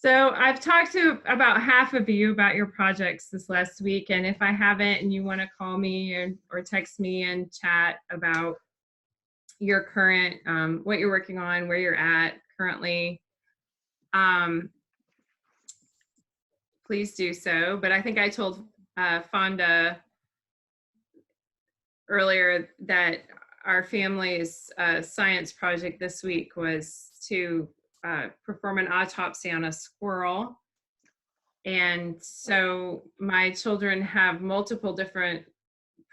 So I've talked to about half of you about your projects this last week, and if I haven't and you want to call me or text me and chat about your current, what you're working on, where you're at currently, um, please do so. But I think I told Fonda earlier that our family's science project this week was to perform an autopsy on a squirrel. And so my children have multiple different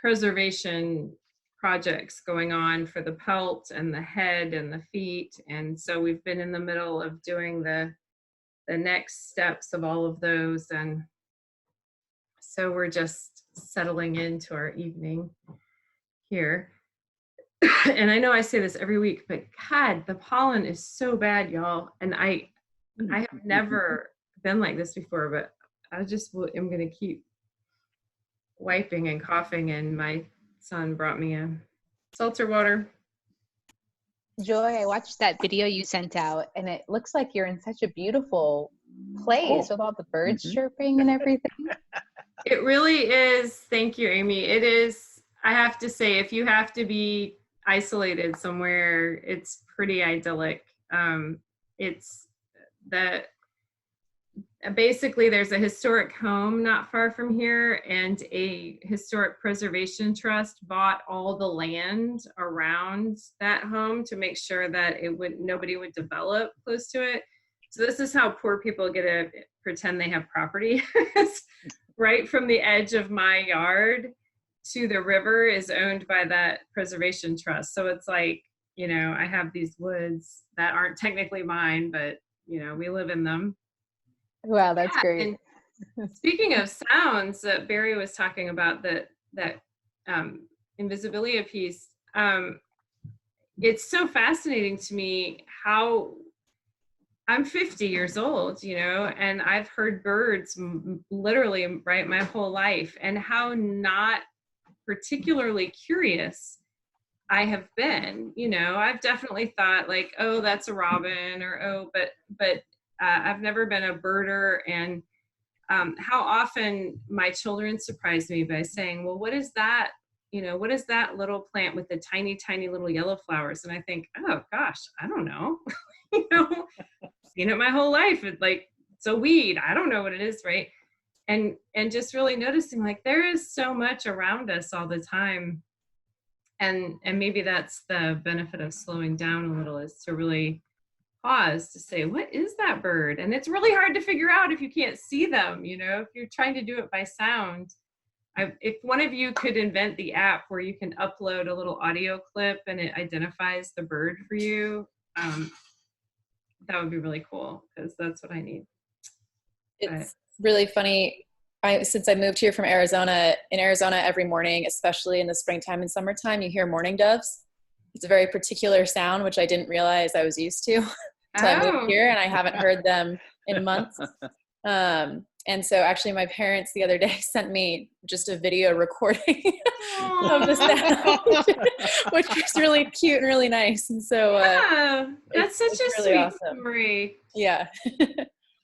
preservation projects going on for the pelt and the head and the feet. And so we've been in the middle of doing the next steps of all of those. And so we're just settling into our evening here. And I know I say this every week, but God, the pollen is so bad, y'all. And I have never been like this before, but I just am going to keep wiping and coughing. And my son brought me a seltzer water. Joy, I watched that video you sent out, and it looks like you're in such a beautiful place with all the birds chirping and everything. It really is. Thank you, Amy. It is. I have to say, if you have to be isolated somewhere, it's pretty idyllic. It's the basically there's a historic home not far from here, and a historic preservation trust bought all the land around that home to make sure that nobody would develop close to it. So this is how poor people get to pretend they have property. Right from the edge of my yard to the river is owned by that preservation trust. So it's like, I have these woods that aren't technically mine, but we live in them. Wow, that's great. Speaking of sounds, that Barry was talking about, that Invisibilia piece, it's so fascinating to me how I'm 50 years old, and I've heard birds literally right my whole life, and how not particularly curious I have been. I've definitely thought like, oh, that's a robin, or but I've never been a birder. And how often my children surprise me by saying, well, what is that? What is that little plant with the tiny, tiny little yellow flowers? And I think, oh gosh, I don't know. Seen it my whole life. It's a weed. I don't know what it is, right? And just really noticing, like, there is so much around us all the time. And maybe that's the benefit of slowing down a little, is to really pause to say, what is that bird? And it's really hard to figure out if you can't see them, if you're trying to do it by sound. If one of you could invent the app where you can upload a little audio clip and it identifies the bird for you, that would be really cool, because that's what I need. It's really funny. Since I moved here from Arizona, in Arizona every morning, especially in the springtime and summertime, you hear mourning doves. It's a very particular sound, which I didn't realize I was used to until I moved here, and I haven't heard them in months. And so actually my parents the other day sent me just a video recording of the sound, which was really cute and really nice. And so that's such a really sweet awesome story. Yeah.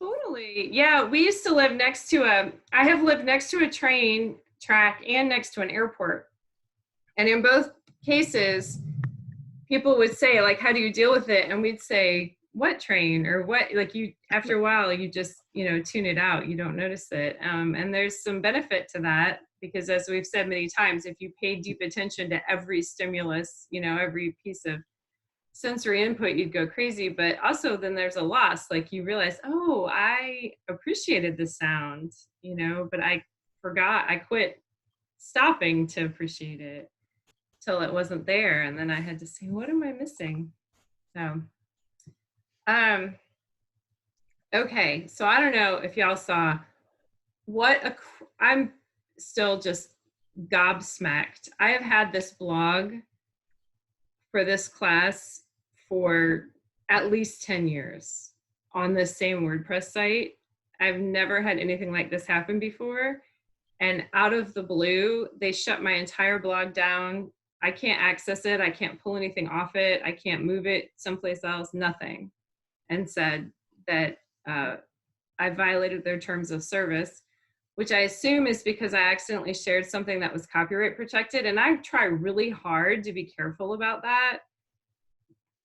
Totally. Yeah, we used to live next to I have lived next to a train track and next to an airport. And in both cases, people would say, like, how do you deal with it? And we'd say, what train? Or what, like, you, after a while, you just, tune it out. You don't notice it. And there's some benefit to that, because as we've said many times, if you pay deep attention to every stimulus, every piece of sensory input, you'd go crazy. But also then there's a loss. Like, you realize, oh, I appreciated the sound, but I quit stopping to appreciate it till it wasn't there. And then I had to say, what am I missing? So, okay. So I don't know if y'all saw I'm still just gobsmacked. I have had this blog for this class for at least 10 years on the same WordPress site. I've never had anything like this happen before. And out of the blue, they shut my entire blog down. I can't access it. I can't pull anything off it. I can't move it someplace else, nothing. And said that I violated their terms of service, which I assume is because I accidentally shared something that was copyright protected. And I try really hard to be careful about that.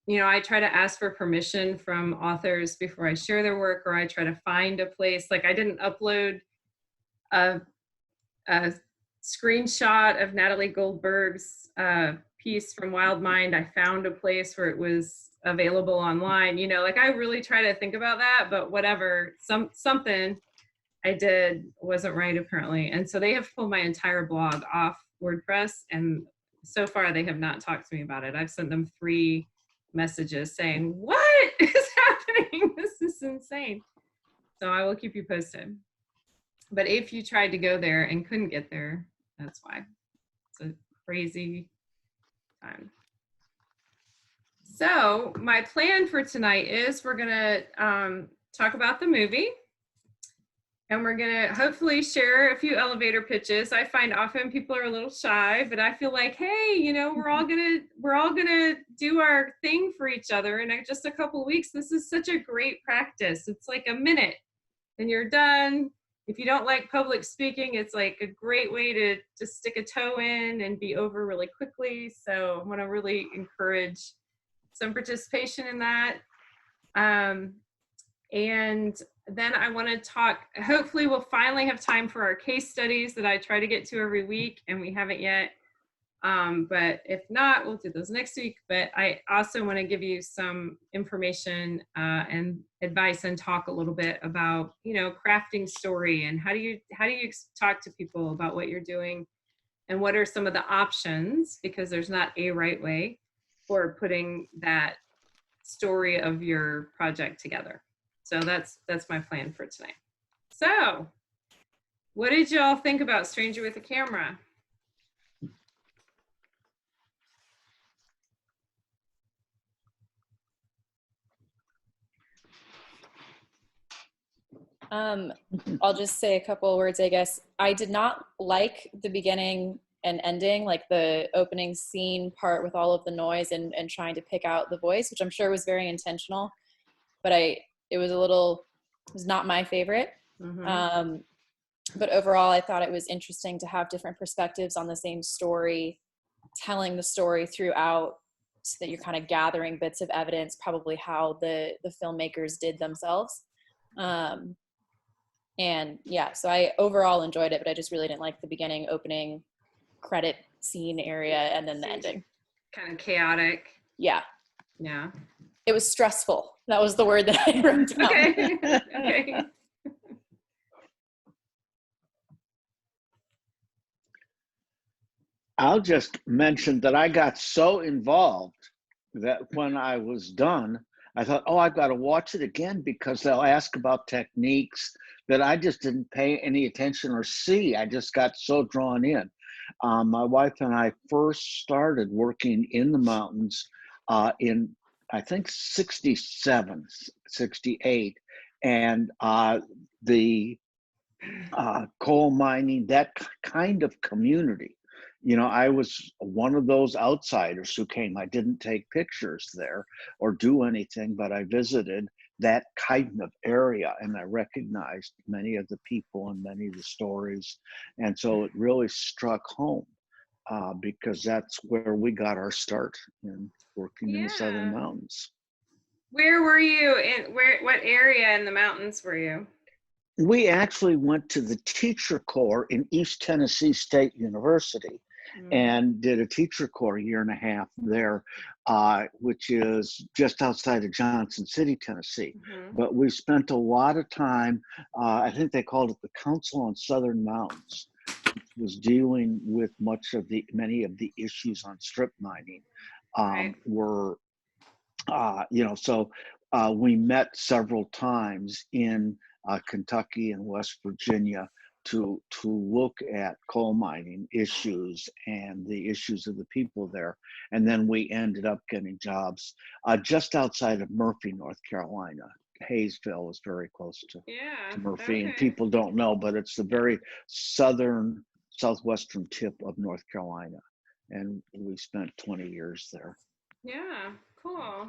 You know, I try to ask for permission from authors before I share their work, or I try to find a place. Like, I didn't upload a screenshot of Natalie Goldberg's piece from Wild Mind. I found a place where it was available online. You know, like, I really try to think about that, but whatever, something I did wasn't right apparently. And so they have pulled my entire blog off WordPress, and so far they have not talked to me about it. I've sent them 3 messages saying, what is happening? This is insane. So I will keep you posted. But if you tried to go there and couldn't get there, that's why. It's a crazy time. So my plan for tonight is we're gonna talk about the movie, and we're gonna hopefully share a few elevator pitches. I find often people are a little shy, but I feel like, hey, you know, we're all gonna do our thing for each other in just a couple of weeks. This is such a great practice. It's like a minute, and you're done. If you don't like public speaking, it's like a great way to just stick a toe in and be over really quickly. So I want to really encourage some participation in that. And then I want to talk, hopefully we'll finally have time for our case studies that I try to get to every week, and we haven't yet. But if not, we'll do those next week. But I also want to give you some information and advice, and talk a little bit about, you know, crafting story, and how do you talk to people about what you're doing, and what are some of the options, because there's not a right way for putting that story of your project together. So that's my plan for tonight. So what did y'all think about Stranger with a Camera? I'll just say a couple words, I guess. I did not like the beginning and ending, like the opening scene part with all of the noise and trying to pick out the voice, which I'm sure was very intentional, but it was not my favorite. Mm-hmm. But overall, I thought it was interesting to have different perspectives on the same story, telling the story throughout, so that you're kind of gathering bits of evidence, probably how the filmmakers did themselves. And yeah, so I overall enjoyed it, but I just really didn't like the beginning, opening, credit scene area, and then the ending. Kind of chaotic. Yeah. Yeah. It was stressful. That was the word that I wrote down. Okay. Okay. I'll just mention that I got so involved that when I was done, I thought, oh, I've got to watch it again, because they'll ask about techniques that I just didn't pay any attention or see. I just got so drawn in. My wife and I first started working in the mountains in, I think, 67, 68. And the coal mining, that kind of community. You know, I was one of those outsiders who came. I didn't take pictures there or do anything, but I visited that kind of area, and I recognized many of the people and many of the stories. And so it really struck home because that's where we got our start in working in the Southern Mountains. Where were you what area in the mountains were you? We actually went to the Teacher Corps in East Tennessee State University. And did a teacher corps 1.5 years there, which is just outside of Johnson City, Tennessee. But we spent a lot of time, I think they called it the Council on Southern Mountains, which was dealing with many of the issues on strip mining. We met several times in Kentucky and West Virginia to look at coal mining issues and the issues of the people there. And then we ended up getting jobs just outside of Murphy, North Carolina. Hayesville is very close to Murphy, and people don't know, but it's the very southwestern tip of North Carolina. And we spent 20 years there. Yeah, cool.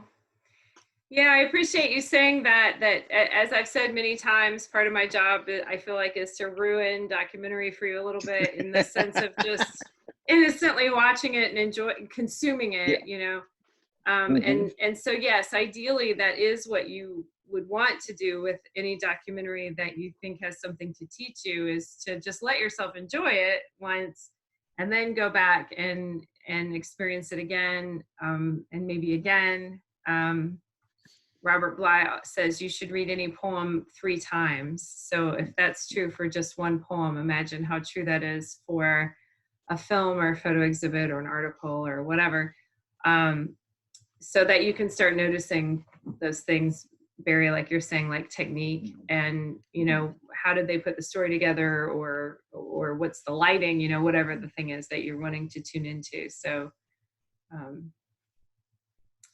Yeah, I appreciate you saying that. As I've said many times, part of my job, I feel like, is to ruin documentary for you a little bit, in the sense of just innocently watching it and consuming Yeah. it, you know. Mhm. And so, yes, ideally, that is what you would want to do with any documentary that you think has something to teach you, is to just let yourself enjoy it once, and then go back and experience it again, and maybe again. Robert Bly says you should read any poem 3 times. So if that's true for just one poem, imagine how true that is for a film or a photo exhibit or an article or whatever. So that you can start noticing those things, Barry, like you're saying, like technique, and, you know, how did they put the story together, or what's the lighting, you know, whatever the thing is that you're wanting to tune into. So um,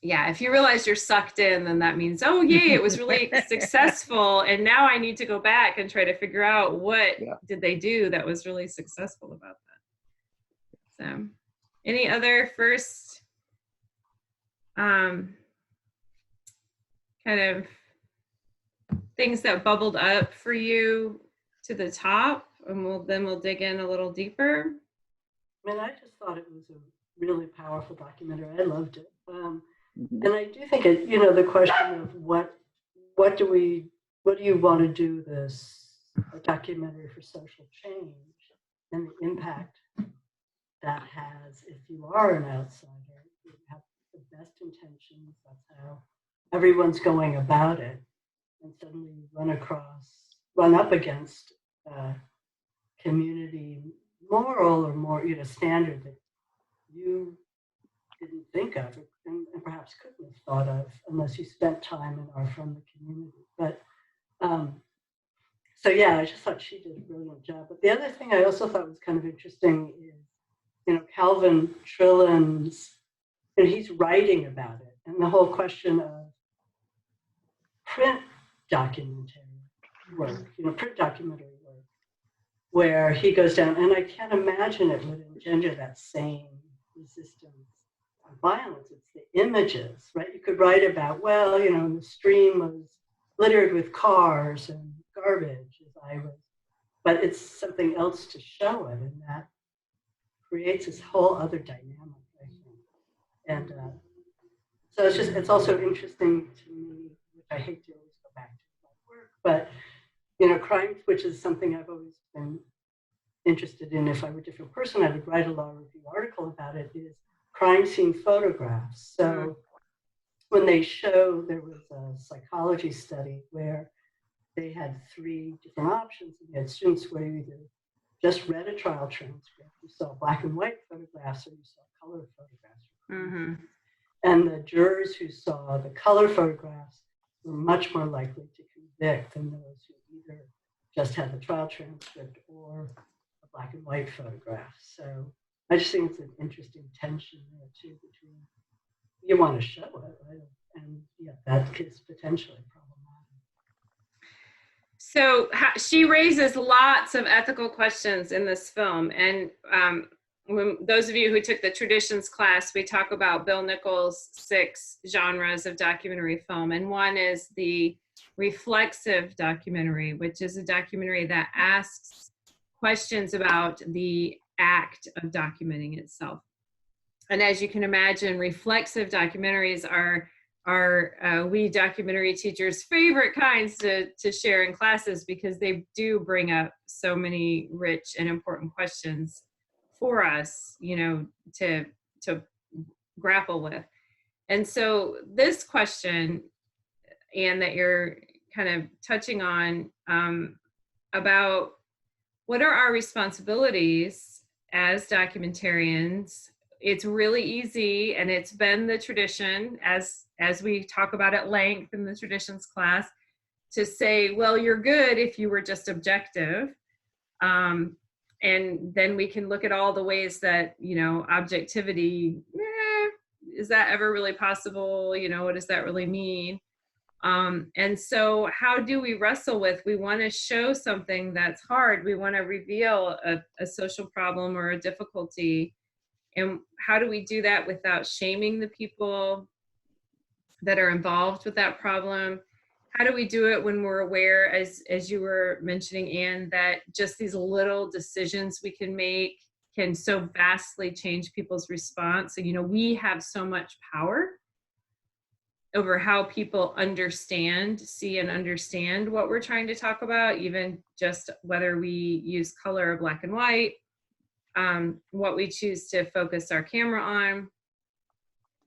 yeah, if you realize you're sucked in, then that means, oh yay, it was really successful, and now I need to go back and try to figure out what Yeah. did they do that was really successful about that. So any other first kind of things that bubbled up for you to the top, and we'll dig in a little deeper? I mean, I just thought it was a really powerful documentary. I loved it. Mhm. And I do think it, you know, the question of what do you want to do this a documentary for social change, and the impact that has if you are an outsider, you have the best intentions, that's how everyone's going about it, and suddenly you run up against a community moral or more, you know, standard that you didn't think of, and perhaps couldn't have thought of unless you spent time and are from the community. But so yeah, I just thought she did a brilliant job. But the other thing I also thought was kind of interesting is, you know, Calvin Trillin's, and he's writing about it, and the whole question of print documentary work, you know, print documentary work, where he goes down, and I can't imagine it would engender that same resistance and violence. It's the images, right? You could write about, well, you know, the stream was littered with cars and garbage, as I was, but it's something else to show it, and that creates this whole other dynamic, I think. And so it's also interesting to me, which I hate to always go back to my work, but, you know, crime, which is something I've always been interested in. If I were a different person, I would write a law review article about it, is crime scene photographs. So when they show, there was a psychology study where they had 3 different options. And they had students where you either just read a trial transcript, you saw black and white photographs, or you saw color photographs. Mm-hmm. And the jurors who saw the color photographs were much more likely to convict than those who either just had the trial transcript or a black and white photograph. So I just think it's an interesting tension there too, between you want to show it, right? And yeah, that is potentially problematic. So she raises lots of ethical questions in this film. And when those of you who took the traditions class, we talk about Bill Nichols' 6 genres of documentary film. And one is the reflexive documentary, which is a documentary that asks questions about the act of documenting itself. And as you can imagine, reflexive documentaries are we documentary teachers' favorite kinds to share in classes, because they do bring up so many rich and important questions for us, you know, to grapple with. And so this question, and that you're kind of touching on, about what are our responsibilities as documentarians. It's really easy, and it's been the tradition, as we talk about at length in the traditions class, to say, well, you're good if you were just objective. And then we can look at all the ways that, you know, objectivity, is that ever really possible? You know, what does that really mean? And so how do we wrestle with, we want to show something that's hard. We want to reveal a social problem or a difficulty. And how do we do that without shaming the people that are involved with that problem? How do we do it when we're aware, as you were mentioning, Anne, that just these little decisions we can make can so vastly change people's response? So, you know, we have so much power over how people see and understand what we're trying to talk about, even just whether we use color or black and white, what we choose to focus our camera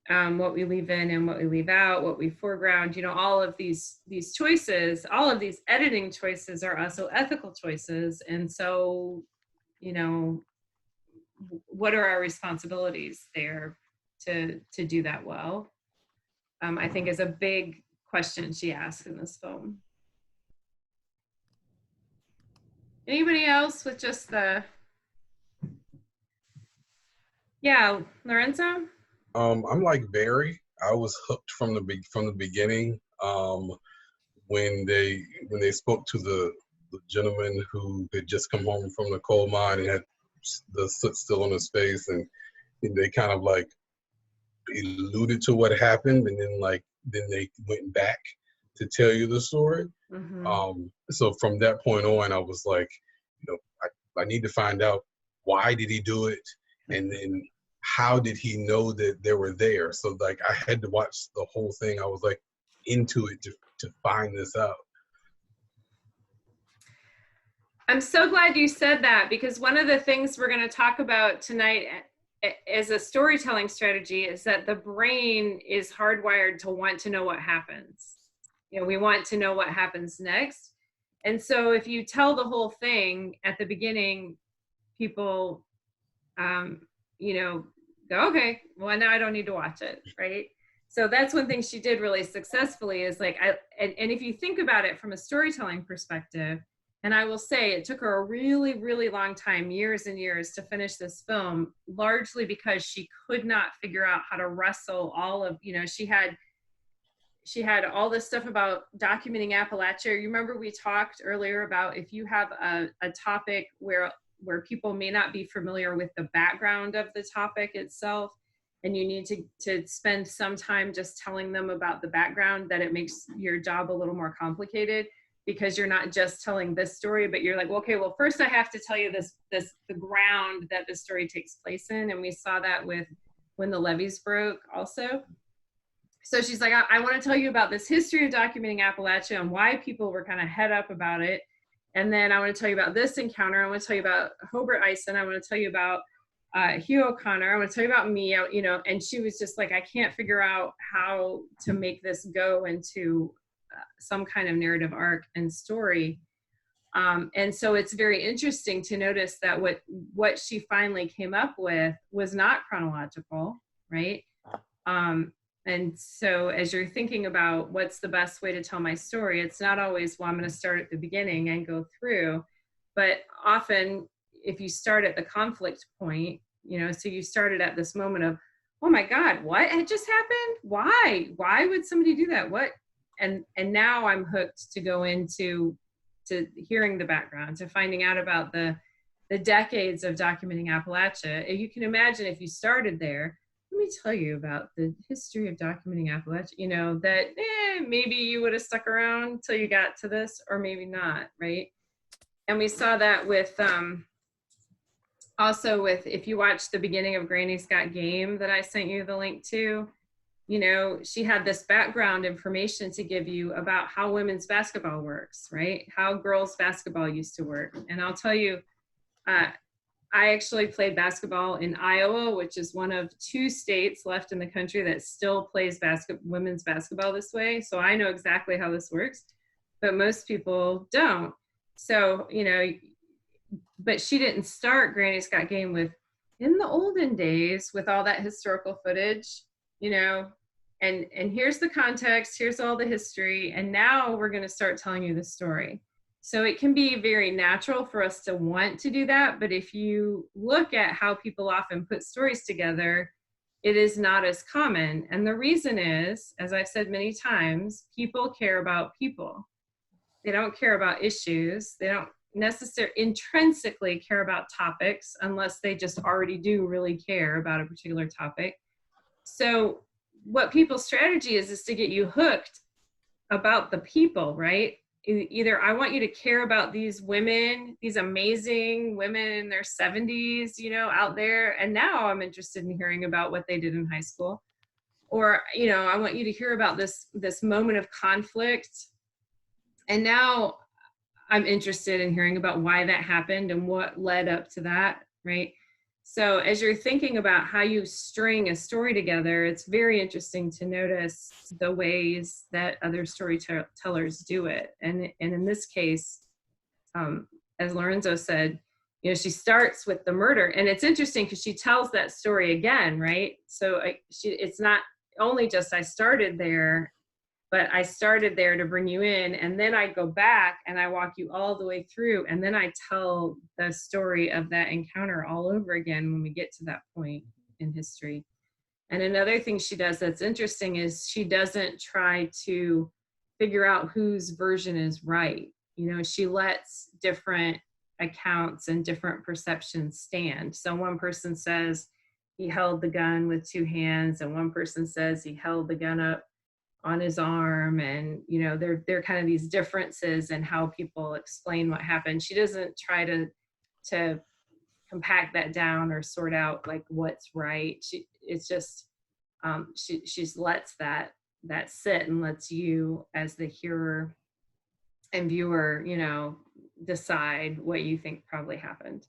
on, what we leave in and what we leave out, what we foreground, you know, all of these choices, all of these editing choices are also ethical choices. And so, you know, what are our responsibilities there to do that well? I think is a big question she asked in this film. Anybody else with just yeah, Lorenzo? I'm like Barry. I was hooked from the beginning. When they spoke to the gentleman who had just come home from the coal mine and had the soot still on his face, and they kind of like alluded to what happened, and then they went back to tell you the story. Mm-hmm. So from that point on, I was like, you know, I need to find out why did he do it, and then how did he know that they were there? So like I had to watch the whole thing. I was like into it to find this out. I'm so glad you said that, because one of the things we're going to talk about tonight as a storytelling strategy is that the brain is hardwired to want to know what happens. You know, we want to know what happens next. And so if you tell the whole thing at the beginning, people, you know, go, okay, well, now I don't need to watch it, right? So that's one thing she did really successfully is like, and if you think about it from a storytelling perspective, and I will say it took her a really, really long time, years and years, to finish this film, largely because she could not figure out how to wrestle all of, you know, she had all this stuff about documenting Appalachia. You remember we talked earlier about if you have a topic where people may not be familiar with the background of the topic itself, and you need to spend some time just telling them about the background, that it makes your job a little more complicated, because you're not just telling this story, but you're like, well, okay, well, first I have to tell you the ground that the story takes place in. And we saw that with When the Levees Broke also. So she's like, I want to tell you about this history of documenting Appalachia and why people were kind of head up about it. And then I want to tell you about this encounter. I want to tell you about Hobart Eisen. I want to tell you about Hugh O'Connor. I want to tell you about me, you know. And she was just like, I can't figure out how to make this go into some kind of narrative arc and story. And so it's very interesting to notice that what she finally came up with was not chronological, right? And so as you're thinking about what's the best way to tell my story, it's not always, well, I'm going to start at the beginning and go through, but often if you start at the conflict point, you know, so you started at this moment of, oh my God, what had just happened? Why would somebody do that? What? And now I'm hooked to go into hearing the background, to finding out about the decades of documenting Appalachia. You can imagine if you started there, let me tell you about the history of documenting Appalachia, you know, that maybe you would have stuck around till you got to this, or maybe not, right? And we saw that with, also with, if you watch the beginning of Granny's Got Game that I sent you the link to, you know, she had this background information to give you about how women's basketball works, right? How girls basketball used to work. And I'll tell you, I actually played basketball in Iowa, which is one of 2 states left in the country that still plays women's basketball this way. So I know exactly how this works, but most people don't. So, you know, but she didn't start Granny's Got Game with, in the olden days, with all that historical footage, you know, and here's the context, here's all the history, and now we're going to start telling you the story. So it can be very natural for us to want to do that, but if you look at how people often put stories together, it is not as common. And the reason is, as I've said many times, people care about people. They don't care about issues. They don't necessarily intrinsically care about topics unless they just already do really care about a particular topic. So what people's strategy is to get you hooked about the people, right? Either I want you to care about these women, these amazing women in their 70s, you know, out there, and now I'm interested in hearing about what they did in high school. Or, you know, I want you to hear about this moment of conflict, and now I'm interested in hearing about why that happened and what led up to that, right? So as you're thinking about how you string a story together, it's very interesting to notice the ways that other storytellers do it. And in this case, as Lorenzo said, you know, she starts with the murder, and it's interesting because she tells that story again, right? So it's not only just I started there, but I started there to bring you in, and then I go back and I walk you all the way through, and then I tell the story of that encounter all over again when we get to that point in history. And another thing she does that's interesting is she doesn't try to figure out whose version is right. You know, she lets different accounts and different perceptions stand. So one person says he held the gun with two hands, and one person says he held the gun up on his arm, and you know, there are kind of these differences in how people explain what happened. She doesn't try to compact that down or sort out like what's right. It's just she lets that sit and lets you as the hearer and viewer, you know, decide what you think probably happened.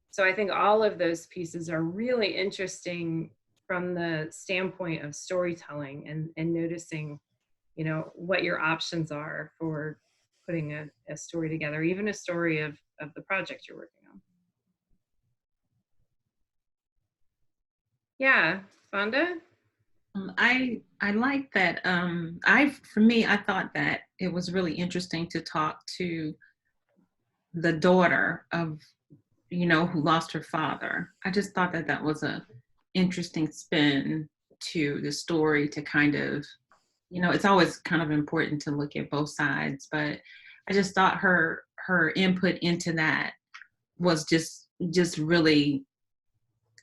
So I think all of those pieces are really interesting from the standpoint of storytelling and noticing, you know, what your options are for putting a story together, even a story of the project you're working on. Yeah, Fonda? I like that. For me, I thought that it was really interesting to talk to the daughter of, you know, who lost her father. I just thought that that was a interesting spin to the story, to kind of, you know, it's always kind of important to look at both sides, but I just thought her input into that was just really,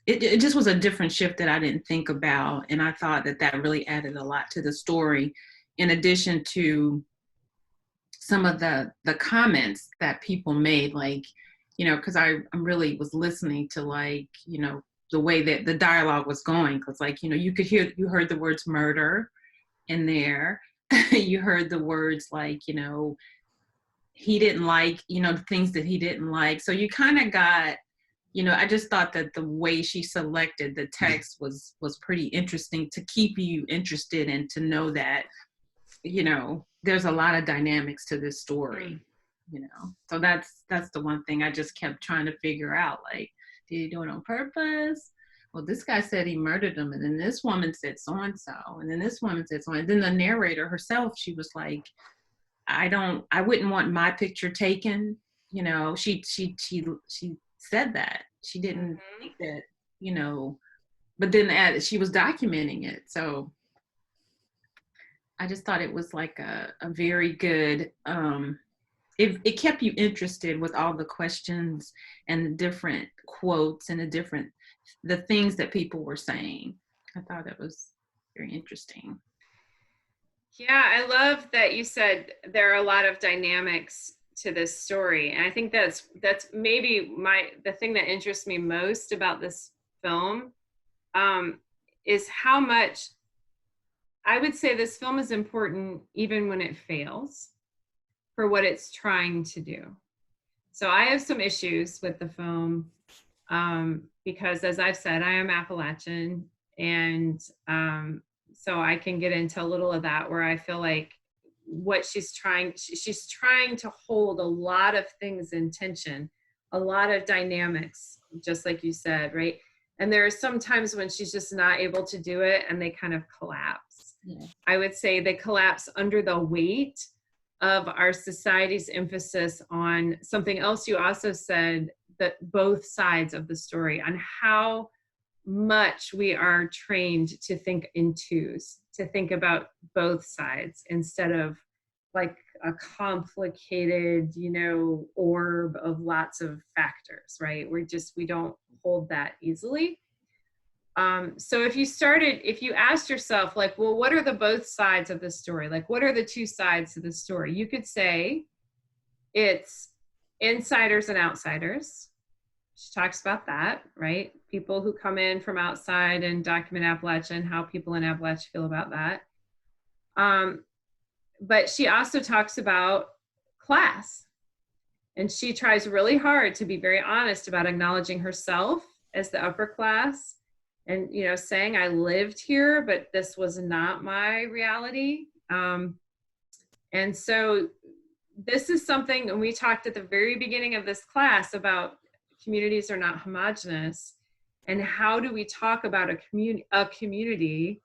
it just was a different shift that I didn't think about. And I thought that that really added a lot to the story, in addition to some of the comments that people made, like, you know, because I really was listening to, like, you know, the way that the dialogue was going, because, like, you know, you heard the words murder in there. You heard the words like, you know, he didn't like, you know, the things that he didn't like. So you kind of got, you know, I just thought that the way she selected the text was pretty interesting to keep you interested and to know that, you know, there's a lot of dynamics to this story, you know. So that's the one thing I just kept trying to figure out, like, did he do it on purpose? Well, this guy said he murdered him, and then this woman said so-and-so, and then this woman said so, and then the narrator herself, she was like, I wouldn't want my picture taken, you know. She said that. She didn't think that, you know, but then she was documenting it. So I just thought it was like a very good, it kept you interested with all the questions and the different quotes and the things that people were saying. I thought it was very interesting. Yeah, I love that you said there are a lot of dynamics to this story. And I think that's maybe the thing that interests me most about this film, is how much I would say this film is important even when it fails for what it's trying to do. So I have some issues with the film, because as I've said, I am Appalachian, and so I can get into a little of that, where I feel like what she's trying to hold a lot of things in tension, a lot of dynamics, just like you said, right? And there are some times when she's just not able to do it, and they kind of collapse. Yeah. I would say they collapse under the weight of our society's emphasis on something else you also said, that both sides of the story, on how much we are trained to think in twos, to think about both sides instead of like a complicated, you know, orb of lots of factors, right? We don't hold that easily. So if you asked yourself, like, well, what are the both sides of the story? Like, what are the two sides to the story? You could say it's insiders and outsiders. She talks about that, right? People who come in from outside and document Appalachia and how people in Appalachia feel about that. But she also talks about class. And she tries really hard to be very honest about acknowledging herself as the upper class and, you know, saying I lived here, but this was not my reality. And so this is something, and we talked at the very beginning of this class about communities are not homogenous, and how do we talk about a community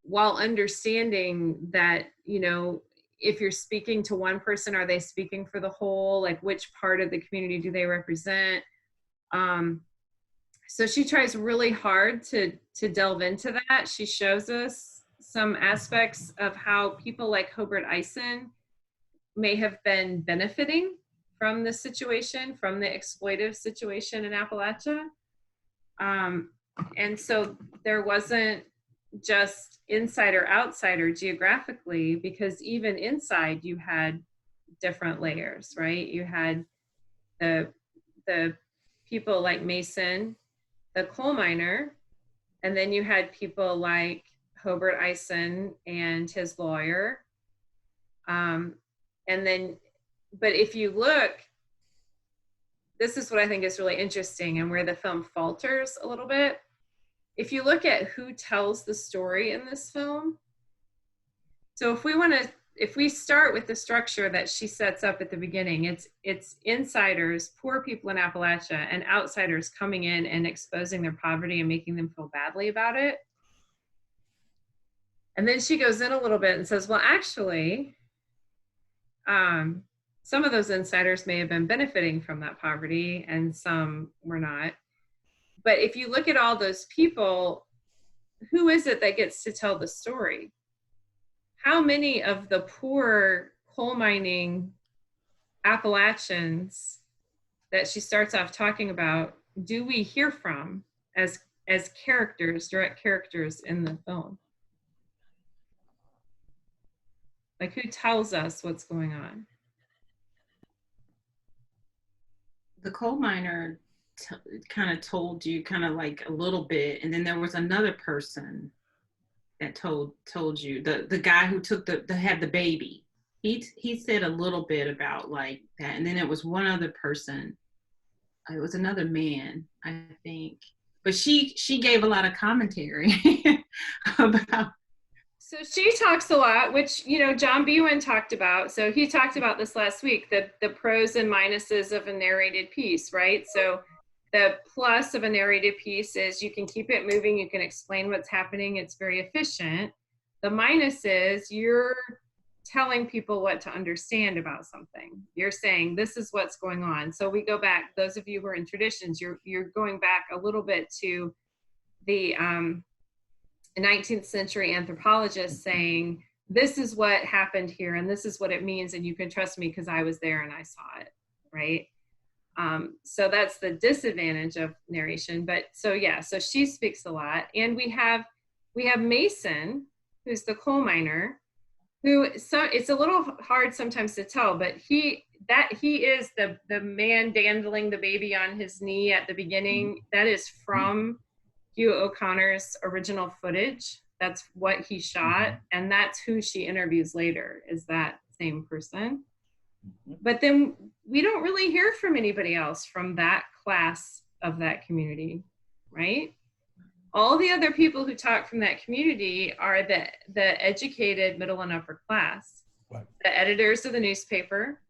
while understanding that, you know, if you're speaking to one person, are they speaking for the whole? Like, which part of the community do they represent? So she tries really hard to delve into that. She shows us some aspects of how people like Hobart Eisen may have been benefiting from the situation, from the exploitive situation in Appalachia. And so there wasn't just insider outsider geographically, because even inside you had different layers, right? You had the people like Mason, the coal miner, and then you had people like Hobart Eisen and his lawyer. And then, but if you look, this is what I think is really interesting and where the film falters a little bit. If you look at who tells the story in this film, so if we start with the structure that she sets up at the beginning, it's insiders, poor people in Appalachia, and outsiders coming in and exposing their poverty and making them feel badly about it. And then she goes in a little bit and says, well, actually, some of those insiders may have been benefiting from that poverty and some were not. But if you look at all those people, who is it that gets to tell the story? How many of the poor coal mining Appalachians that she starts off talking about do we hear from as characters, direct characters in the film? Like, who tells us what's going on? The coal miner kind of told you kind of like a little bit, and then there was another person that told you, the guy who took had the baby. He said a little bit about like that, and then it was one other person. It was another man, I think, but she gave a lot of commentary about. So she talks a lot, which, you know, John Biewen talked about. So he talked about this last week, the pros and minuses of a narrated piece, right? So the plus of a narrated piece is you can keep it moving, you can explain what's happening, it's very efficient. The minus is you're telling people what to understand about something. You're saying, this is what's going on. So we go back, those of you who are in traditions, you're going back a little bit to the 19th century anthropologists saying, this is what happened here and this is what it means, and you can trust me because I was there and I saw it, right? So that's the disadvantage of narration. But so yeah, so she speaks a lot. And we have Mason, who's the coal miner, who, so it's a little hard sometimes to tell, but he is the man dandling the baby on his knee at the beginning. That is from Hugh O'Connor's original footage. That's what he shot, and that's who she interviews later, is that same person. But then we don't really hear from anybody else from that class of that community, right? All the other people who talk from that community are the educated middle and upper class, right. The editors of the newspaper,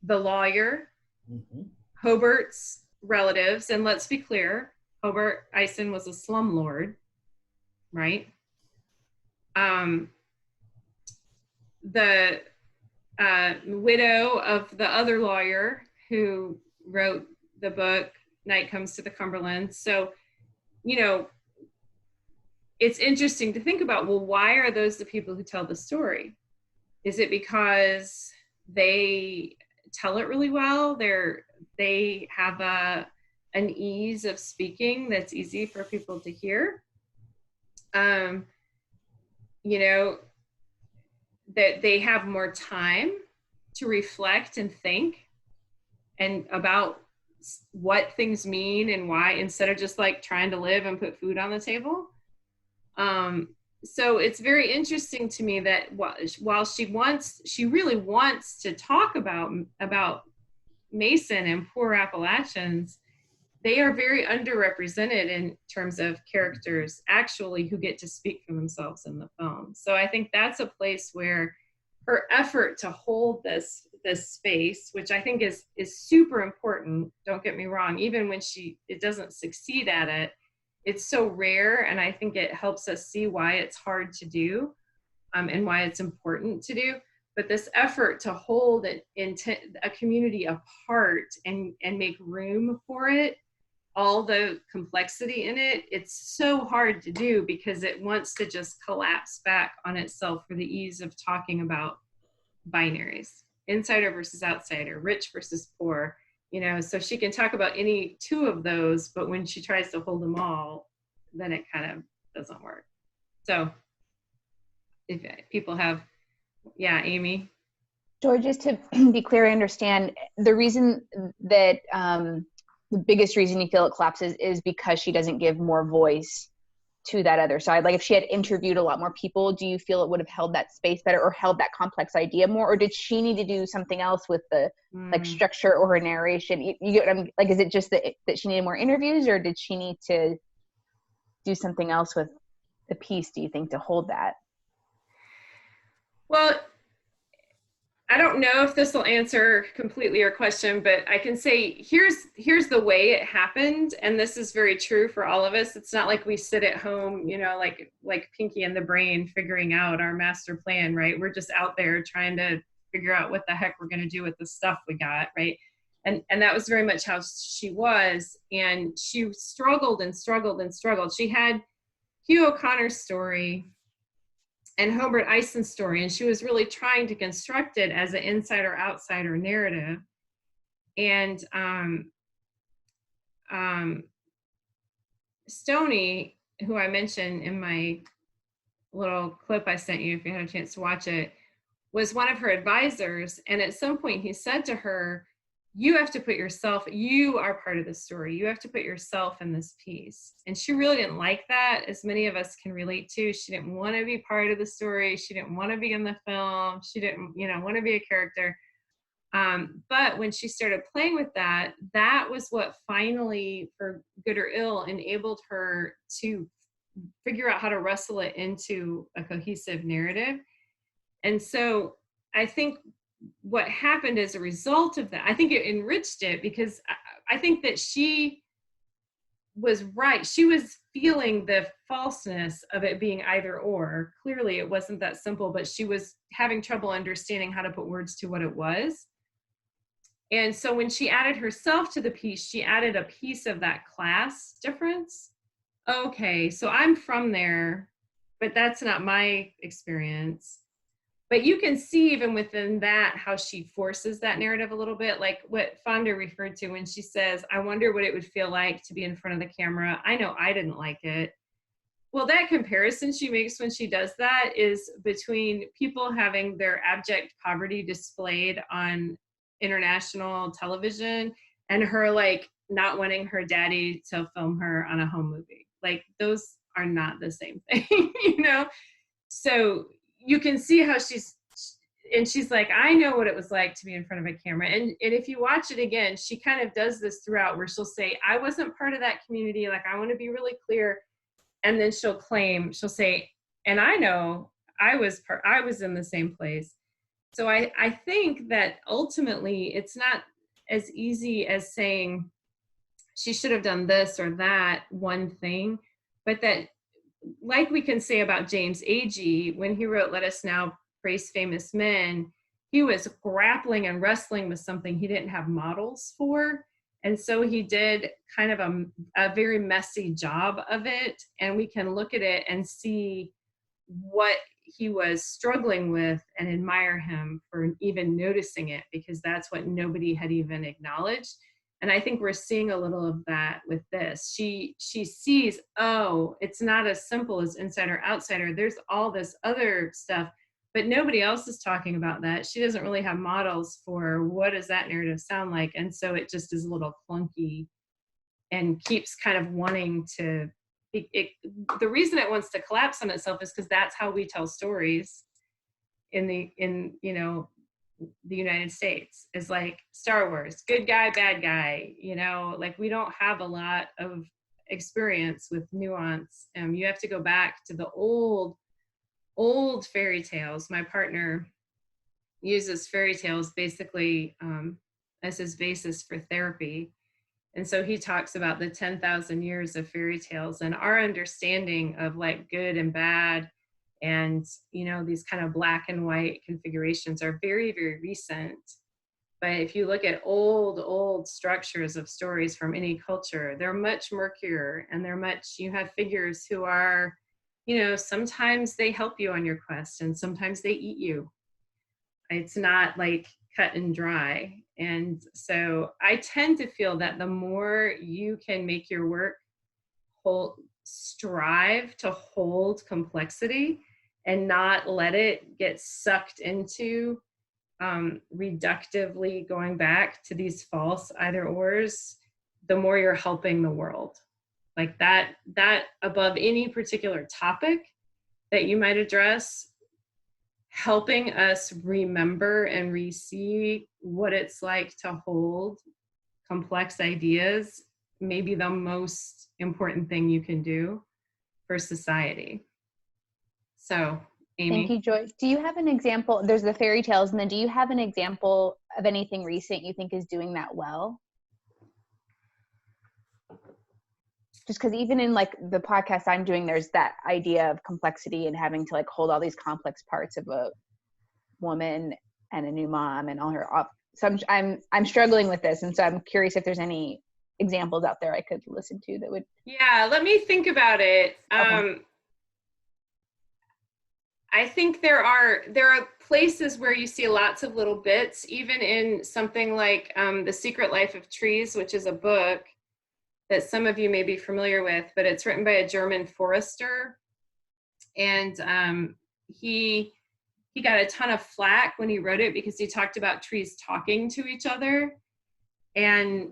the lawyer, Hobart's relatives, and let's be clear, Hobart Eisen was a slumlord, right? The widow of the other lawyer who wrote the book, Night Comes to the Cumberland. So, you know, it's interesting to think about, well, why are those the people who tell the story? Is it because they tell it really well? They have an ease of speaking that's easy for people to hear. You know, that they have more time to reflect and think and about what things mean and why, instead of just like trying to live and put food on the table. So it's very interesting to me that while she really wants to talk about Mason and poor Appalachians, they are very underrepresented in terms of characters actually who get to speak for themselves in the film. So I think that's a place where her effort to hold this space, which I think is super important, don't get me wrong, even when it doesn't succeed at it, it's so rare, and I think it helps us see why it's hard to do, and why it's important to do. But this effort to hold it into a community apart and make room for it, all the complexity in it, it's so hard to do because it wants to just collapse back on itself for the ease of talking about binaries, insider versus outsider, rich versus poor, you know, so she can talk about any two of those, but when she tries to hold them all, then it kind of doesn't work. So if people have, yeah, Amy. George, just to be clear, I understand the reason that the biggest reason you feel it collapses is because she doesn't give more voice to that other side. Like if she had interviewed a lot more people, do you feel it would have held that space better or held that complex idea more? Or did she need to do something else with the like structure or her narration? You get what I'm like, is it just that she needed more interviews, or did she need to do something else with the piece, do you think, to hold that? Well, I don't know if this will answer completely your question, but I can say here's the way it happened, and this is very true for all of us. It's not like we sit at home, you know, like Pinky and the Brain figuring out our master plan, right? We're just out there trying to figure out what the heck we're going to do with the stuff we got, right? And that was very much how she was, and she struggled and struggled and struggled. She had Hugh O'Connor's story and Hobart Eison's story, and she was really trying to construct it as an insider-outsider narrative. And Stoney, who I mentioned in my little clip I sent you, if you had a chance to watch it, was one of her advisors. And at some point he said to her, you have to put yourself, you are part of the story. You have to put yourself in this piece. And she really didn't like that, as many of us can relate to. She didn't want to be part of the story. She didn't want to be in the film. She didn't, you know, want to be a character. But when she started playing with that, that was what finally, for good or ill, enabled her to figure out how to wrestle it into a cohesive narrative. And so I think what happened as a result of that, I think it enriched it, because I think that she was right. She was feeling the falseness of it being either or. Clearly it wasn't that simple, but she was having trouble understanding how to put words to what it was. And so when she added herself to the piece, she added a piece of that class difference. Okay, so I'm from there, but that's not my experience. But you can see even within that how she forces that narrative a little bit, like what Fonda referred to when she says, I wonder what it would feel like to be in front of the camera. I know I didn't like it. Well, that comparison she makes when she does that is between people having their abject poverty displayed on international television and her like not wanting her daddy to film her on a home movie. Like those are not the same thing, you know? So you can see how she's like, I know what it was like to be in front of a camera. And if you watch it again, she kind of does this throughout where she'll say, I wasn't part of that community. Like, I want to be really clear. And then she'll say, and I know I was in the same place. So I think that ultimately it's not as easy as saying she should have done this or that one thing, but that, like we can say about James Agee, when he wrote Let Us Now Praise Famous Men, he was grappling and wrestling with something he didn't have models for. And so he did kind of a very messy job of it. And we can look at it and see what he was struggling with and admire him for even noticing it, because that's what nobody had even acknowledged. And I think we're seeing a little of that with this. She sees, oh, it's not as simple as insider outsider. There's all this other stuff, but nobody else is talking about that. She doesn't really have models for what does that narrative sound like. And so it just is a little clunky and keeps kind of wanting to, the reason it wants to collapse on itself is because that's how we tell stories in the United States, is like Star Wars, good guy, bad guy, like we don't have a lot of experience with nuance. You have to go back to the old fairy tales. My partner uses fairy tales basically as his basis for therapy. And so he talks about the 10,000 years of fairy tales, and our understanding of like good and bad and, these kind of black and white configurations are very, very recent. But if you look at old structures of stories from any culture, they're much murkier, and you have figures who are, sometimes they help you on your quest and sometimes they eat you. It's not like cut and dry. And so I tend to feel that the more you can make your work strive to hold complexity and not let it get sucked into reductively going back to these false either ors, the more you're helping the world. Like that above any particular topic that you might address, helping us remember and re-see what it's like to hold complex ideas may be the most important thing you can do for society. So, Amy. Thank you, Joy. Do you have an example? There's the fairy tales, and then do you have an example of anything recent you think is doing that well? Just because even in like the podcast I'm doing, there's that idea of complexity and having to like hold all these complex parts of a woman and a new mom and all her so I'm struggling with this, and so I'm curious if there's any examples out there I could listen to that would. Yeah, let me think about it. Okay. I think there are places where you see lots of little bits, even in something like The Secret Life of Trees, which is a book that some of you may be familiar with, but it's written by a German forester. And he got a ton of flack when he wrote it because he talked about trees talking to each other. And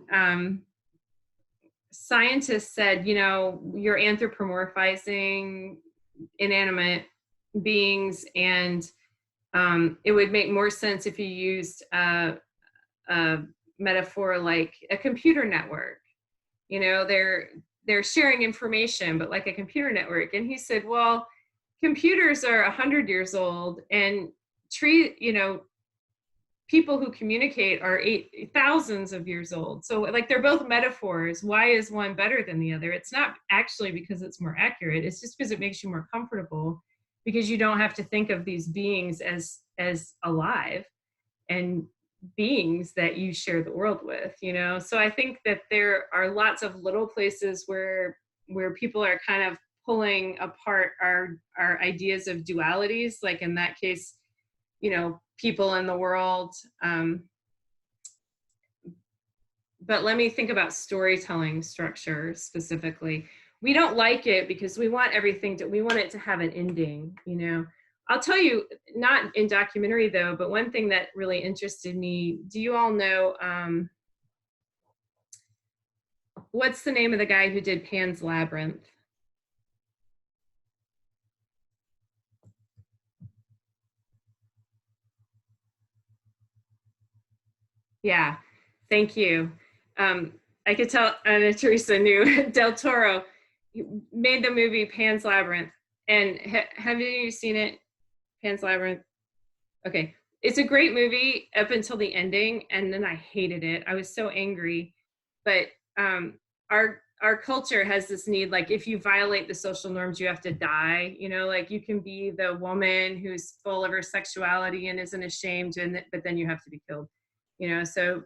scientists said, you're anthropomorphizing inanimate beings, and it would make more sense if you used a metaphor like a computer network. They're sharing information, but like a computer network. And he said, well, computers are 100 years old, and people who communicate are thousands of years old. So like they're both metaphors. Why is one better than the other? It's not actually because it's more accurate. It's just because it makes you more comfortable, because you don't have to think of these beings as alive and beings that you share the world with, So I think that there are lots of little places where people are kind of pulling apart our ideas of dualities, like in that case, people in the world. But let me think about storytelling structure specifically. We don't like it because we want we want it to have an ending, I'll tell you, not in documentary though, but one thing that really interested me, do you all know, what's the name of the guy who did Pan's Labyrinth? Yeah, thank you. I could tell Anna Teresa knew. Del Toro made the movie Pan's Labyrinth. And have you seen it, Pan's Labyrinth? Okay. It's a great movie up until the ending, and then I hated it. I was so angry. But our culture has this need, like if you violate the social norms, you have to die. Like you can be the woman who's full of her sexuality and isn't ashamed, but then you have to be killed. So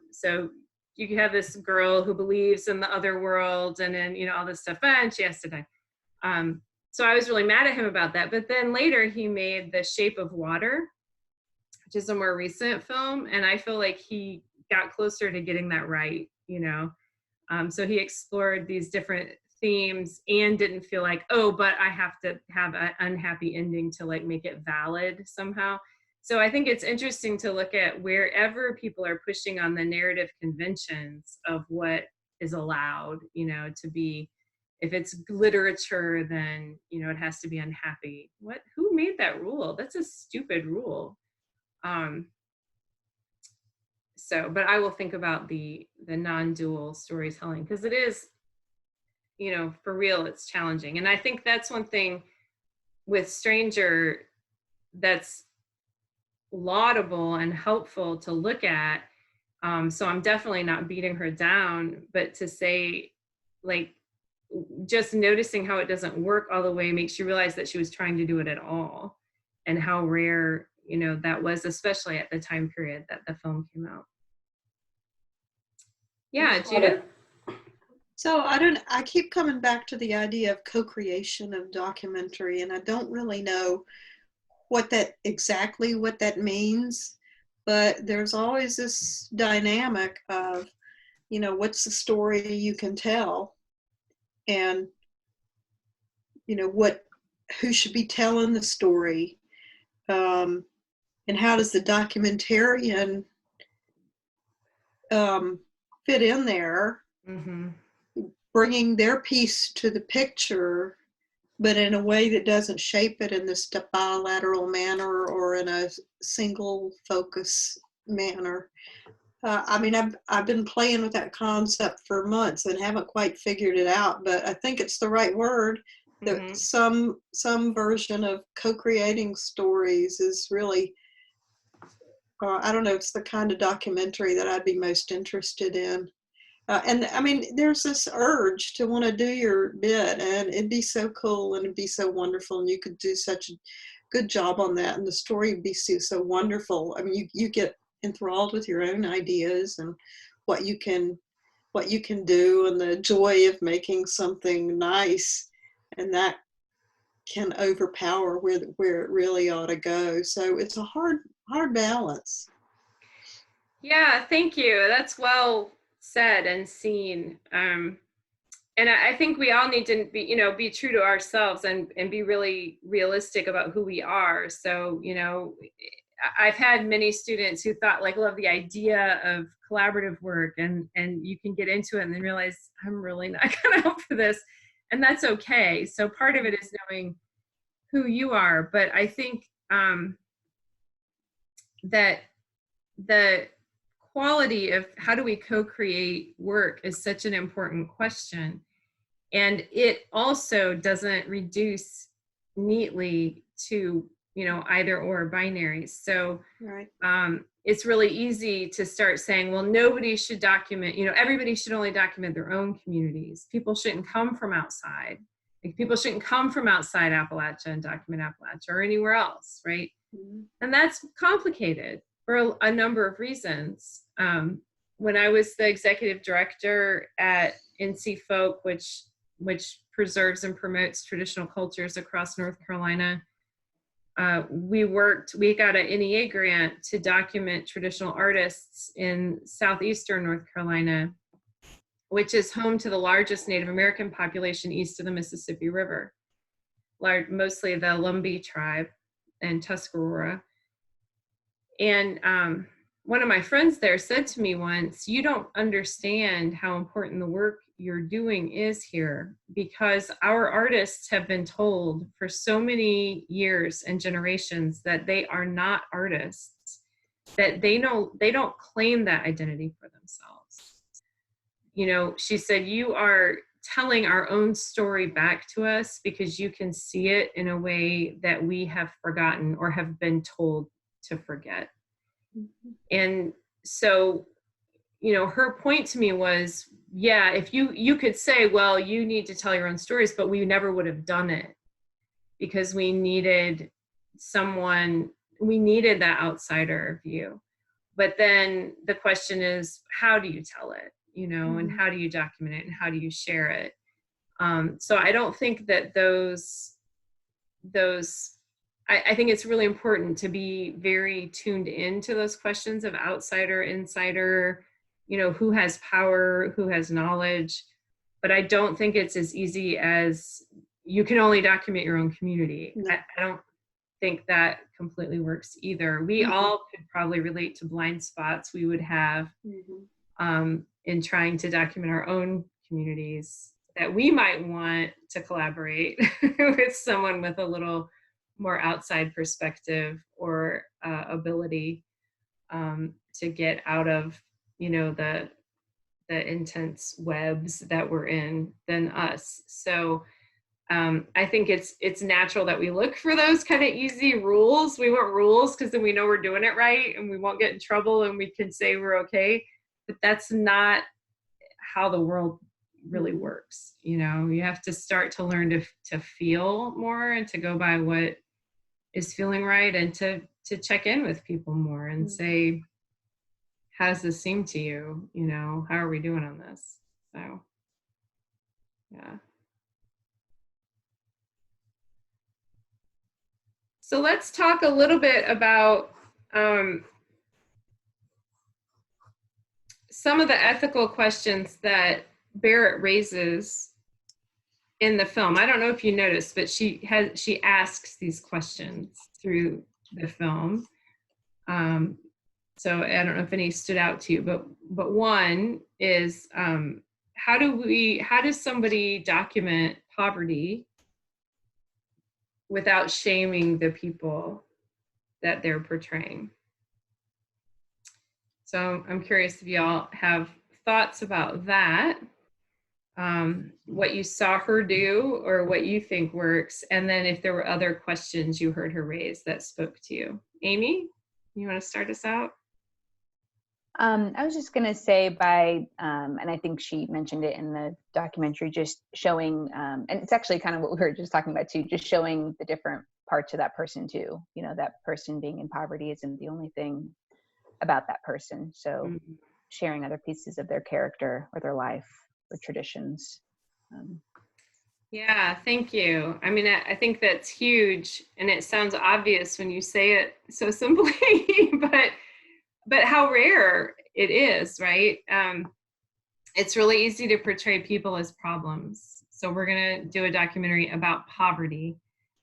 you have this girl who believes in the other world, and then all this stuff, and she has to die. So I was really mad at him about that. But then later he made The Shape of Water, which is a more recent film, and I feel like he got closer to getting that right. you know. So he explored these different themes and didn't feel like, oh, but I have to have an unhappy ending to like make it valid somehow. So I think it's interesting to look at wherever people are pushing on the narrative conventions of what is allowed, you know, to be, if it's literature, then, you know, it has to be unhappy. Who made that rule? That's a stupid rule. So, but I will think about the non-dual storytelling, because it is, you know, for real, it's challenging. And I think that's one thing with Stranger that's laudable and helpful to look at. So I'm definitely not beating her down, but to say, like, just noticing how it doesn't work all the way makes you realize that she was trying to do it at all, and how rare, you know, that was, especially at the time period that the film came out. Yeah, Judith? So I keep coming back to the idea of co-creation of documentary, and I don't really know exactly what that means, but there's always this dynamic of, you know, what's the story you can tell, and, you know, who should be telling the story, and how does the documentarian fit in there, bringing their piece to the picture, but in a way that doesn't shape it in this bilateral manner or in a single focus manner. I mean, I've been playing with that concept for months and haven't quite figured it out, but I think it's the right word. That some version of co-creating stories is really, I don't know, it's the kind of documentary that I'd be most interested in. And I mean, there's this urge to want to do your bit, and it'd be so cool and it'd be so wonderful, and you could do such a good job on that, and the story would be so wonderful. I mean, you get enthralled with your own ideas and what you can do, and the joy of making something nice, and that can overpower where it really ought to go. So it's a hard balance. Yeah, thank you. That's well said and seen. And I think we all need to be true to ourselves and be really realistic about who we are. So, you know, I've had many students who thought, like, love the idea of collaborative work, and you can get into it and then realize, I'm really not cut out for this. And that's okay. So part of it is knowing who you are. But I think that the quality of how do we co-create work is such an important question. And it also doesn't reduce neatly to, you know, either or binaries. So right. It's really easy to start saying, well, nobody should document, you know, everybody should only document their own communities. People shouldn't come from outside. Like, people shouldn't come from outside Appalachia and document Appalachia or anywhere else, right? And that's complicated for a number of reasons. When I was the executive director at NC Folk, which preserves and promotes traditional cultures across North Carolina, we got an NEA grant to document traditional artists in southeastern North Carolina, which is home to the largest Native American population east of the Mississippi River, mostly the Lumbee tribe and Tuscarora. And one of my friends there said to me once, you don't understand how important the work you're doing is here, because our artists have been told for so many years and generations that they are not artists, that they don't claim that identity for themselves. You know, she said, you are telling our own story back to us because you can see it in a way that we have forgotten or have been told to forget. And so, you know, her point to me was, yeah, if you could say, well, you need to tell your own stories, but we never would have done it because we needed that outsider view. But then the question is, how do you tell it, you know, and how do you document it and how do you share it? So I don't think that I think it's really important to be very tuned into those questions of outsider, insider, who has power, who has knowledge. But I don't think it's as easy as you can only document your own community. No. I don't think that completely works either. We all could probably relate to blind spots we would have in trying to document our own communities, that we might want to collaborate with someone with a little more outside perspective or ability to get out of, the intense webs that we're in than us. So I think it's natural that we look for those kind of easy rules. We want rules because then we know we're doing it right and we won't get in trouble and we can say we're okay. But that's not how the world really works. You have to start to learn to feel more and to go by what is feeling right, and to check in with people more and say, how does this seem to you? How are we doing on this? So, yeah. So let's talk a little bit about some of the ethical questions that Barrett raises in the film. I don't know if you noticed, but she asks these questions through the film. So I don't know if any stood out to you, but one is how does somebody document poverty without shaming the people that they're portraying? So I'm curious if y'all have thoughts about that, what you saw her do or what you think works, and then if there were other questions you heard her raise that spoke to you. Amy, you want to start us out? I was just going to say and I think she mentioned it in the documentary, just showing, and it's actually kind of what we were just talking about too, just showing the different parts of that person too. That person being in poverty isn't the only thing about that person. So sharing other pieces of their character or their life or traditions. Yeah, thank you. I mean, I think that's huge, and it sounds obvious when you say it so simply, but how rare it is, right? It's really easy to portray people as problems. So we're going to do a documentary about poverty.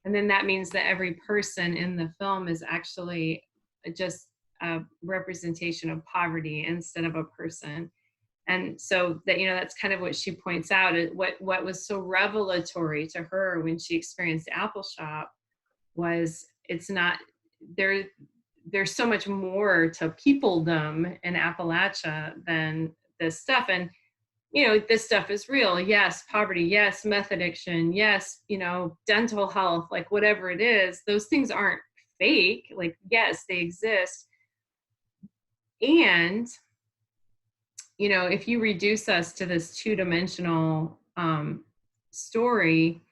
And then that means that every person in the film is actually just a representation of poverty instead of a person. And so that, that's kind of what she points out. What was so revelatory to her when she experienced Appalshop was it's not there. There's so much more to peopledom in Appalachia than this stuff. And, this stuff is real. Yes, poverty. Yes, meth addiction. Yes, dental health, like whatever it is, those things aren't fake. Like, yes, they exist. And, if you reduce us to this two-dimensional story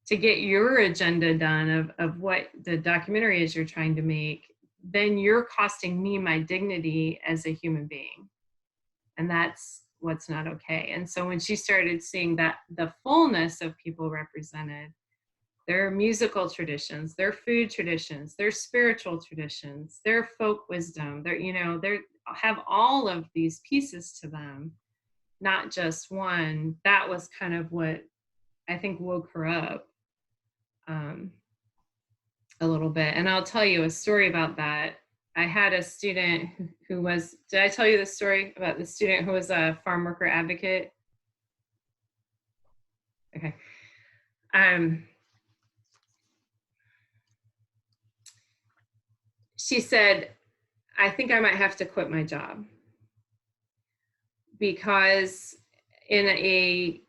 to get your agenda done of what the documentary is you're trying to make, then you're costing me my dignity as a human being. And that's what's not okay. And so when she started seeing that the fullness of people represented, their musical traditions, their food traditions, their spiritual traditions, their folk wisdom, they have all of these pieces to them, not just one. That was kind of what I think woke her up a little bit. And I'll tell you a story about that. I had a student who was, did I tell you the story about the student who was a farm worker advocate? Okay. She said, I think I might have to quit my job because in a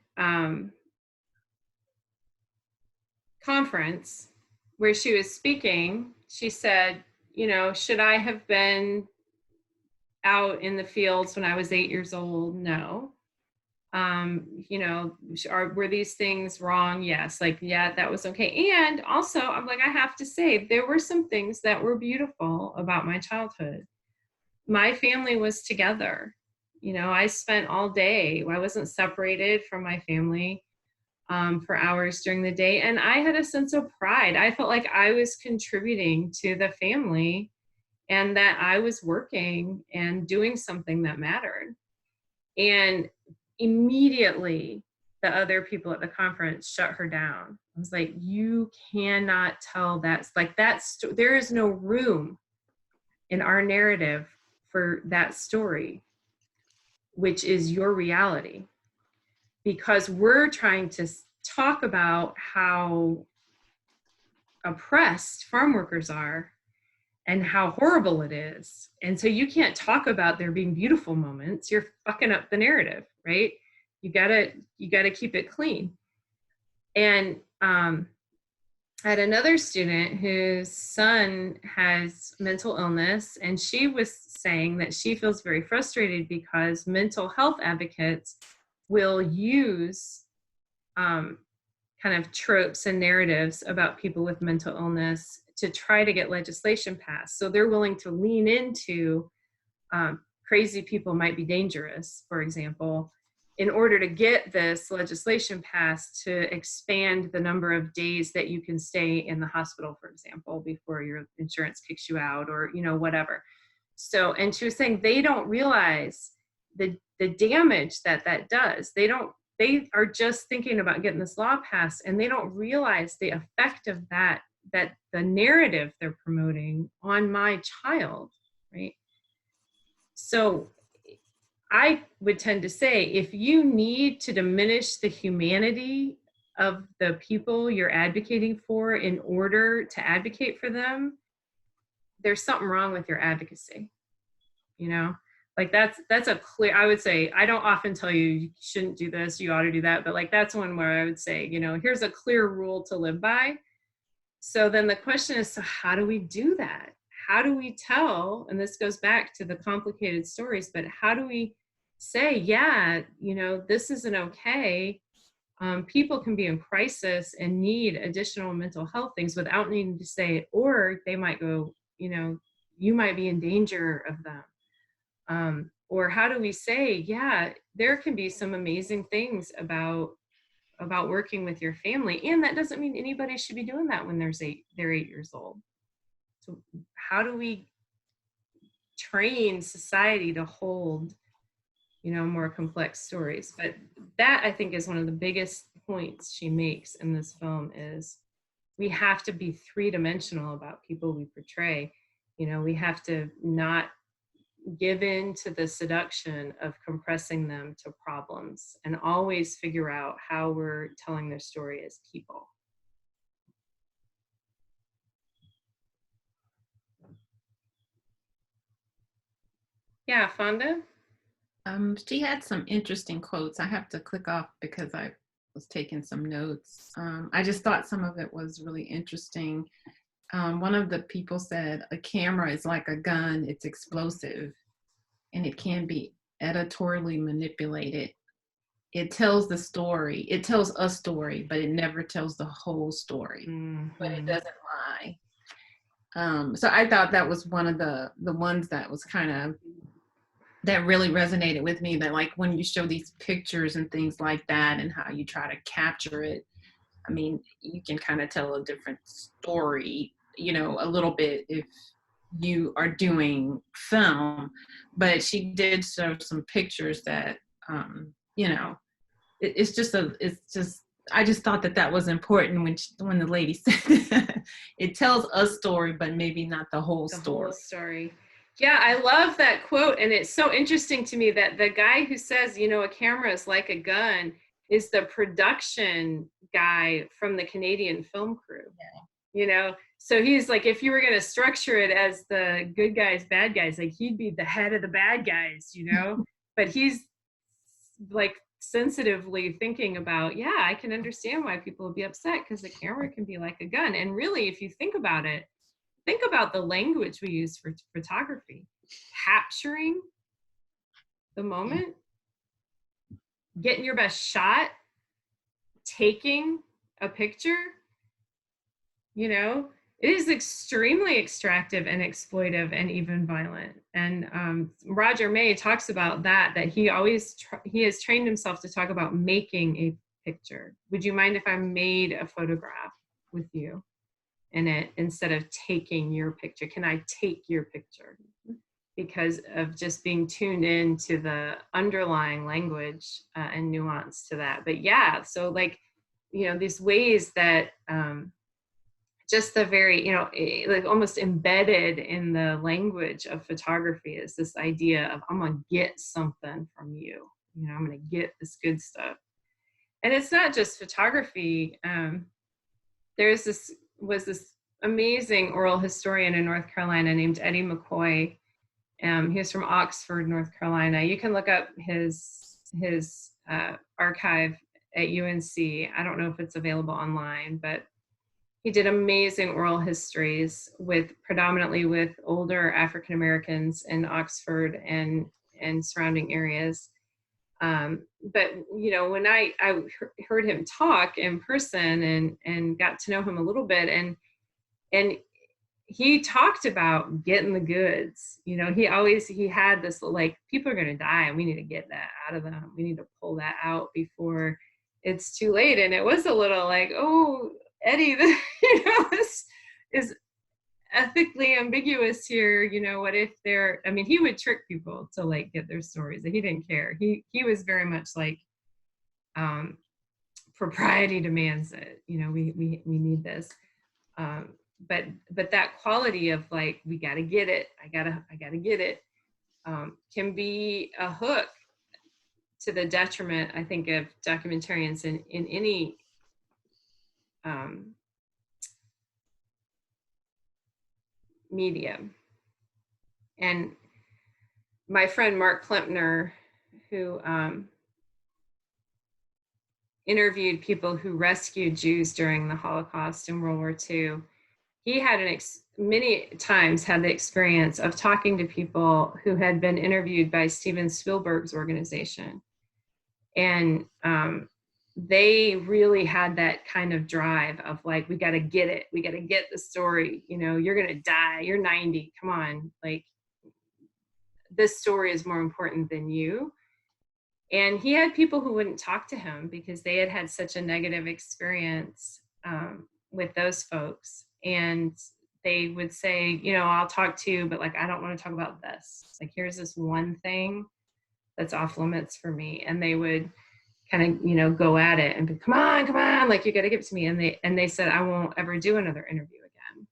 conference where she was speaking, she said, should I have been out in the fields when I was 8 years old? No. Were these things wrong? Yes. Like, yeah, that was okay. And also, I'm like, I have to say, there were some things that were beautiful about my childhood. My family was together. I spent all day. I wasn't separated from my family for hours during the day. And I had a sense of pride. I felt like I was contributing to the family and that I was working and doing something that mattered. And immediately the other people at the conference shut her down. I was like, you cannot tell there is no room in our narrative for that story, which is your reality. Because we're trying to talk about how oppressed farm workers are and how horrible it is. And so you can't talk about there being beautiful moments. You're fucking up the narrative, right? You gotta keep it clean. And I had another student whose son has mental illness, and she was saying that she feels very frustrated because mental health advocates will use kind of tropes and narratives about people with mental illness to try to get legislation passed. So they're willing to lean into crazy people might be dangerous, for example, in order to get this legislation passed to expand the number of days that you can stay in the hospital, for example, before your insurance kicks you out, or, you know, whatever. So, and she was saying they don't realize the damage that does. They are just thinking about getting this law passed, and they don't realize the effect of that the narrative they're promoting on my child, right? So I would tend to say, if you need to diminish the humanity of the people you're advocating for in order to advocate for them, there's something wrong with your advocacy, you know? Like that's a clear, I would say, I don't often tell you shouldn't do this, you ought to do that, but like that's one where I would say, you know, here's a clear rule to live by. So then the question is, so how do we do that? How do we tell, and this goes back to the complicated stories, but how do we say, yeah, you know, this isn't okay. People can be in crisis and need additional mental health things without needing to say it, or they might go, you know, you might be in danger of them. Or how do we say, yeah, there can be some amazing things about working with your family, and that doesn't mean anybody should be doing that when they're 8 years old. So how do we train society to hold, you know, more complex stories? But that, I think, is one of the biggest points she makes in this film, is we have to be three-dimensional about people we portray. You know, we have to not give in to the seduction of compressing them to problems, and always figure out how we're telling their story as people. Yeah, Fonda? She had some interesting quotes. I have to click off because I was taking some notes. I just thought some of it was really interesting. One of the people said, a camera is like a gun, it's explosive, and it can be editorially manipulated. It tells the story, it tells a story, but it never tells the whole story, but it doesn't lie. So I thought that was one of the ones that was kind of, that really resonated with me, that like when you show these pictures and things like that and how you try to capture it, I mean, you can kind of tell a different story, you know, a little bit if you are doing film. But she did show some pictures that, you know, it's just, I just thought that was important when the lady said it tells a story, but maybe not the whole story. Yeah, I love that quote. And it's so interesting to me that the guy who says, you know, a camera is like a gun is the production guy from the Canadian film crew. Yeah. You know, so he's like, if you were going to structure it as the good guys, bad guys, like he'd be the head of the bad guys, you know, but he's like sensitively thinking about, yeah, I can understand why people would be upset because the camera can be like a gun. And really, if you think about it, think about the language we use for photography. Capturing the moment, getting your best shot, taking a picture, you know, it is extremely extractive and exploitive and even violent. And Roger May talks about that he always, he has trained himself to talk about making a picture. Would you mind if I made a photograph with you in it instead of taking your picture? Can I take your picture? because of just being tuned in to the underlying language and nuance to that. But yeah, so like, these ways that just the very, like almost embedded in the language of photography is this idea of, I'm gonna get something from you, I'm gonna get this good stuff. And it's not just photography. Was this amazing oral historian in North Carolina named Eddie McCoy. He was from Oxford, North Carolina. You can look up his archive at UNC. I don't know if it's available online, but he did amazing oral histories predominantly with older African Americans in Oxford and surrounding areas. But when I heard him talk in person and got to know him a little bit, and he talked about getting the goods. He had this, like, people are going to die and we need to get that out of them. We need to pull that out before it's too late. And it was a little like, oh, Eddie, this is ethically ambiguous here. What if he would trick people to like get their stories. He didn't care. He was very much like, propriety demands it. We need this. But that quality of like, we got to get it. I gotta get it, can be a hook to the detriment, I think, of documentarians in any medium. And my friend Mark Klempner, who interviewed people who rescued Jews during the Holocaust and World War II, he had many times had the experience of talking to people who had been interviewed by Steven Spielberg's organization. And they really had that kind of drive of like, we got to get it. We got to get the story. You're going to die. You're 90. Come on. Like, this story is more important than you. And he had people who wouldn't talk to him because they had had such a negative experience with those folks. And they would say, I'll talk to you, but like, I don't want to talk about this. Like, here's this one thing that's off limits for me. And they would kind of, go at it and be, come on, like, you got to give it to me. And they said, I won't ever do another interview again.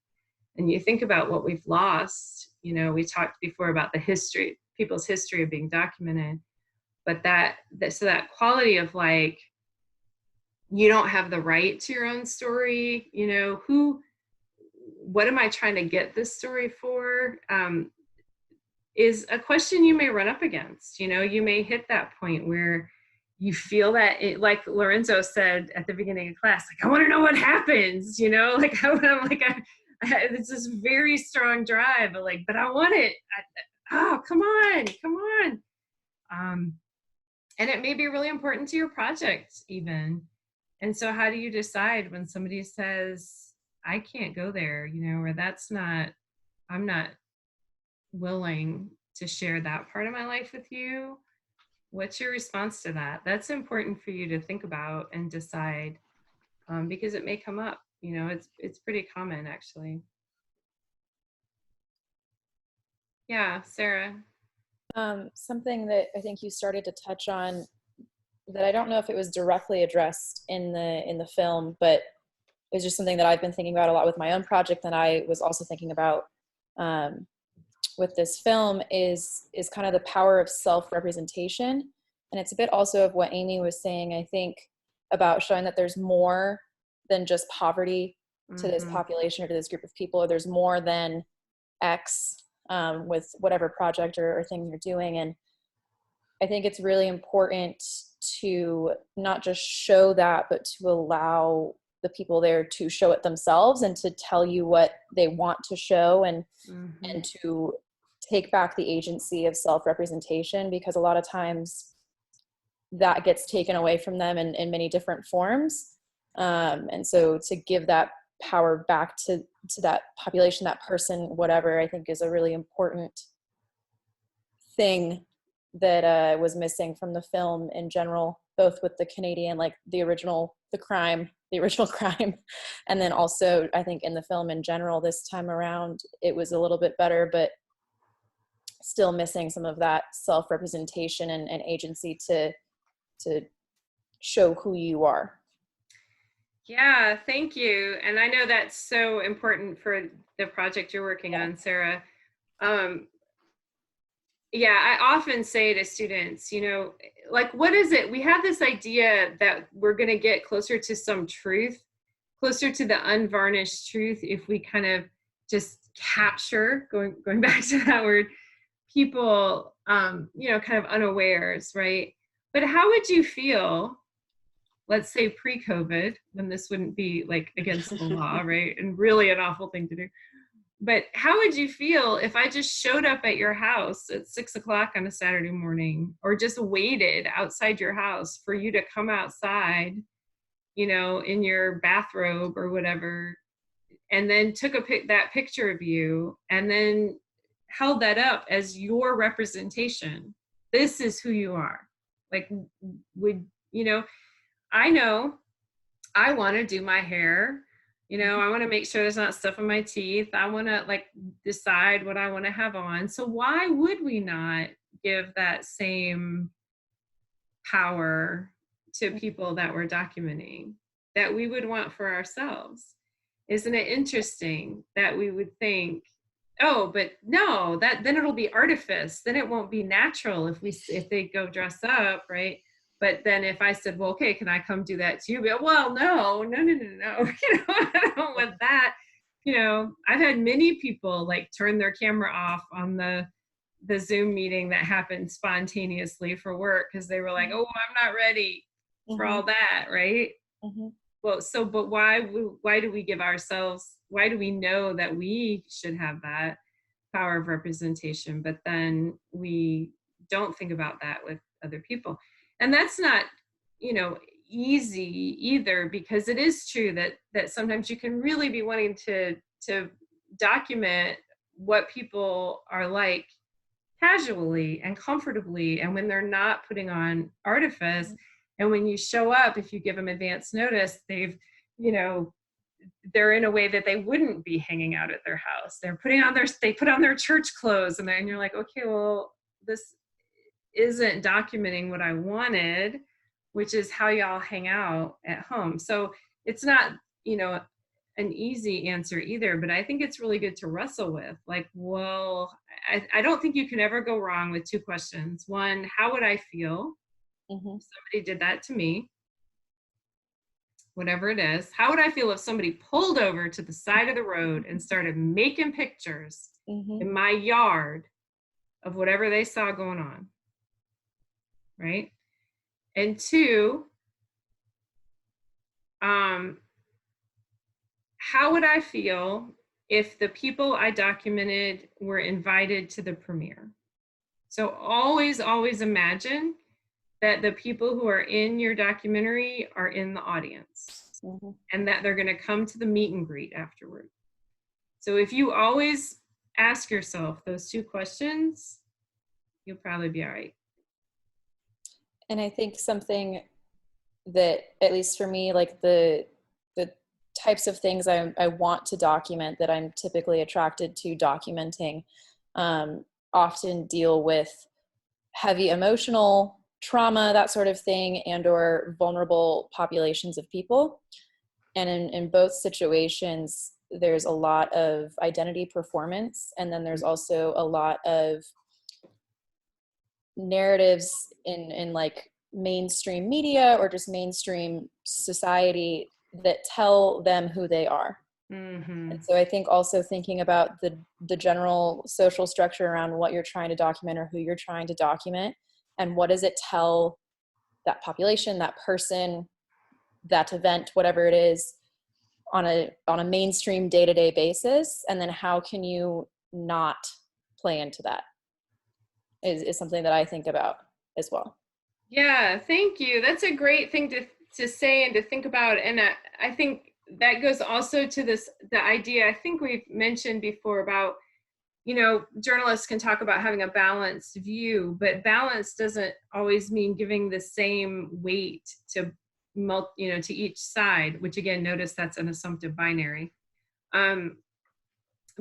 And you think about what we've lost. We talked before about the history, people's history of being documented, but so that quality of like, you don't have the right to your own story. What am I trying to get this story for? Is a question you may run up against. You may hit that point where you feel that like Lorenzo said at the beginning of class, like, I want to know what happens, like, it's this very strong drive, but I want it. Come on. And it may be really important to your project even. And so how do you decide when somebody says, I can't go there, or I'm not willing to share that part of my life with you? What's your response to that? That's important for you to think about and decide, because it may come up. It's pretty common, actually. Yeah, Sarah. Something that I think you started to touch on that I don't know if it was directly addressed in the film, but it's just something that I've been thinking about a lot with my own project, and I was also thinking about with this film is kind of the power of self-representation. And it's a bit also of what Amy was saying, I think, about showing that there's more than just poverty to this population or to this group of people, or there's more than X with whatever project or thing you're doing. And I think it's really important to not just show that, but to allow the people there to show it themselves and to tell you what they want to show, and to take back the agency of self-representation, because a lot of times that gets taken away from them in many different forms. And so to give that power back to that population, that person, whatever, I think is a really important thing that was missing from the film in general, both with the Canadian, like the original crime, and then also I think in the film in general this time around it was a little bit better, but still missing some of that self-representation and agency to show who you are. Yeah, thank you. And I know that's so important for the project you're working on, Sarah. Yeah, I often say to students, you know, like, what is it? We have this idea that we're going to get closer to some truth, closer to the unvarnished truth, if we kind of just capture, going back to that word, people, you know, kind of unawares, right? But how would you feel, let's say pre-COVID, when this wouldn't be like against the law, right? And really an awful thing to do. But how would you feel if I just showed up at your house at 6 o'clock on a Saturday morning, or just waited outside your house for you to come outside, you know, in your bathrobe or whatever, and then took that picture of you and then held that up as your representation? This is who you are. Like, would, you know I want to do my hair. You know, I want to make sure there's not stuff in my teeth. I want to like decide what I want to have on. So why would we not give that same power to people that we're documenting that we would want for ourselves? Isn't it interesting that we would think, oh, but no, then it'll be artifice. Then it won't be natural if they go dress up, right? But then if I said, well, okay, can I come do that to you? But, well, no. You know, I don't want that. You know, I've had many people like turn their camera off on the Zoom meeting that happened spontaneously for work because they were like, oh, I'm not ready for all that, right? Well, but why do we give ourselves, why do we know that we should have that power of representation, but then we don't think about that with other people? And that's not, you know, easy either, because it is true that sometimes you can really be wanting to document what people are like casually and comfortably, and when they're not putting on artifice. And when you show up, if you give them advance notice, they've, you know, they're in a way that they wouldn't be hanging out at their house. They're they put on their church clothes, and you're like, okay, well, this isn't documenting what I wanted, which is how y'all hang out at home. So it's not, you know, an easy answer either, but I think it's really good to wrestle with. Like, well, I don't think you can ever go wrong with two questions. One, how would I feel if somebody did that to me? Whatever it is, how would I feel if somebody pulled over to the side of the road and started making pictures in my yard of whatever they saw going on? Right? And two, how would I feel if the people I documented were invited to the premiere? So always imagine that the people who are in your documentary are in the audience, and that they're going to come to the meet and greet afterward. So if you always ask yourself those two questions, you'll probably be all right. And I think something that, at least for me, like the types of things I want to document, that I'm typically attracted to documenting, often deal with heavy emotional trauma, that sort of thing, and or vulnerable populations of people. And in both situations, there's a lot of identity performance, and then there's also a lot of narratives in like mainstream media or just mainstream society that tell them who they are. And so I think also thinking about the general social structure around what you're trying to document or who you're trying to document, and what does it tell that population, that person, that event, whatever it is, on a mainstream day-to-day basis, and then how can you not play into that is something that I think about as well. Yeah, thank you. That's a great thing to say and to think about. And I think that goes also to the idea I think we've mentioned before about, you know, journalists can talk about having a balanced view, but balance doesn't always mean giving the same weight to to each side, which again, notice that's an assumptive binary.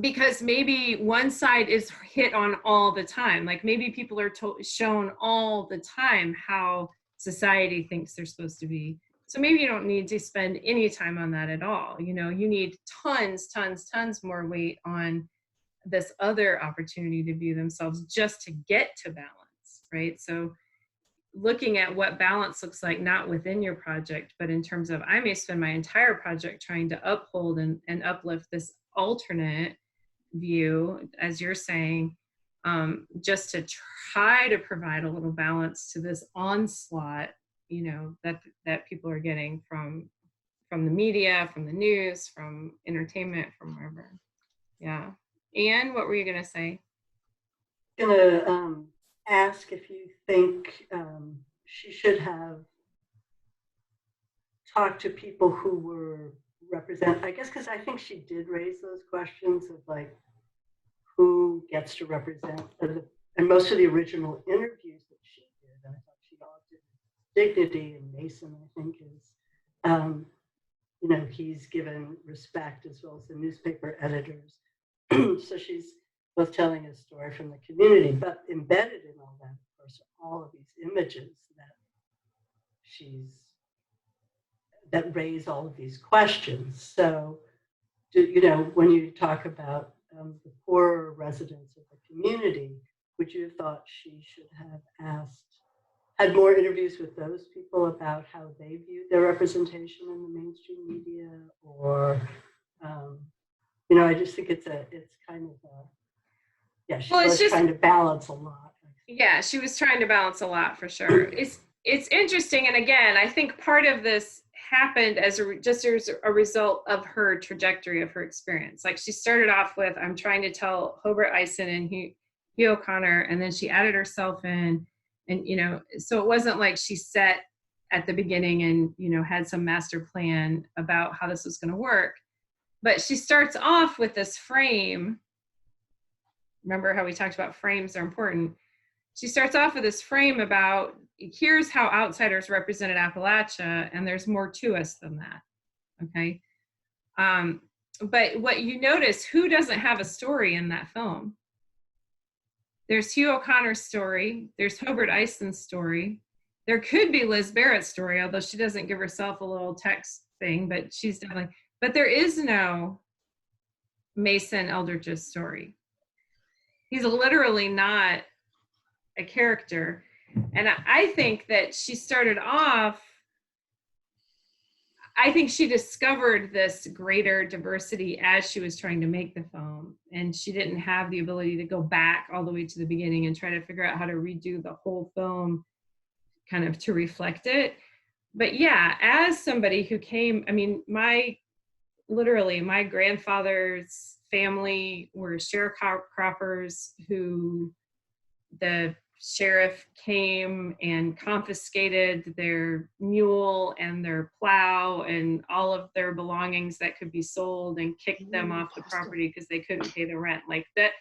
because maybe one side is hit on all the time. Like maybe people are shown all the time how society thinks they're supposed to be. So maybe you don't need to spend any time on that at all. You know, you need tons more weight on this other opportunity to view themselves just to get to balance, right? So looking at what balance looks like, not within your project, but in terms of, I may spend my entire project trying to uphold and uplift this alternate view, as you're saying, just to try to provide a little balance to this onslaught, you know, that people are getting from the media, from the news, from entertainment, from wherever. Yeah. Anne, what were you gonna say? I'm gonna ask if you think she should have talked to people who were I guess, because I think she did raise those questions of like who gets to represent, and most of the original interviews that she did, I thought she all did dignity, and Mason, I think, is you know, he's given respect, as well as the newspaper editors. So she's both telling a story from the community, but embedded in all that, of course, are all of these images that raise all of these questions. So, you know, when you talk about the poorer residents of the community, would you have thought she should have had more interviews with those people about how they viewed their representation in the mainstream media? Or, you know, I just think it's kind of yeah, she was trying to balance a lot. Yeah, she was trying to balance a lot, for sure. It's interesting, and again, I think part of this happened as a result of her trajectory of her experience. Like, she started off with, I'm trying to tell Hobart Eisen and Hugh O'Connor, and then she added herself in, and, you know, so it wasn't like she set at the beginning and, you know, had some master plan about how this was going to work. But she starts off with this frame. Remember how we talked about frames are important. She starts off with this frame about, here's how outsiders represented Appalachia, and there's more to us than that, okay? But what you notice, who doesn't have a story in that film? There's Hugh O'Connor's story, there's Hobart Eisen's story, there could be Liz Barrett's story, although she doesn't give herself a little text thing, but she's definitely, but there is no Mason Eldridge's story. He's literally not a character. And I think that she started off, I think she discovered this greater diversity as she was trying to make the film. And she didn't have the ability to go back all the way to the beginning and try to figure out how to redo the whole film kind of to reflect it. But yeah, as somebody who came, I mean, my grandfather's family were sharecroppers who the sheriff came and confiscated their mule and their plow and all of their belongings that could be sold and kicked them off the property because they couldn't pay the rent. Like that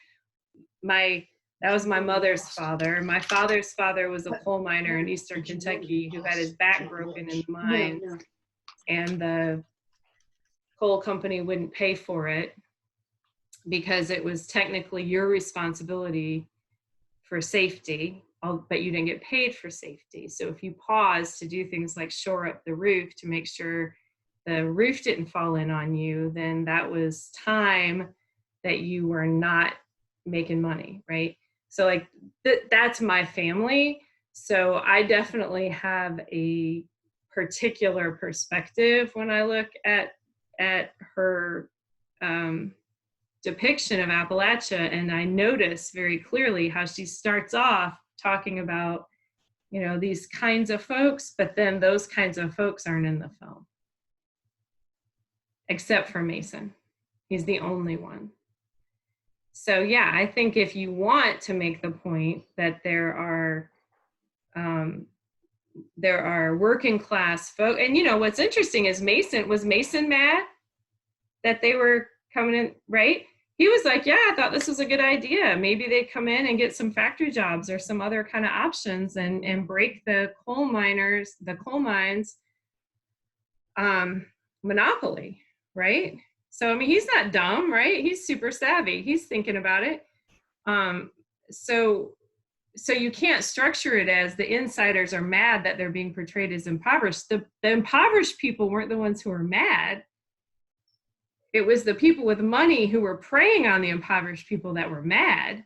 was my mother's father. My father's father was a coal miner in Eastern Kentucky who had his back broken in the mines, and the coal company wouldn't pay for it because it was technically your responsibility for safety, but you didn't get paid for safety. So if you pause to do things like shore up the roof to make sure the roof didn't fall in on you, then that was time that you were not making money, right? So like that's my family. So I definitely have a particular perspective when I look at her depiction of Appalachia, and I notice very clearly how she starts off talking about, you know, these kinds of folks, but then those kinds of folks aren't in the film, except for Mason. He's the only one. So yeah, I think if you want to make the point that there are working class folk, and you know what's interesting is was Mason mad that they were coming in, right? He was like, yeah, I thought this was a good idea. Maybe they come in and get some factory jobs or some other kind of options and break the coal mines monopoly, right? So, I mean, he's not dumb, right? He's super savvy. He's thinking about it. So you can't structure it as the insiders are mad that they're being portrayed as impoverished. The impoverished people weren't the ones who were mad. It was the people with money who were preying on the impoverished people that were mad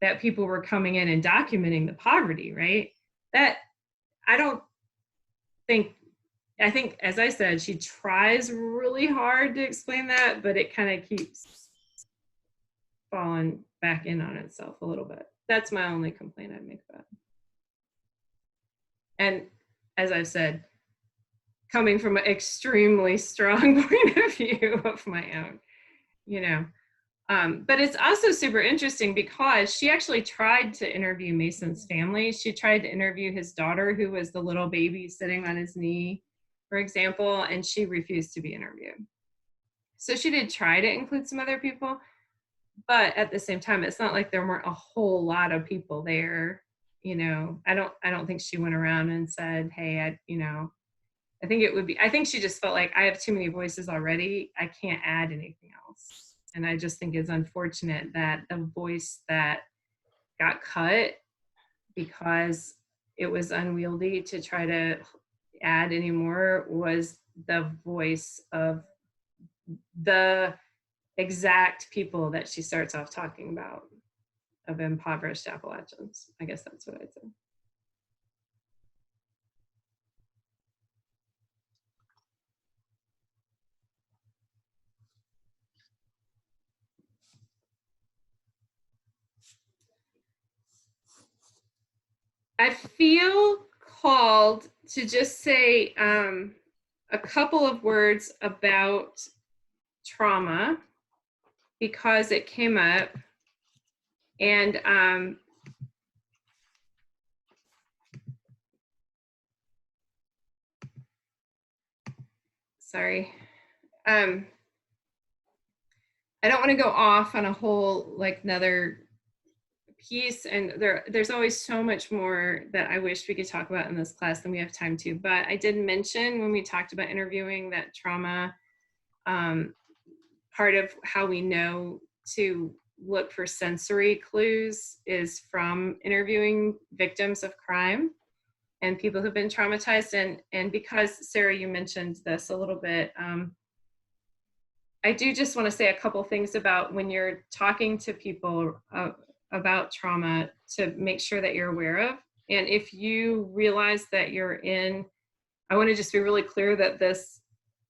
that people were coming in and documenting the poverty, right? That I think, as I said, she tries really hard to explain that, but it kind of keeps falling back in on itself a little bit. That's my only complaint I'd make about it. And as I've said, coming from an extremely strong point of view of my own, but it's also super interesting because she actually tried to interview Mason's family. She tried to interview his daughter, who was the little baby sitting on his knee, for example, and she refused to be interviewed. So she did try to include some other people, but at the same time, it's not like there weren't a whole lot of people there. I don't think she went around and said, hey, I think she just felt like I have too many voices already. I can't add anything else. And I just think it's unfortunate that the voice that got cut because it was unwieldy to try to add anymore was the voice of the exact people that she starts off talking about, of impoverished Appalachians. I guess that's what I'd say. I feel called to just say a couple of words about trauma because it came up, and sorry, I don't want to go off on a whole another piece, and there's always so much more that I wish we could talk about in this class than we have time to, but I did mention when we talked about interviewing that trauma, part of how we know to look for sensory clues is from interviewing victims of crime and people who've been traumatized. And because Sarah, you mentioned this a little bit, I do just want to say a couple things about when you're talking to people about trauma to make sure that you're aware of. And if you realize that I want to just be really clear that this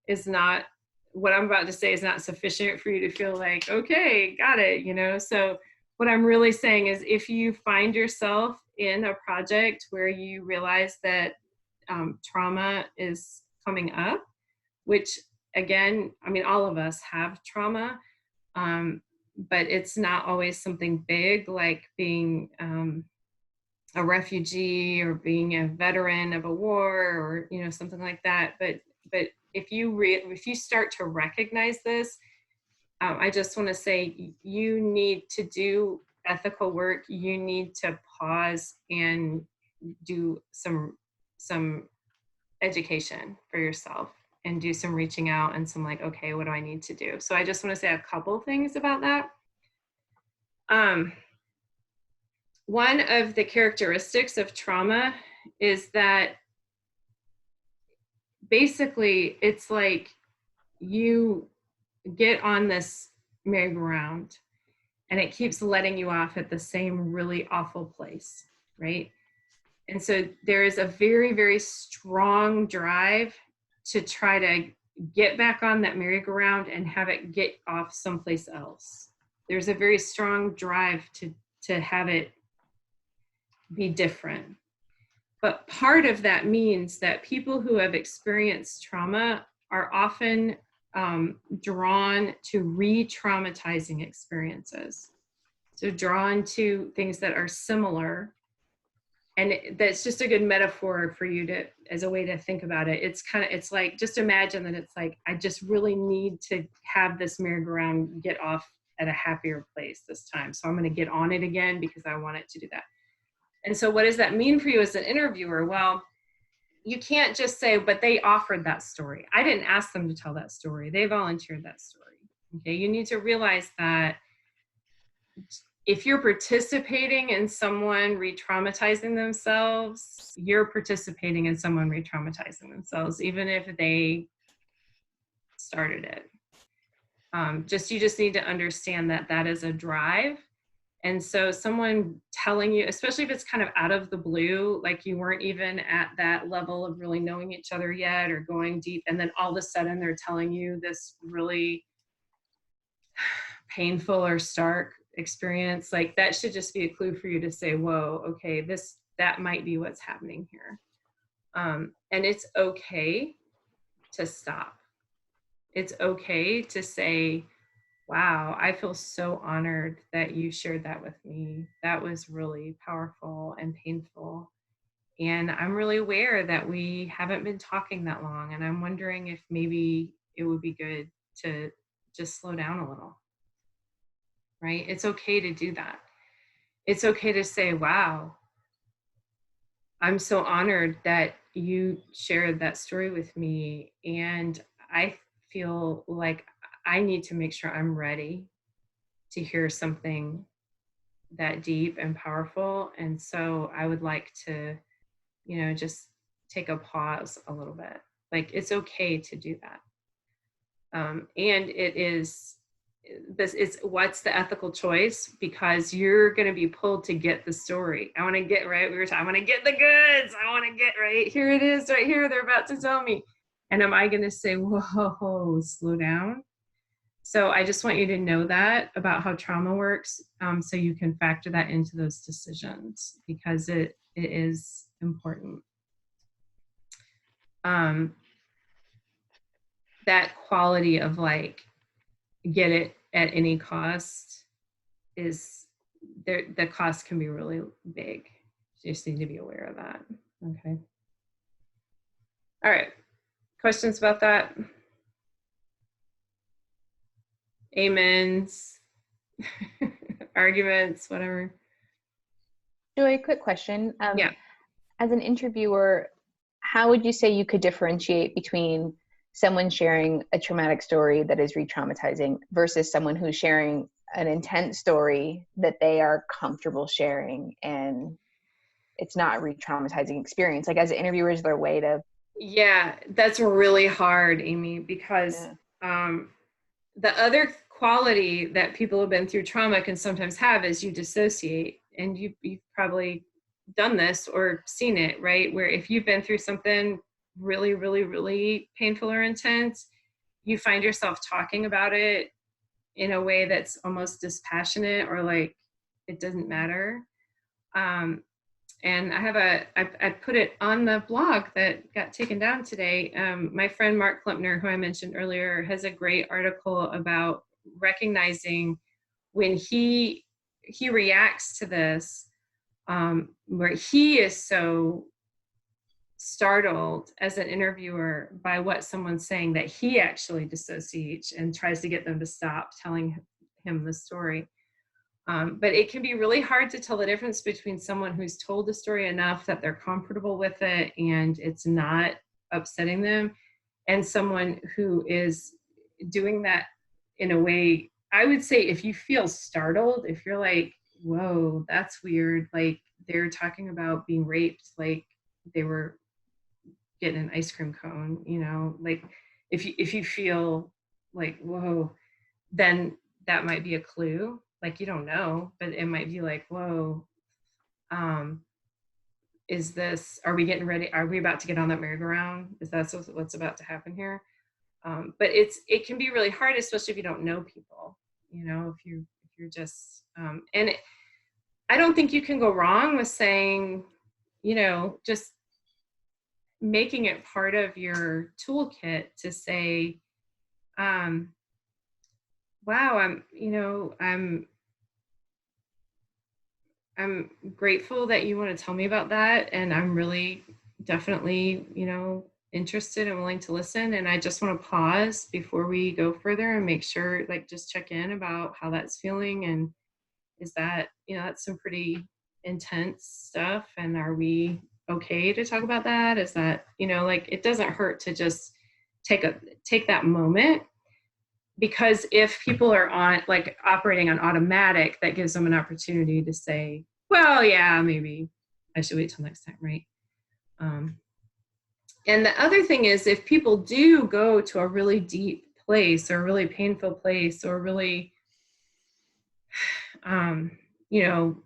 is not, what I'm about to say is not sufficient for you to feel like, okay, got it, So what I'm really saying is if you find yourself in a project where you realize that trauma is coming up, which again, I mean, all of us have trauma, but it's not always something big like being a refugee or being a veteran of a war or something like that. But if you start to recognize this, I just want to say you need to do ethical work. You need to pause and do some education for yourself and do some reaching out and some okay, what do I need to do? So I just want to say a couple things about that. One of the characteristics of trauma is that basically it's like you get on this merry-go-round and it keeps letting you off at the same really awful place, right? And so there is a very, very strong drive to try to get back on that merry-go-round and have it get off someplace else. There's a very strong drive to have it be different. But part of that means that people who have experienced trauma are often drawn to re-traumatizing experiences. So drawn to things that are similar. And that's just a good metaphor for you to, as a way to think about it. It's like, just imagine that it's like, I just really need to have this merry-go-round get off at a happier place this time. So I'm going to get on it again because I want it to do that. And so what does that mean for you as an interviewer? Well, you can't just say, but they offered that story. I didn't ask them to tell that story. They volunteered that story. Okay, you need to realize that if you're participating in someone re-traumatizing themselves, you're participating in someone re-traumatizing themselves, even if they started it. You just need to understand that that is a drive. And so someone telling you, especially if it's kind of out of the blue, like you weren't even at that level of really knowing each other yet or going deep, and then all of a sudden they're telling you this really painful or stark experience, like that should just be a clue for you to say, whoa, okay, that might be what's happening here. And it's okay to stop. It's okay to say, wow, I feel so honored that you shared that with me. That was really powerful and painful. And I'm really aware that we haven't been talking that long. And I'm wondering if maybe it would be good to just slow down a little, right? It's okay to do that. It's okay to say, wow, I'm so honored that you shared that story with me. And I feel like I need to make sure I'm ready to hear something that deep and powerful. And so I would like to, just take a pause a little bit. Like, it's okay to do that. And it's what's the ethical choice? Because you're going to be pulled to get the story. I want to get right. I want to get the goods. I want to get right. Here it is right here. They're about to tell me. And am I going to say, whoa, slow down? So I just want you to know that about how trauma works, so you can factor that into those decisions, because it is important. That quality of like, get it at any cost is there. The cost can be really big. You just need to be aware of that. Okay. All right. Questions about that? Amens, arguments, whatever. Joy, quick question. Yeah. As an interviewer, how would you say you could differentiate between someone sharing a traumatic story that is re-traumatizing versus someone who's sharing an intense story that they are comfortable sharing and it's not a re-traumatizing experience? Like, as an interviewer, is there a way to... Yeah, that's really hard, Amy, because the other quality that people who have been through trauma can sometimes have is you dissociate. And you've probably done this or seen it, right? Where if you've been through something really, really, really painful or intense, you find yourself talking about it in a way that's almost dispassionate, or like it doesn't matter. And I put it on the blog that got taken down today. My friend Mark Klempner, who I mentioned earlier, has a great article about recognizing when he reacts to this, where he is so startled as an interviewer by what someone's saying that he actually dissociates and tries to get them to stop telling him the story. But it can be really hard to tell the difference between someone who's told the story enough that they're comfortable with it and it's not upsetting them, and someone who is doing that in a way. I would say if you feel startled, if you're like, whoa, that's weird, like they're talking about being raped, like they were getting an ice cream cone, like if you feel like, whoa, then that might be a clue. Like, you don't know, but it might be like, whoa, are we getting ready? Are we about to get on that merry-go-round? Is that what's about to happen here? But it can be really hard, especially if you don't know people, if you're just, I don't think you can go wrong with saying, just making it part of your toolkit to say, wow, I'm grateful that you want to tell me about that. And I'm really definitely, interested and willing to listen. And I just want to pause before we go further and make sure, like, just check in about how that's feeling. And is that, that's some pretty intense stuff. And are we okay to talk about that? Is that, like, it doesn't hurt to just take that moment because if people are on like operating on automatic, that gives them an opportunity to say, well, yeah, maybe I should wait till next time, right? And the other thing is, if people do go to a really deep place or a really painful place or really, you know,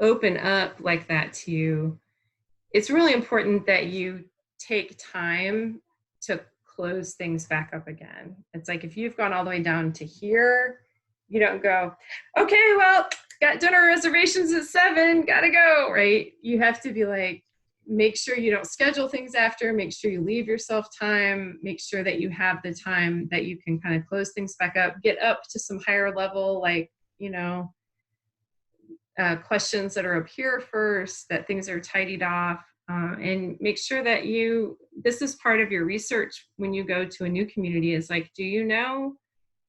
open up like that to you, it's really important that you take time to close things back up again. It's like if you've gone all the way down to here, you don't go, okay, well, got dinner reservations at 7, gotta go, right? You have to be like, make sure you don't schedule things after, make sure you leave yourself time, make sure that you have the time that you can kind of close things back up, get up to some higher level, like, you know, questions that are up here first, that things are tidied off, and make sure that this is part of your research when you go to a new community, is like, do you know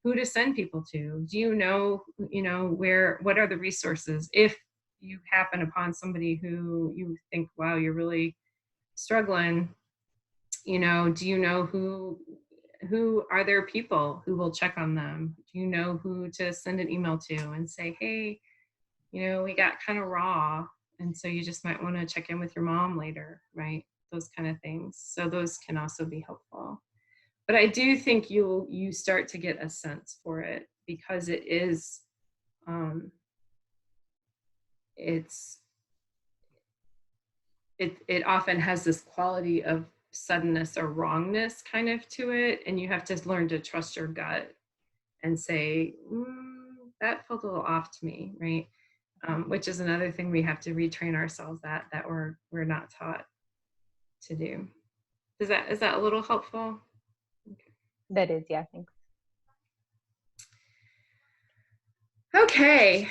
who to send people to? Do you know, what are the resources? If you happen upon somebody who you think, wow, you're really struggling, do you know who are there people who will check on them? Do you know who to send an email to and say, hey, we got kind of raw, and so you just might want to check in with your mom later, right? Those kind of things. So those can also be helpful. But I do think you start to get a sense for it, because it is, it often has this quality of suddenness or wrongness kind of to it, and you have to learn to trust your gut and say, that felt a little off to me, right? Which is another thing we have to retrain ourselves that we're not taught to do. Is that a little helpful? Okay. That is, yeah, thanks. Okay,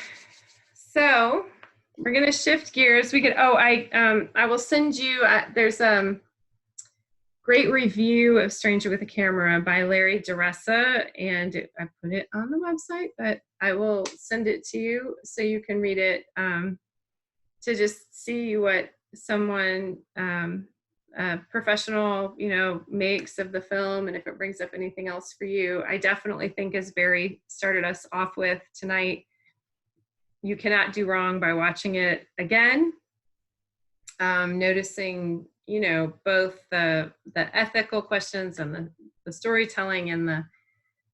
so we're gonna shift gears. I will send you, there's great review of Stranger with a Camera by Larry DeRessa, and I put it on the website, but I will send it to you so you can read it, to just see what someone professional, makes of the film, and if it brings up anything else for you. I definitely think, as Barry started us off with tonight, you cannot do wrong by watching it again, noticing both the ethical questions and the storytelling and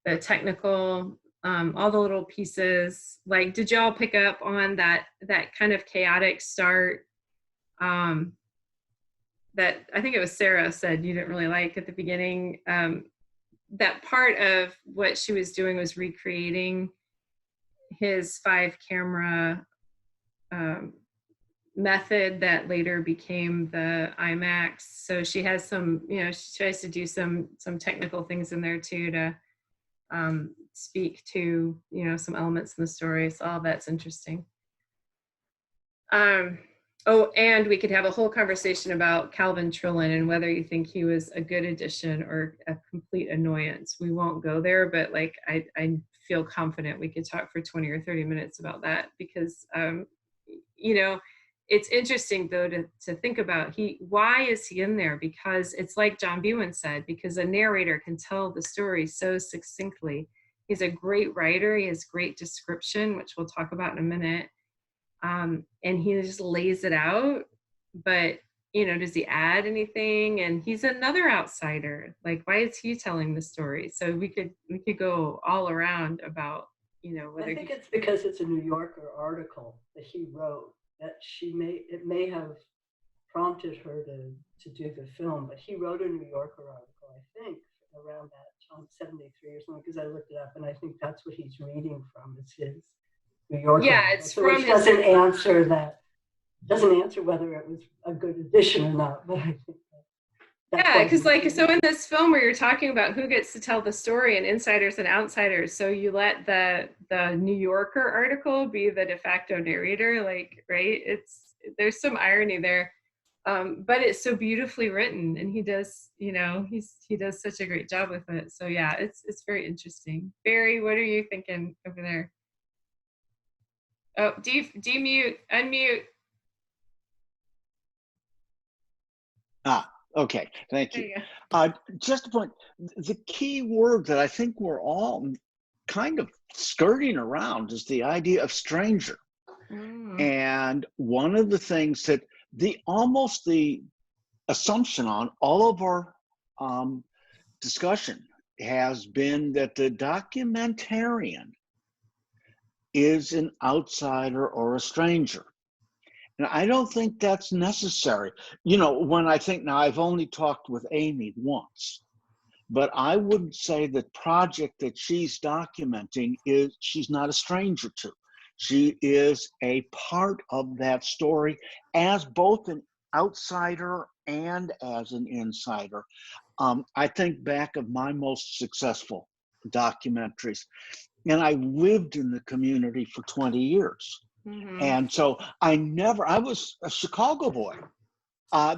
the technical, all the little pieces. Like, did y'all pick up on that kind of chaotic start that I think it was Sarah said you didn't really like at the beginning? That part of what she was doing was recreating his 5-camera method that later became the IMAX. So she has some, she tries to do some technical things in there too, to speak to, some elements in the story. So all that's interesting. And we could have a whole conversation about Calvin Trillin and whether you think he was a good addition or a complete annoyance. We won't go there, but like, I feel confident we could talk for 20 or 30 minutes about that, because, it's interesting though to think about why is he in there? Because it's like John Bewan said, because a narrator can tell the story so succinctly. He's a great writer. He has great description, which we'll talk about in a minute. And he just lays it out, but does he add anything? And he's another outsider. Like, why is he telling the story? So we could go all around about, whether I think it's because it's a New Yorker article that he wrote, that it may have prompted her to do the film, but he wrote a New Yorker article, I think, around that time, 73 or something, because I looked it up, and I think that's what he's reading from, is his New Yorker. Yeah, it's so from which doesn't answer whether it was a good addition or not, but I think yeah, because so in this film where you're talking about who gets to tell the story and insiders and outsiders, so you let the New Yorker article be the de facto narrator, like, right? There's some irony there, but it's so beautifully written, and he does, he does such a great job with it. So yeah, it's very interesting. Barry, what are you thinking over there? Oh, demute, unmute. Okay, thank There you. you go. Just a point, the key word that I think we're all kind of skirting around is the idea of stranger. And one of the things that almost the assumption on all of our discussion has been that the documentarian is an outsider or a stranger. And I don't think that's necessary. You know, when I think now, I've only talked with Amy once, but I wouldn't say the project that she's documenting is, she's not a stranger to. She is a part of that story as both an outsider and as an insider. I think back of my most successful documentaries, and I lived in the community for 20 years. And so I was a Chicago boy.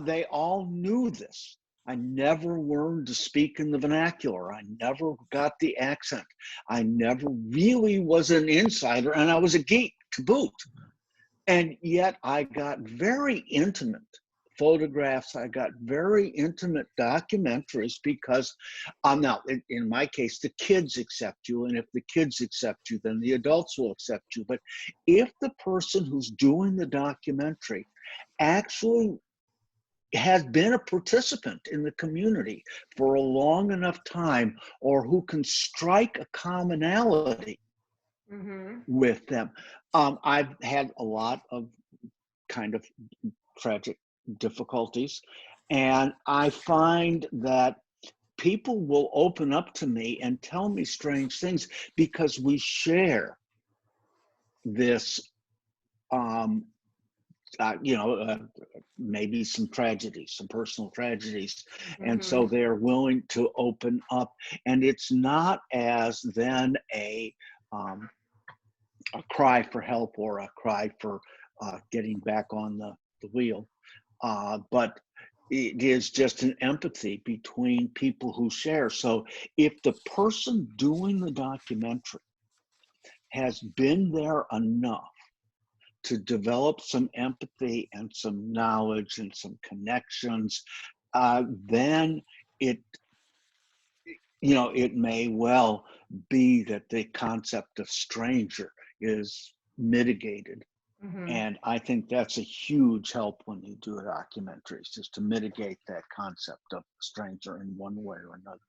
They all knew this. I never learned to speak in the vernacular. I never got the accent. I never really was an insider, and I was a geek to boot. And yet I got very intimate photographs. I got very intimate documentaries because now in my case, the kids accept you. And if the kids accept you, then the adults will accept you. But if the person who's doing the documentary actually has been a participant in the community for a long enough time, or who can strike a commonality with them. I've had a lot of kind of tragic difficulties, and I find that people will open up to me and tell me strange things because we share this maybe some tragedies, some personal tragedies. And so they're willing to open up. And it's not as then a cry for help or a cry for getting back on the wheel, but it is just an empathy between people who share. So if the person doing the documentary has been there enough to develop some empathy and some knowledge and some connections, then it may well be that the concept of stranger is mitigated. And I think that's a huge help when you do documentaries, just to mitigate that concept of stranger in one way or another.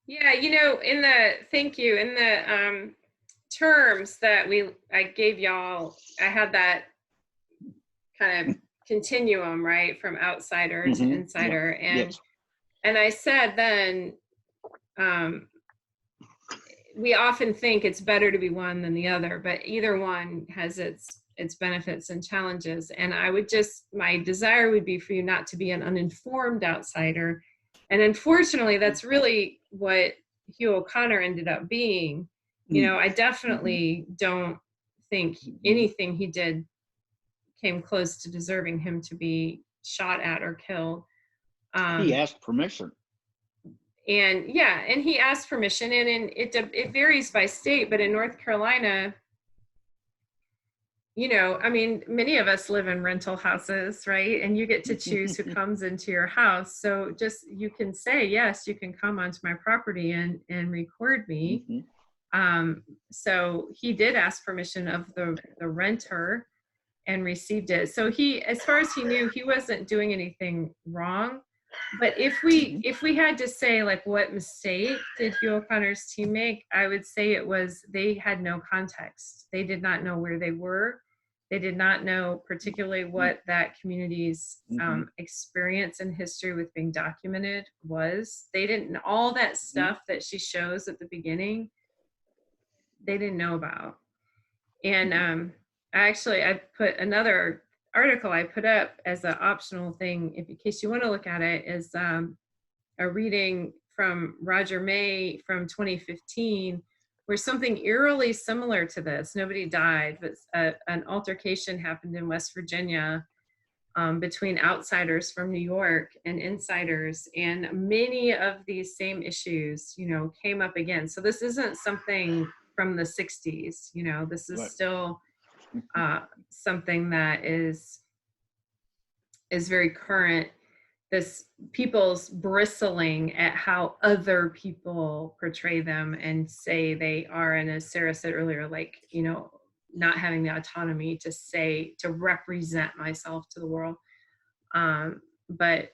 Yeah, thank you. In the terms that I gave y'all, I had that kind of continuum, right, from outsider to insider. Yeah. And yes. And I said then, we often think it's better to be one than the other, but either one has its benefits and challenges. And my desire would be for you not to be an uninformed outsider. And unfortunately, that's really what Hugh O'Connor ended up being. I definitely don't think anything he did came close to deserving him to be shot at or killed. He asked permission. And he asked permission, and it varies by state, but in North Carolina, many of us live in rental houses, right? And you get to choose who comes into your house. So you can say, yes, you can come onto my property and record me. So he did ask permission of the renter and received it. So as far as he knew, he wasn't doing anything wrong. But if we had to say, like, what mistake did Hugh O'Connor's team make, I would say it was they had no context. They did not know where they were. They did not know particularly what that community's experience and history with being documented was. They didn't, all that stuff that she shows at the beginning, they didn't know about. And I put another article I put up as an optional thing, in case you want to look at it, is a reading from Roger May from 2015, where something eerily similar to this, nobody died, but an altercation happened in West Virginia between outsiders from New York and insiders, and many of these same issues, came up again. So this isn't something from the 60s, this is still something that is very current. this people's bristling at how other people portray them and say they are, and as Sarah said earlier, like, you know, not having the autonomy to say, to represent myself to the world. But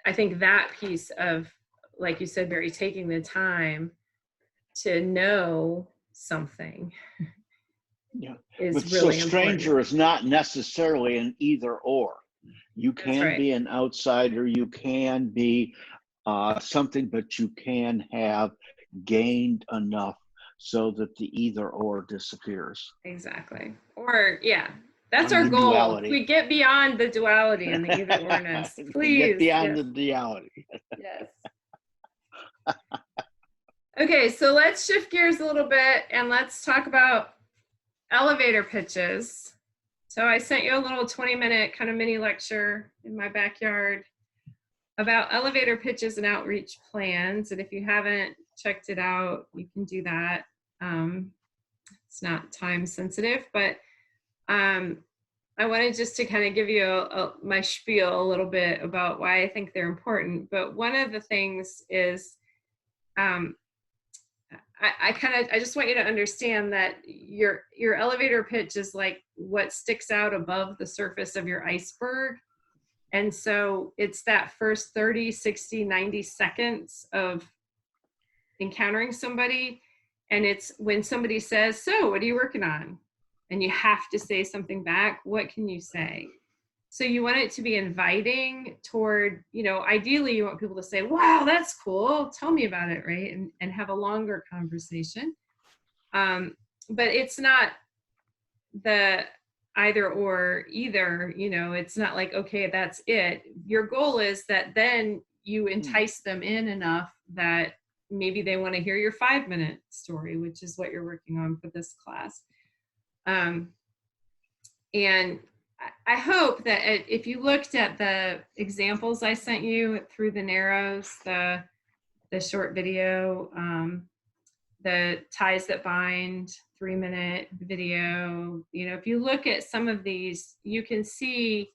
I think that piece of, like you said, Barry, taking the time to know something is But really so stranger important. is not necessarily an either or. You can right. be an outsider, you can be something, but you can have gained enough so that the either or disappears. Exactly. Or yeah, that's And our the goal. duality. If we get beyond the duality and the either orness, please. Get beyond yes. the duality. Yes. Okay, so let's shift gears a little bit and let's talk about elevator pitches. So I sent you a little 20-minute kind of mini lecture in my backyard about elevator pitches and outreach plans. And if you haven't checked it out, you can do that. It's not time sensitive, but I wanted just to kind of give you my spiel a little bit about why I think they're important. But one of the things is, I just want you to understand that your elevator pitch is like what sticks out above the surface of your iceberg. And so it's that first 30, 60, 90 seconds of encountering somebody. And it's when somebody says, so what are you working on? And you have to say something back. What can you say? So you want it to be inviting toward, you know, ideally you want people to say, wow, that's cool. Tell me about it, right? And have a longer conversation. But it's not the either or either, you know, it's not like, okay, that's it. Your goal is that then you entice them in enough that maybe they want to hear your 5-minute story, which is what you're working on for this class. And I hope that if you looked at the examples I sent you through the Narrows, the short video, the Ties That Bind 3-minute video, you know, if you look at some of these, you can see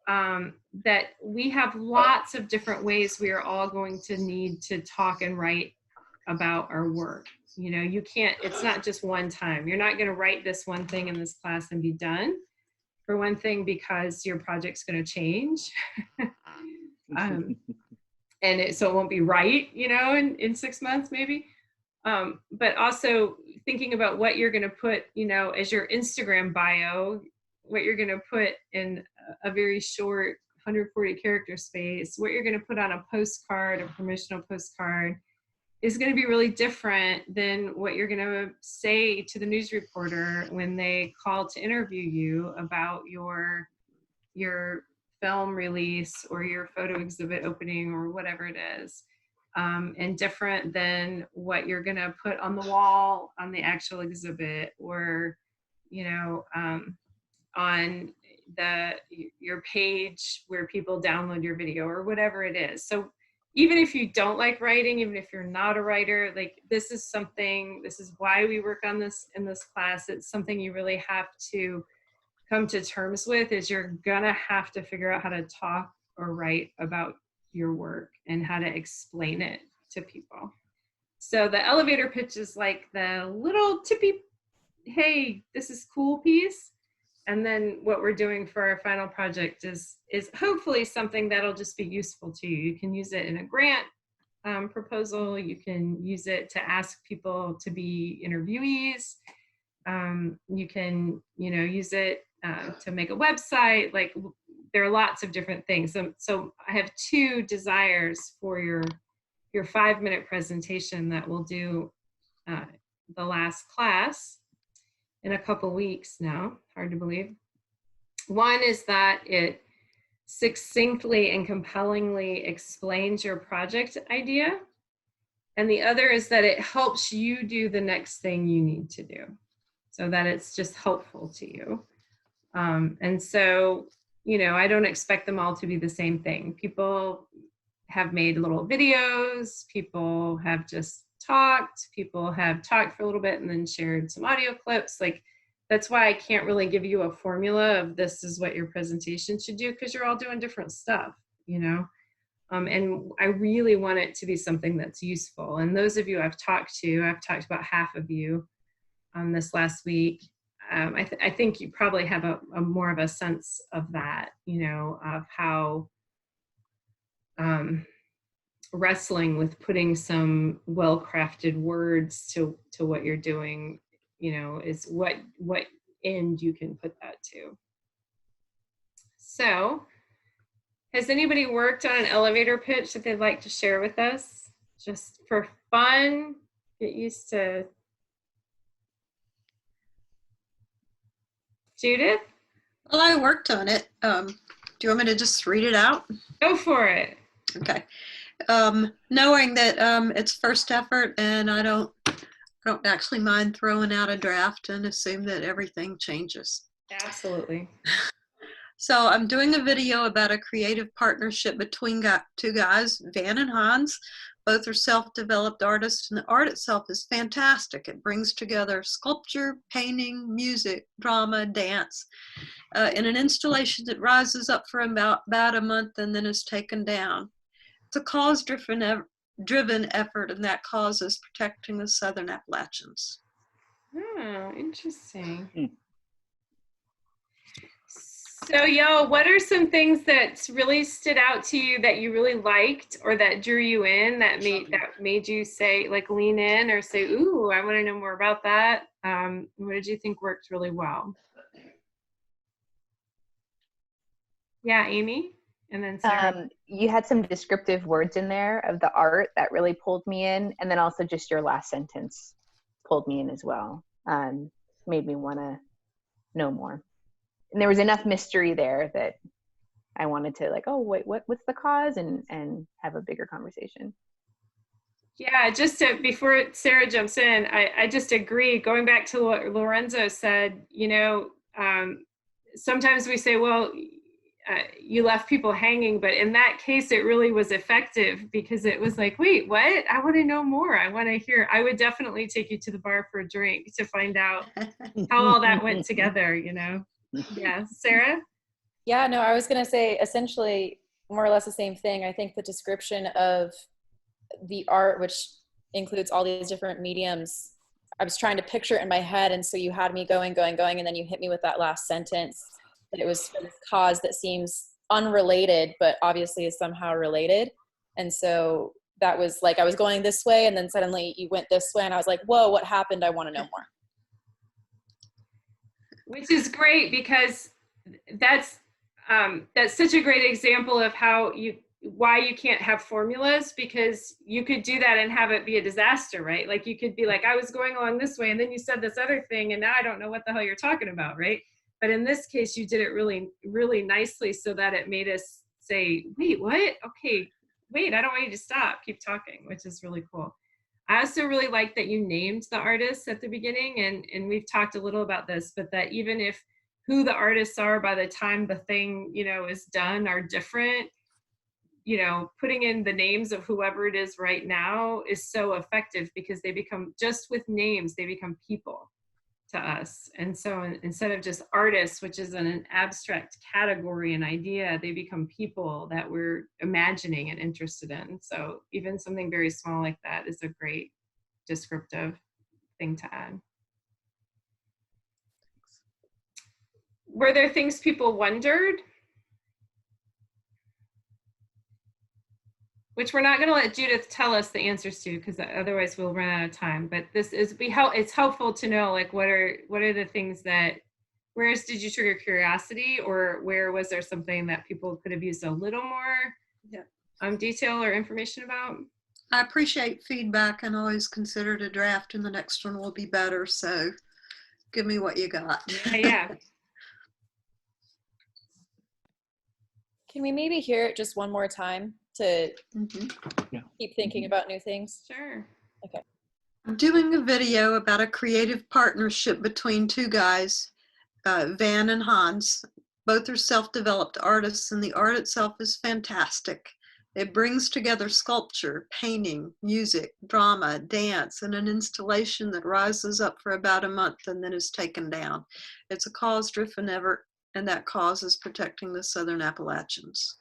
that we have lots of different ways we are all going to need to talk and write about our work. You know, you can't, it's not just one time. You're not going to write this one thing in this class and be done. For one thing, because your project's going to change. So it won't be right, you know, in 6 months maybe. But also thinking about what you're going to put, you know, as your Instagram bio, what you're going to put in a very short 140 character space, what you're going to put on a postcard, a promotional postcard, is going to be really different than what you're going to say to the news reporter when they call to interview you about your film release or your photo exhibit opening or whatever it is. And different than what you're going to put on the wall on the actual exhibit, or, you know, on your page where people download your video or whatever it is. So even if you don't like writing, even if you're not a writer, like this is why we work on this in this class. It's something you really have to come to terms with, is you're gonna have to figure out how to talk or write about your work and how to explain it to people. So the elevator pitch is like the little tippy, hey, this is cool piece. And then what we're doing for our final project is hopefully something that'll just be useful to you. You can use it in a grant proposal. You can use it to ask people to be interviewees. You can, you know, use it to make a website. Like there are lots of different things. So I have 2 desires for your 5-minute presentation that we'll do the last class in a couple weeks now. Hard to believe. One is that it succinctly and compellingly explains your project idea. And the other is that it helps you do the next thing you need to do, so that it's just helpful to you. And so, you know, I don't expect them all to be the same thing. People have made little videos, people have just talked, people have talked for a little bit and then shared some audio clips. Like, that's why I can't really give you a formula of this is what your presentation should do, because you're all doing different stuff, you know. And I really want it to be something that's useful. And those of you I've talked about half of you this last week. I think you probably have a more of a sense of that, of how wrestling with putting some well-crafted words to what you're doing, is what end you can put that to. So, has anybody worked on an elevator pitch that they'd like to share with us? Just for fun, get used to. Judith? Well, I worked on it. Do you want me to just read it out? Go for it. Okay. Knowing that it's first effort, and I don't actually mind throwing out a draft and assume that everything changes. Absolutely. So I'm doing a video about a creative partnership between two guys, Van and Hans. Both are self-developed artists, and the art itself is fantastic. It brings together sculpture, painting, music, drama, dance, in an installation that rises up for about a month and then is taken down. It's a cause-driven effort, and that cause is protecting the Southern Appalachians. Oh, interesting. So, y'all, what are some things that really stood out to you that you really liked, or that drew you in, that made you say, like, lean in or say, ooh, I want to know more about that? What did you think worked really well? Yeah, Amy? And then Sarah. You had some descriptive words in there of the art that really pulled me in, and then also just your last sentence pulled me in as well. Made me want to know more. And there was enough mystery there that I wanted to, like, oh, wait, what's the cause, and have a bigger conversation. Yeah, before Sarah jumps in, I just agree. Going back to what Lorenzo said, sometimes we say, well, you left people hanging, but in that case, it really was effective, because it was like, wait, what? I want to know more. I want to hear. I would definitely take you to the bar for a drink to find out how all that went together, Yeah, Sarah? Yeah, no, I was going to say essentially more or less the same thing. I think the description of the art, which includes all these different mediums, I was trying to picture it in my head. And so you had me going, and then you hit me with that last sentence, that it was for this cause that seems unrelated, but obviously is somehow related. And so that was like, I was going this way, and then suddenly you went this way, and I was like, whoa, what happened? I want to know more. Which is great, because that's such a great example of why you can't have formulas, because you could do that and have it be a disaster, right? Like, you could be like, I was going along this way, and then you said this other thing, and now I don't know what the hell you're talking about, right? But in this case, you did it really, really nicely, so that it made us say, wait, what? Okay, wait, I don't want you to stop. Keep talking, which is really cool. I also really like that you named the artists at the beginning, and we've talked a little about this, but that even if who the artists are by the time the thing, is done are different, putting in the names of whoever it is right now is so effective, because they become, just with names, they become people to us. And so instead of just artists, which is an abstract category and idea, they become people that we're imagining and interested in. So even something very small like that is a great descriptive thing to add. Were there things people wondered? Which we're not going to let Judith tell us the answers to, because otherwise we'll run out of time. But it's helpful to know, like, what are the things that, where did you trigger curiosity, or where was there something that people could have used a little more detail or information about? I appreciate feedback, and always consider it a draft, and the next one will be better. So give me what you got. Yeah. Can we maybe hear it just one more time to keep thinking about new things? Sure. Okay. I'm doing a video about a creative partnership between two guys, Van and Hans. Both are self-developed artists, and the art itself is fantastic. It brings together sculpture, painting, music, drama, dance, and an installation that rises up for about a month and then is taken down. It's a cause-driven effort, and that cause is protecting the Southern Appalachians.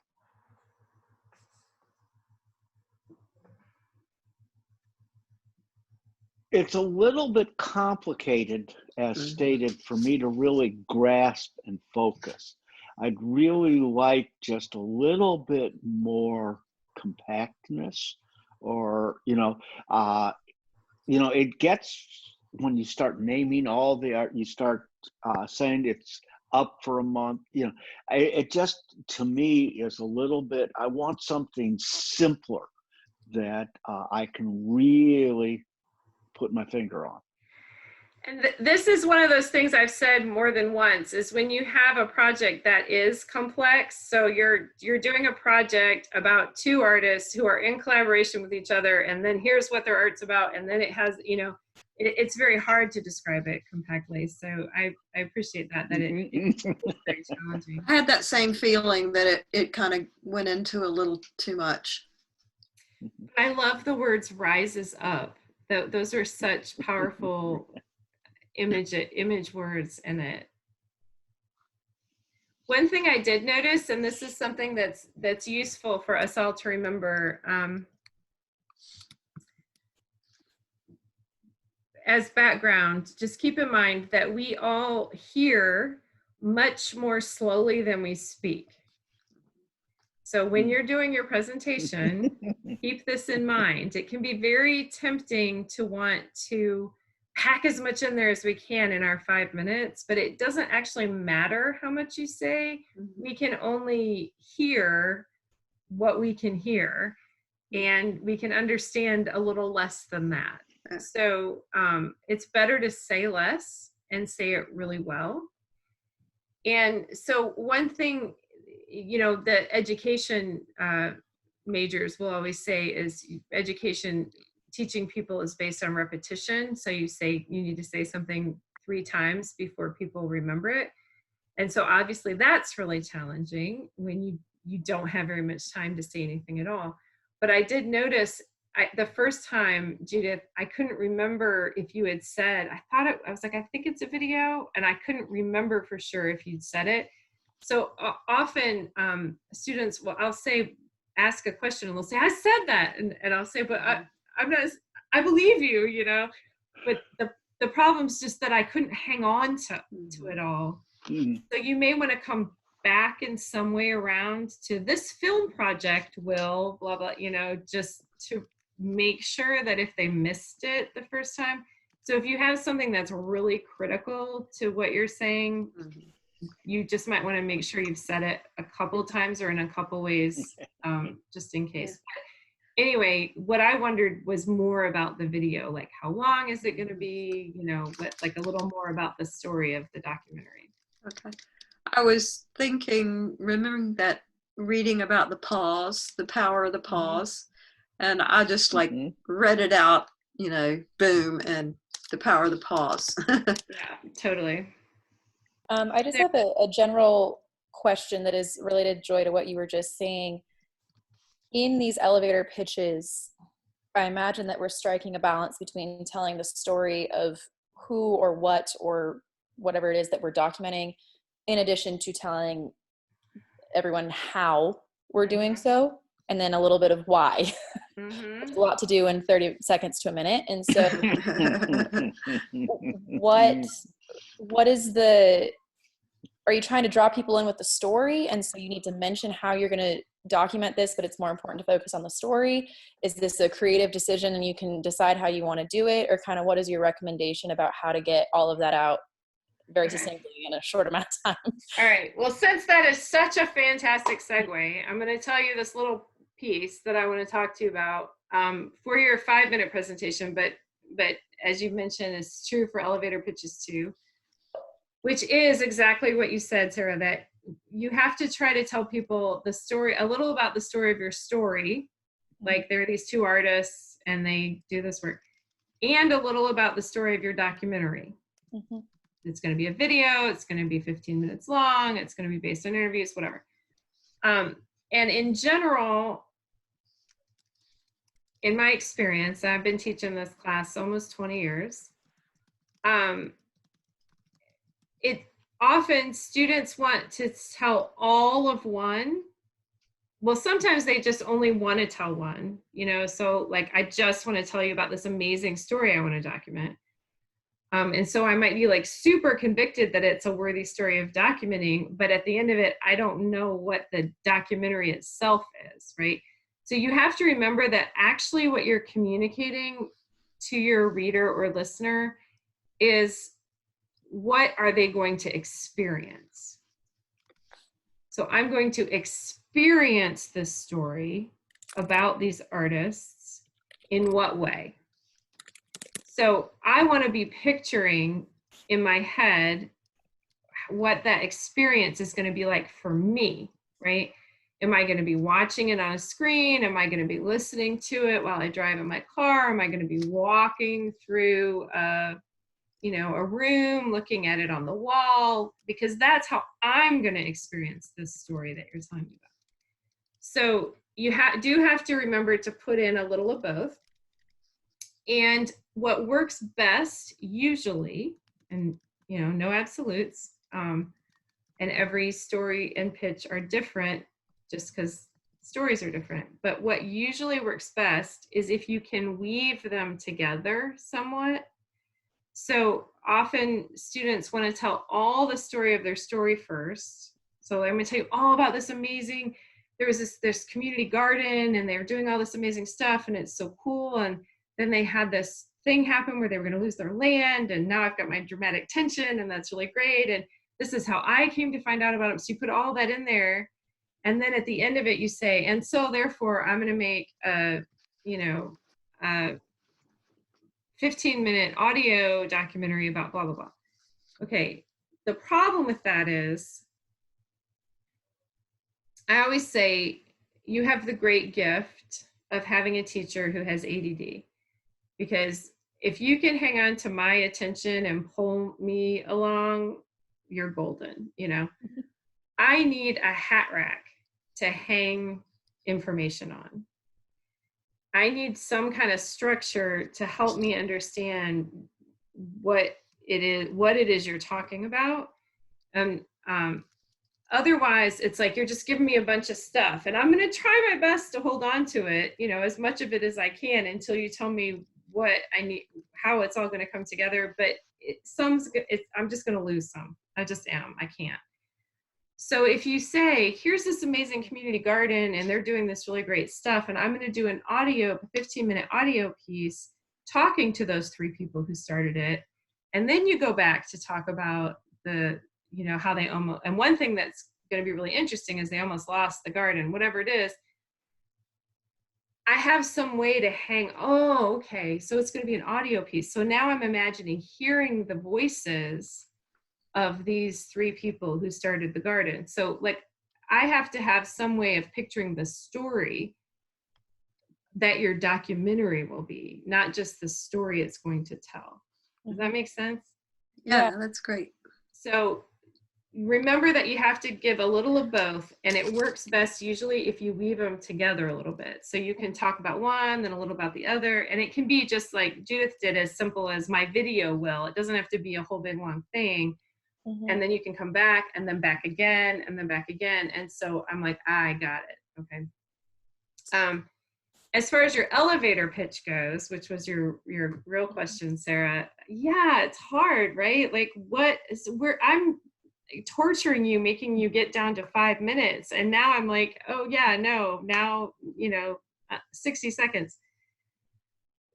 It's a little bit complicated, as stated, for me to really grasp and focus. I'd really like just a little bit more compactness, or it gets, when you start naming all the art, you start saying it's up for a month. It just, to me, is a little bit. I want something simpler that I can really put my finger on. And this is one of those things I've said more than once, is when you have a project that is complex. So you're doing a project about two artists who are in collaboration with each other, and then here's what their art's about, and then it has, it's very hard to describe it compactly. So I appreciate that it's very challenging. I had that same feeling that it kind of went into a little too much. I love the words "rises up." Those are such powerful image words in it. One thing I did notice, and this is something that's useful for us all to remember, as background, just keep in mind that we all hear much more slowly than we speak. So when you're doing your presentation, keep this in mind. It can be very tempting to want to pack as much in there as we can in our 5 minutes, but it doesn't actually matter how much you say. We can only hear what we can hear, and we can understand a little less than that. So it's better to say less and say it really well. And so one thing, that education majors will always say is teaching people is based on repetition. So you need to say something 3 times before people remember it. And so obviously that's really challenging when you don't have very much time to say anything at all. But I did notice the first time, Judith, I couldn't remember if you had said, I was like, I think it's a video, and I couldn't remember for sure if you'd said it. So often students, I'll say, ask a question and they'll say, I said that. And I'll say, but I'm not, I believe you, but the problem's just that I couldn't hang on to it all. So you may want to come back in some way around to this film project will blah, blah, just to make sure that if they missed it the first time. So if you have something that's really critical to what you're saying, you just might want to make sure you've said it a couple of times or in a couple ways, just in case. But anyway, what I wondered was more about the video, like how long is it going to be, like a little more about the story of the documentary. Okay. I was remembering that reading about the pause, the power of the pause, and I just read it out, boom, and the power of the pause. Yeah, totally. I just have a general question that is related, Joy, to what you were just saying. In these elevator pitches, I imagine that we're striking a balance between telling the story of who or what or whatever it is that we're documenting, in addition to telling everyone how we're doing so, and then a little bit of why. There's a lot to do in 30 seconds to a minute. And so what is are you trying to draw people in with the story? And so you need to mention how you're going to document this, but it's more important to focus on the story. Is this a creative decision and you can decide how you want to do it? Or kind of what is your recommendation about how to get all of that out very succinctly in a short amount of time? All right. Well, since that is such a fantastic segue, I'm going to tell you this little piece that I want to talk to you about for your 5-minute presentation, but as you mentioned, it's true for elevator pitches too, which is exactly what you said, Sarah, that you have to try to tell people the story, a little about the story of your story. Like there are these 2 artists and they do this work, and a little about the story of your documentary. It's going to be a video. It's going to be 15 minutes long. It's going to be based on interviews, whatever. And in general, in my experience, I've been teaching this class almost 20 years. Often students want to tell all of one well, sometimes they just only want to tell one, you know, so like, I just want to tell you about this amazing story I want to document. And so I might be like super convicted that it's a worthy story of documenting, but at the end of it, I don't know what the documentary itself is, right? So you have to remember that actually what you're communicating to your reader or listener is what are they going to experience? So I'm going to experience this story about these artists in what way? So I want to be picturing in my head what that experience is going to be like for me, right? Am I going to be watching it on a screen? Am I going to be listening to it while I drive in my car? Am I going to be walking through a room, looking at it on the wall? Because that's how I'm going to experience this story that you're telling me about. So you do have to remember to put in a little of both. And what works best usually, and no absolutes, and every story and pitch are different just because stories are different. But what usually works best is if you can weave them together somewhat. So often students want to tell all the story of their story first. So I'm going to tell you all about this amazing, there's community garden and they're doing all this amazing stuff and it's so cool. And then they had this thing happen where they were going to lose their land. And now I've got my dramatic tension and that's really great. And this is how I came to find out about it. So you put all that in there. And then at the end of it, you say, and so therefore I'm going to make a 15-minute audio documentary about blah, blah, blah. Okay. The problem with that is I always say you have the great gift of having a teacher who has ADD. Because if you can hang on to my attention and pull me along, you're golden, I need a hat rack to hang information on. I need some kind of structure to help me understand what it is you're talking about. Otherwise, it's like you're just giving me a bunch of stuff, and I'm going to try my best to hold on to it, as much of it as I can until you tell me what I need, how it's all going to come together. But I'm just going to lose some. I just am. I can't. So if you say, here's this amazing community garden and they're doing this really great stuff, and I'm going to do a 15-minute audio piece talking to those 3 people who started it, and then you go back to talk about how they almost, and one thing that's going to be really interesting is they almost lost the garden, whatever it is. I have some way to hang, okay, so it's going to be an audio piece. So now I'm imagining hearing the voices of these 3 people who started the garden. So like, I have to have some way of picturing the story that your documentary will be, not just the story it's going to tell. Does that make sense? Yeah, that's great. So remember that you have to give a little of both, and it works best usually if you weave them together a little bit. So you can talk about one, then a little about the other, and it can be just like Judith did, as simple as my video will. It doesn't have to be a whole big long thing. Mm-hmm. And then you can come back and then back again and then back again. And so I'm like, I got it. Okay. As far as your elevator pitch goes, which was your real question, Sarah. Yeah, it's hard, right? Like I'm torturing you, making you get down to 5 minutes. And now I'm like, oh yeah, no, now, 60 seconds.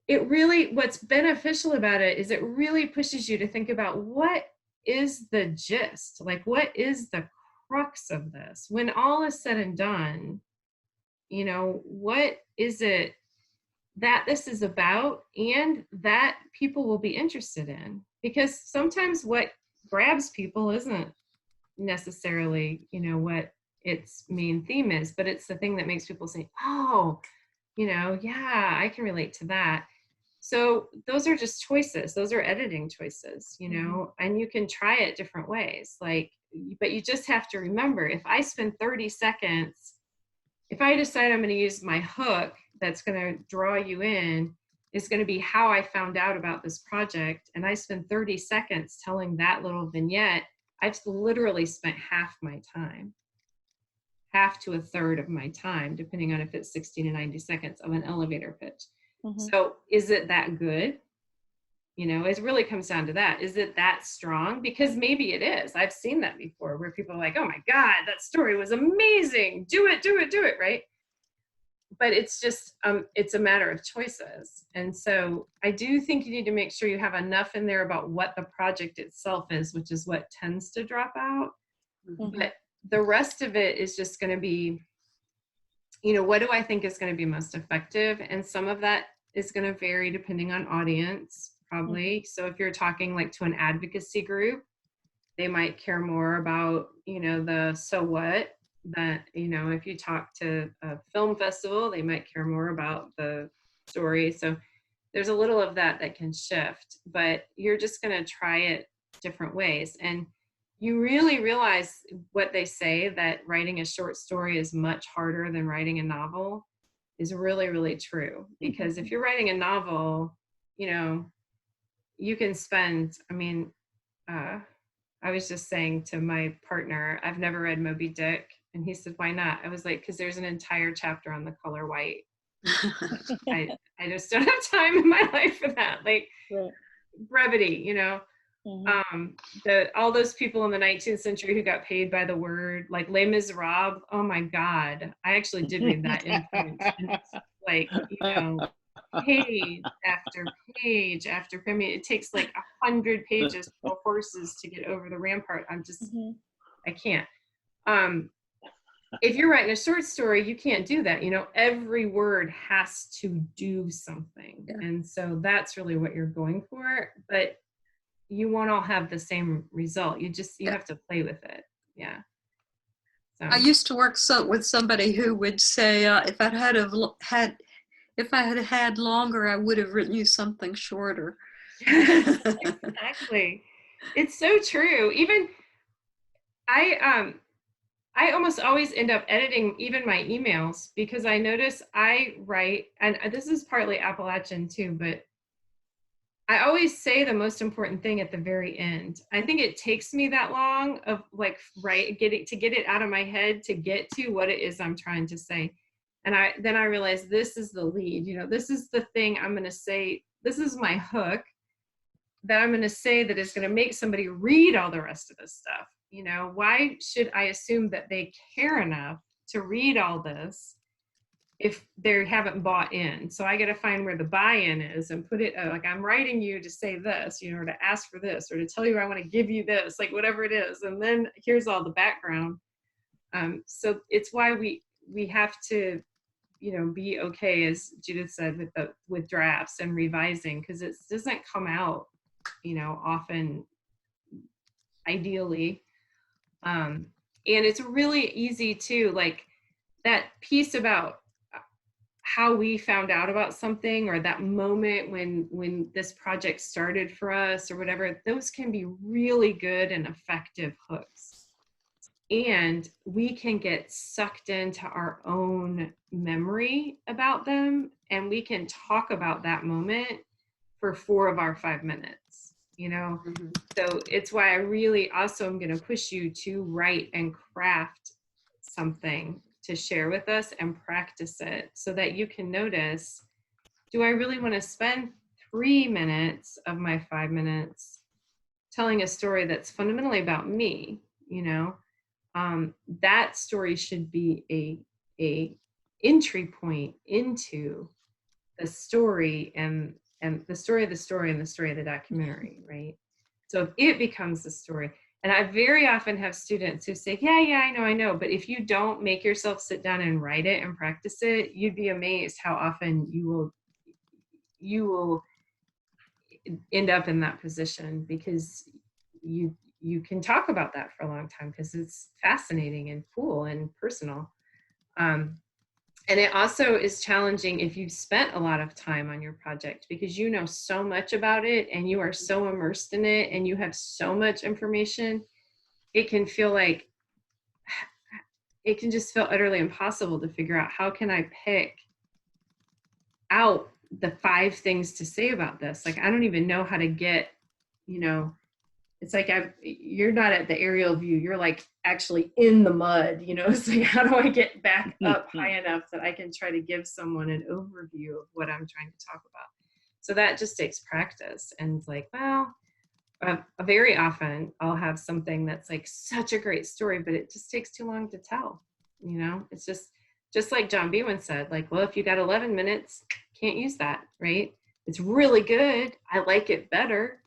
What's beneficial about it is it really pushes you to think about what is the gist? Like, what is the crux of this? When all is said and done, what is it that this is about and that people will be interested in? Because sometimes what grabs people isn't necessarily, what its main theme is, but it's the thing that makes people say, oh, yeah, I can relate to that. So those are just choices. Those are editing choices, and you can try it different ways. But you just have to remember, if I spend 30 seconds, if I decide I'm going to use my hook that's going to draw you in, is going to be how I found out about this project, and I spend 30 seconds telling that little vignette, I've literally spent half my time. half to a third of my time, depending on if it's 60 to 90 seconds of an elevator pitch. So is it that good? You know, it really comes down to that. Is it that strong? Because maybe it is. I've seen that before where people are like, oh my God, that story was amazing. Do it, right? But it's just, it's a matter of choices. And so I do think you need to make sure you have enough in there about what the project itself is, which is what tends to drop out. But the rest of it is just going to be, you know, what do I think is going to be most effective? And some of that is going to vary depending on audience, probably. So if you're talking like to an advocacy group, they might care more about, you know, the so what. That, you know, if you talk to a film festival, they might care more about the story. So there's a little of that that can shift, but you're just going to try it different ways. And you really realize what they say, that writing a short story is much harder than writing a novel, is really, really true. Because if you're writing a novel, you know, you can spend, I mean, I was just saying to my partner, I've never read Moby Dick. And he said, why not? I was like, because there's an entire chapter on the color white. I just don't have time in my life for that. Like brevity, you know. All those people in the 19th century who got paid by the word, like Les Miserables. Oh my God. I actually did read that in French. And it's like, you know, page after page after page. I mean, it takes like 100 pages for horses to get over the rampart. I'm just, I can't. If you're writing a short story, you can't do that. You know, every word has to do something. And so that's really what you're going for, but you won't all have the same result. You have to play with it. Yeah. So. I used to work with somebody who would say, if I had had longer, I would have written you something shorter. Exactly. It's so true. Even I almost always end up editing even my emails, because I notice I write, and this is partly Appalachian too, but I always say the most important thing at the very end. I think it takes me that long of like, get it out of my head to get to what it is I'm trying to say. And then I realize this is the lead, you know, this is the thing I'm going to say. This is my hook that I'm going to say that is going to make somebody read all the rest of this stuff. You know, why should I assume that they care enough to read all this if they haven't bought in? So I got to find where the buy-in is and put it, like, I'm writing you to say this, you know, or to ask for this, or to tell you I want to give you this, like whatever it is. And then here's all the background. So it's why we have to, you know, be okay, as Judith said, with drafts and revising, because it doesn't come out, you know, often ideally. And it's really easy too, like that piece about how we found out about something, or that moment when this project started for us or whatever, those can be really good and effective hooks. And we can get sucked into our own memory about them, and we can talk about that moment for 4 of our 5 minutes, you know? So it's why I really also am going to push you to write and craft something to share with us and practice it, so that you can notice, do I really want to spend 3 minutes of my 5 minutes telling a story that's fundamentally about me? You know, that story should be a entry point into the story, and the story of the story and the story of the documentary, right? So if it becomes the story, and I very often have students who say, yeah, I know, but if you don't make yourself sit down and write it and practice it, you'd be amazed how often you will end up in that position, because you can talk about that for a long time because it's fascinating and cool and personal. And it also is challenging if you've spent a lot of time on your project, because you know so much about it and you are so immersed in it and you have so much information. It can feel like, it can just feel utterly impossible to figure out, how can I pick out the 5 things to say about this? Like, I don't even know how to get, you know, it's like you're not at the aerial view, you're like actually in the mud, you know. It's like, how do I get back up high enough that I can try to give someone an overview of what I'm trying to talk about? So that just takes practice. And it's like, well, very often I'll have something that's like such a great story, but it just takes too long to tell, you know. It's just like John Biewen said, like, well, if you got 11 minutes, can't use that, right? It's really good, I like it better,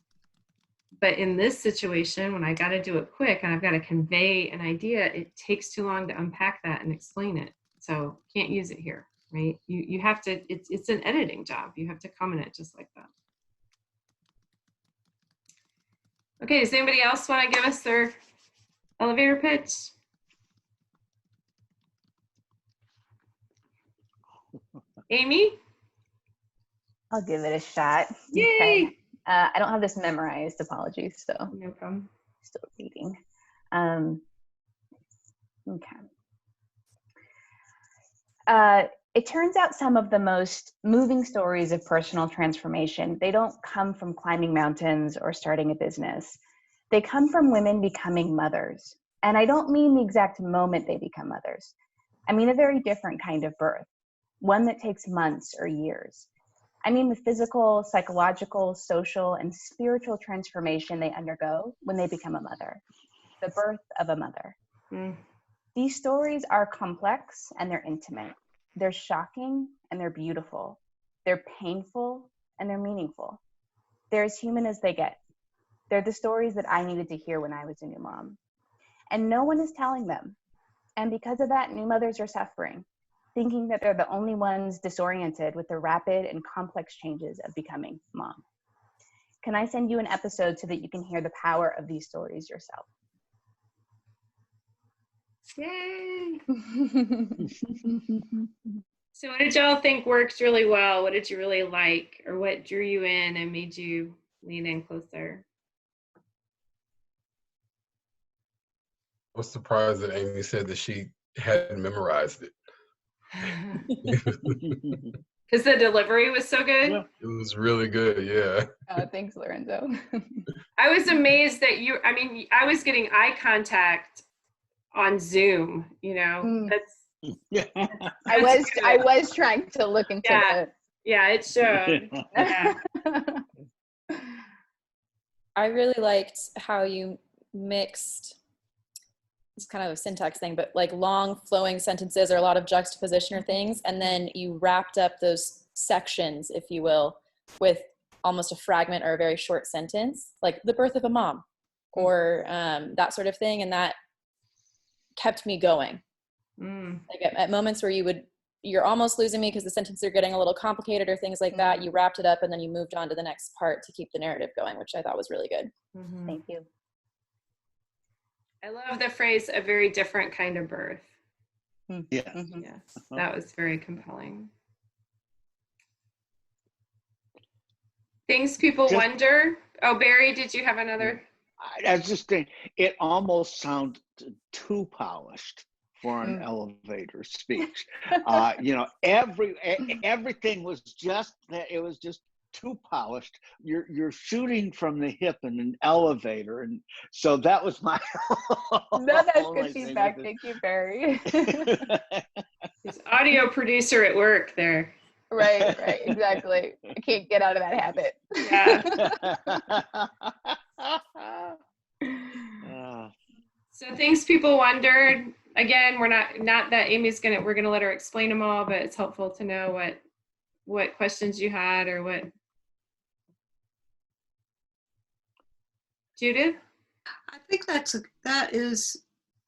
but in this situation, when I got to do it quick and I've got to convey an idea, it takes too long to unpack that and explain it. So can't use it here, right? You have to, it's an editing job. You have to come in it just like that. Okay, does anybody else want to give us their elevator pitch? Amy? I'll give it a shot. Yay! Okay. I don't have this memorized, apologies, so No problem. still reading. Okay. It turns out some of the most moving stories of personal transformation, they don't come from climbing mountains or starting a business. They come from women becoming mothers. And I don't mean the exact moment they become mothers. I mean a very different kind of birth, one that takes months or years. I mean the physical, psychological, social, and spiritual transformation they undergo when they become a mother, the birth of a mother. These stories are complex and they're intimate. They're shocking and they're beautiful. They're painful and they're meaningful. They're as human as they get. They're the stories that I needed to hear when I was a new mom. And no one is telling them. And because of that, new mothers are suffering, thinking that they're the only ones disoriented with the rapid and complex changes of becoming mom. Can I send you an episode so that you can hear the power of these stories yourself? Yay! So what did y'all think worked really well? What did you really like? Or what drew you in and made you lean in closer? I was surprised that Amy said that she hadn't memorized it. Because the delivery was so good? It was really good, yeah. Thanks, Lorenzo. I was amazed that I was getting eye contact on Zoom, you know. I was trying to look into it. Yeah, it showed. Yeah. I really liked how you mixed, it's kind of a syntax thing, but like long flowing sentences or a lot of juxtaposition or things, and then you wrapped up those sections, if you will, with almost a fragment or a very short sentence, like the birth of a mom or that sort of thing, and that kept me going. Like at moments where you're almost losing me because the sentences are getting a little complicated or things like that, you wrapped it up and then you moved on to the next part to keep the narrative going, which I thought was really good. Thank you. I love the phrase, a very different kind of birth. Yeah. Yes, that was very compelling. Things people wonder. Oh, Barry, did you have another? I was just thinking, it almost sounded too polished for an elevator speech. You know, everything was just that. It was just too polished. You're shooting from the hip in an elevator, and so that was my. No, that's good feedback. Thank you, Barry. His audio producer at work there. Right, exactly. I can't get out of that habit. Yeah. So things people wondered. Again, we're not that we're gonna let her explain them all, but it's helpful to know what questions you had or what. Judith? I think that is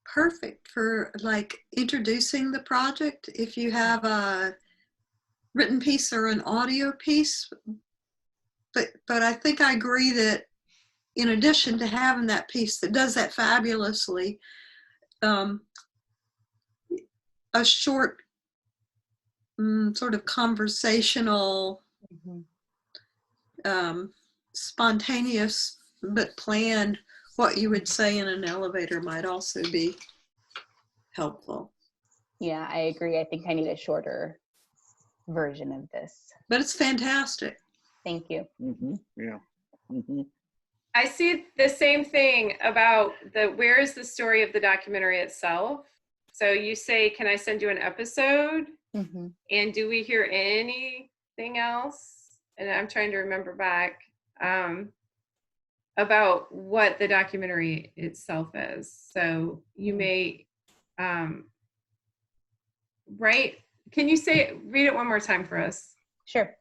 perfect for like introducing the project. If you have a written piece or an audio piece, but I think I agree that in addition to having that piece that does that fabulously, a short sort of conversational, spontaneous but planned, what you would say in an elevator might also be helpful. Yeah, I agree. I think I need a shorter version of this. But it's fantastic. Thank you. Yeah. I see the same thing about where is the story of the documentary itself? So you say, can I send you an episode? Mm-hmm. And do we hear anything else? And I'm trying to remember back about what the documentary itself is. So you may, right? Can you read it one more time for us? Sure.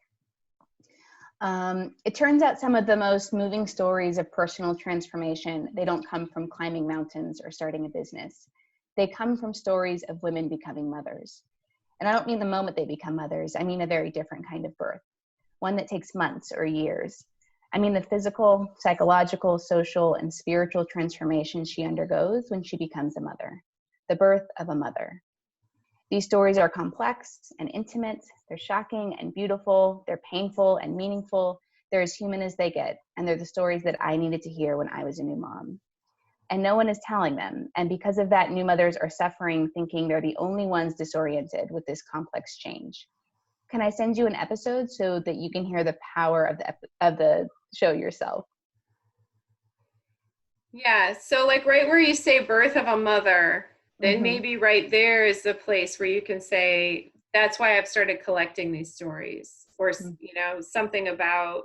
It turns out some of the most moving stories of personal transformation, they don't come from climbing mountains or starting a business. They come from stories of women becoming mothers. And I don't mean the moment they become mothers. I mean a very different kind of birth, one that takes months or years. I mean the physical, psychological, social, and spiritual transformation she undergoes when she becomes a mother, the birth of a mother. These stories are complex and intimate. They're shocking and beautiful. They're painful and meaningful. They're as human as they get. And they're the stories that I needed to hear when I was a new mom. And no one is telling them. And because of that, new mothers are suffering, thinking they're the only ones disoriented with this complex change. Can I send you an episode so that you can hear the power of the show yourself? Yeah, so like right where you say birth of a mother, then maybe right there is the place where you can say, that's why I've started collecting these stories, or, you know, something about,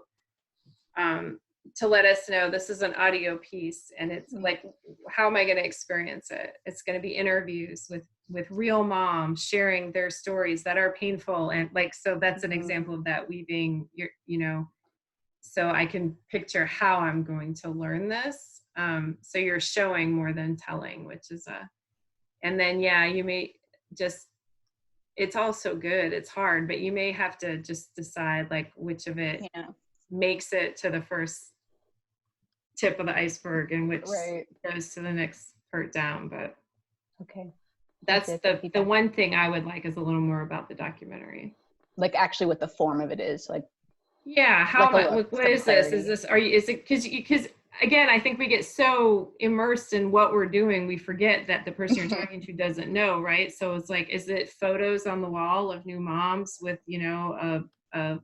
to let us know this is an audio piece, and it's like, how am I going to experience it? It's going to be interviews with real moms sharing their stories that are painful. And like, so that's an example of that weaving, you know, so I can picture how I'm going to learn this. So you're showing more than telling, which is and then, yeah, you may just, it's all so good. It's hard, but you may have to just decide like which of it makes it to the first tip of the iceberg and which goes to the next part down. But that's the one thing I would like is a little more about the documentary. Like actually what the form of it is, like. Yeah, what is this? Is it because again, I think we get so immersed in what we're doing, we forget that the person you're talking to doesn't know, right? So it's like, is it photos on the wall of new moms with, you know, a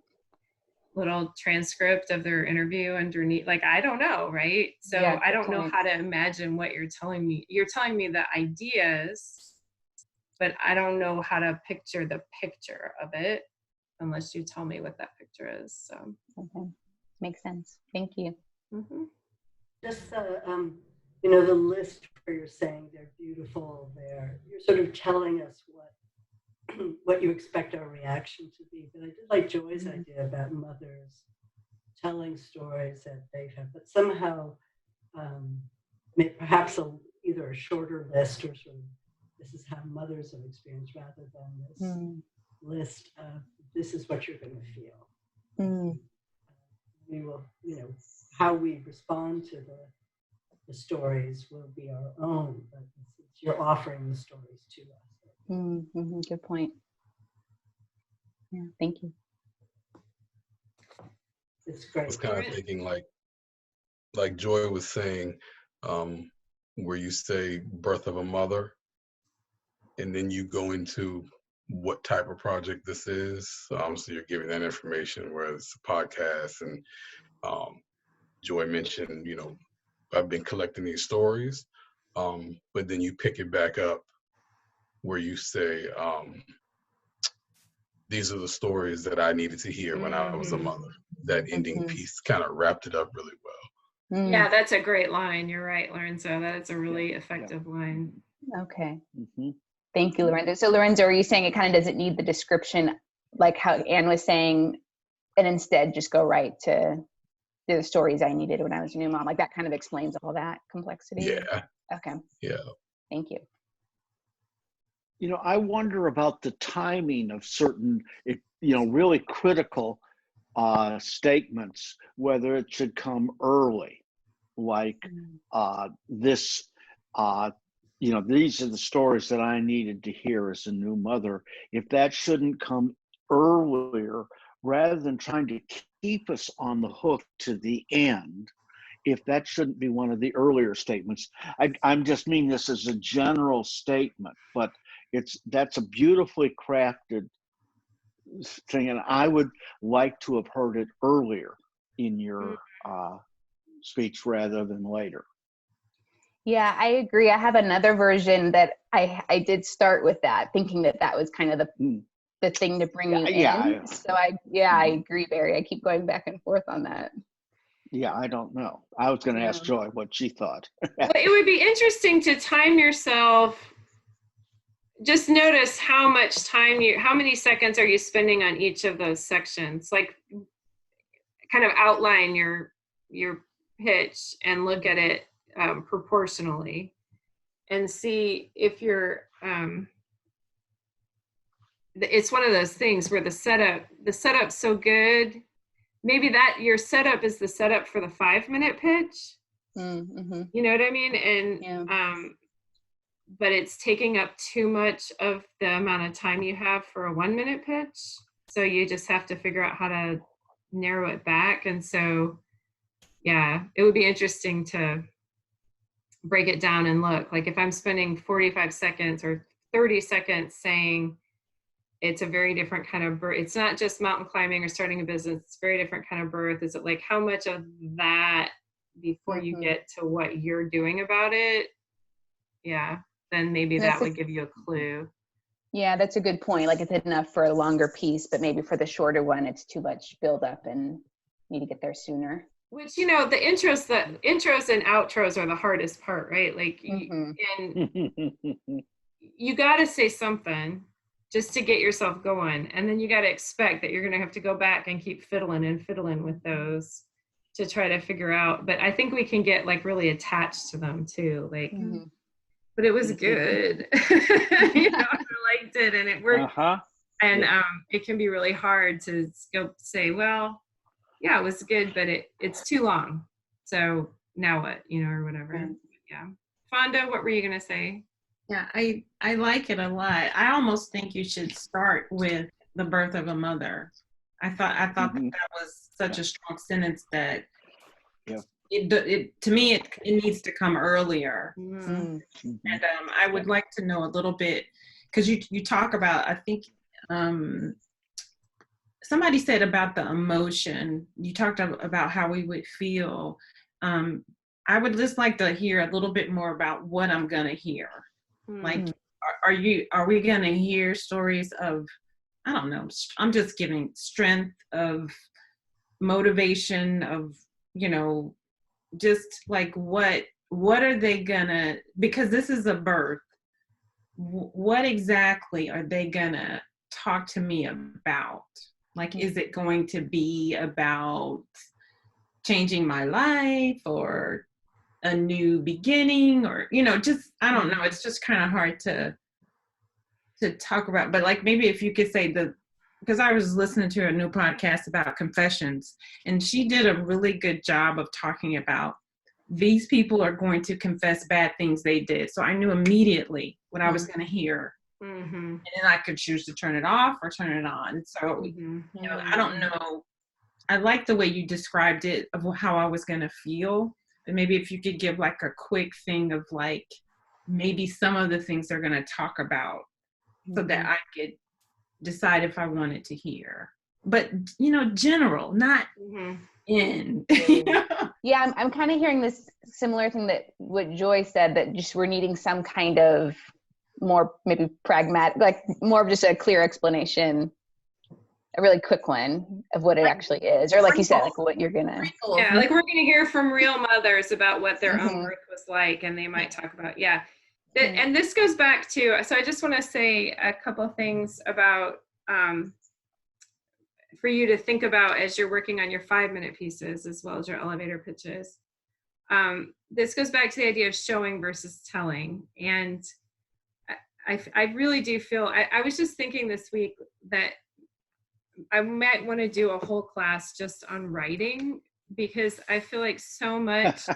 little transcript of their interview underneath? Like, I don't know, right? So yeah, I don't know how to imagine what you're telling me. You're telling me the ideas, but I don't know how to picture the picture of it unless you tell me what that picture is. So makes sense. Thank you. Just you know, the list where you're saying they're beautiful, you're sort of telling us what you expect our reaction to be. But I did like Joy's idea about mothers telling stories that they have, but somehow perhaps either a shorter list or sort of this is how mothers have experienced, rather than this list of this is what you're going to feel. We will, you know, how we respond to the stories will be our own, but you're offering the stories to us. Good point. Yeah, thank you. It's great. I was kind of thinking like Joy was saying, where you say birth of a mother, and then you go into what type of project this is. So obviously you're giving that information, where it's a podcast, and Joy mentioned, you know, I've been collecting these stories, but then you pick it back up where you say, these are the stories that I needed to hear when I was a mother. That ending piece kind of wrapped it up really well. Yeah, that's a great line. You're right, Lorenzo. That's a really effective line. Okay. Thank you, Lorenzo. So Lorenzo, are you saying it kind of doesn't need the description, like how Anne was saying, and instead just go right to the stories I needed when I was a new mom? Like that kind of explains all that complexity? Yeah. Okay. Yeah. Thank you. You know, I wonder about the timing of certain, you know, really critical statements, whether it should come early, like this, you know, these are the stories that I needed to hear as a new mother. If that shouldn't come earlier, rather than trying to keep us on the hook to the end, if that shouldn't be one of the earlier statements. I'm just meaning this as a general statement, but that's a beautifully crafted thing, and I would like to have heard it earlier in your speech rather than later. Yeah, I agree. I have another version that I did start with that, thinking that that was kind of the thing to bring you in. Yeah. So I agree, Barry. I keep going back and forth on that. Yeah, I don't know. I was going to ask Joy what she thought. Well, it would be interesting to time yourself. Just notice how much time how many seconds are you spending on each of those sections? Like, kind of outline your pitch and look at it proportionally, and see if you're. It's one of those things where the setup's so good. Maybe that your setup is the setup for the 5-minute pitch. Mm-hmm. You know what I mean? And Yeah. but it's taking up too much of the amount of time you have for a 1-minute pitch. So you just have to figure out how to narrow it back. And so, yeah, it would be interesting to break it down and look. Like if I'm spending 45 seconds or 30 seconds saying it's a very different kind of birth. It's not just mountain climbing or starting a business. It's a very different kind of birth. Is it like how much of that before you get to what you're doing about it? Yeah, then maybe that would give you a clue. Yeah, that's a good point. Like it's enough for a longer piece, but maybe for the shorter one, it's too much build up and need to get there sooner. Which, the intros and outros are the hardest part, right? Like, and you got to say something just to get yourself going. And then you got to expect that you're going to have to go back and keep fiddling with those to try to figure out. But I think we can get like really attached to them too. Like, but it was good. I liked it and it worked. And it can be really hard to go say, well, yeah, it was good, but it's too long. So now what, or whatever. Yeah. Fonda, what were you going to say? Yeah, I like it a lot. I almost think you should start with the birth of a mother. I thought that was such a strong sentence that it to me it needs to come earlier. And I would like to know a little bit, because you talk about, I think somebody said about the emotion. You talked about how we would feel. I would just like to hear a little bit more about what I'm gonna hear. Like, are we gonna hear stories of, I don't know, I'm just giving strength, of motivation, of, just like what are they gonna, because this is a birth, what exactly are they gonna talk to me about? Like, is it going to be about changing my life or a new beginning, or just, I don't know, it's just kind of hard to talk about. But like, maybe if you could say because I was listening to a new podcast about confessions, and she did a really good job of talking about these people are going to confess bad things they did. So I knew immediately what I was going to hear, and then I could choose to turn it off or turn it on. So I don't know, I like the way you described it of how I was going to feel. And maybe if you could give like a quick thing of like maybe some of the things they're going to talk about, so that I could decide if I wanted to hear. But, general, not in. Yeah, I'm kind of hearing this similar thing that what Joy said, that just we're needing some kind of more maybe pragmatic, like more of just a clear explanation, a really quick one of what it actually is, or like you said, like what you're gonna. Yeah, like we're gonna hear from real mothers about what their own birth was like, and they might talk about and this goes back to. So I just want to say a couple of things about for you to think about as you're working on your 5-minute pieces as well as your elevator pitches. This goes back to the idea of showing versus telling, and I really do feel. I was just thinking this week that I might want to do a whole class just on writing, because I feel like so much,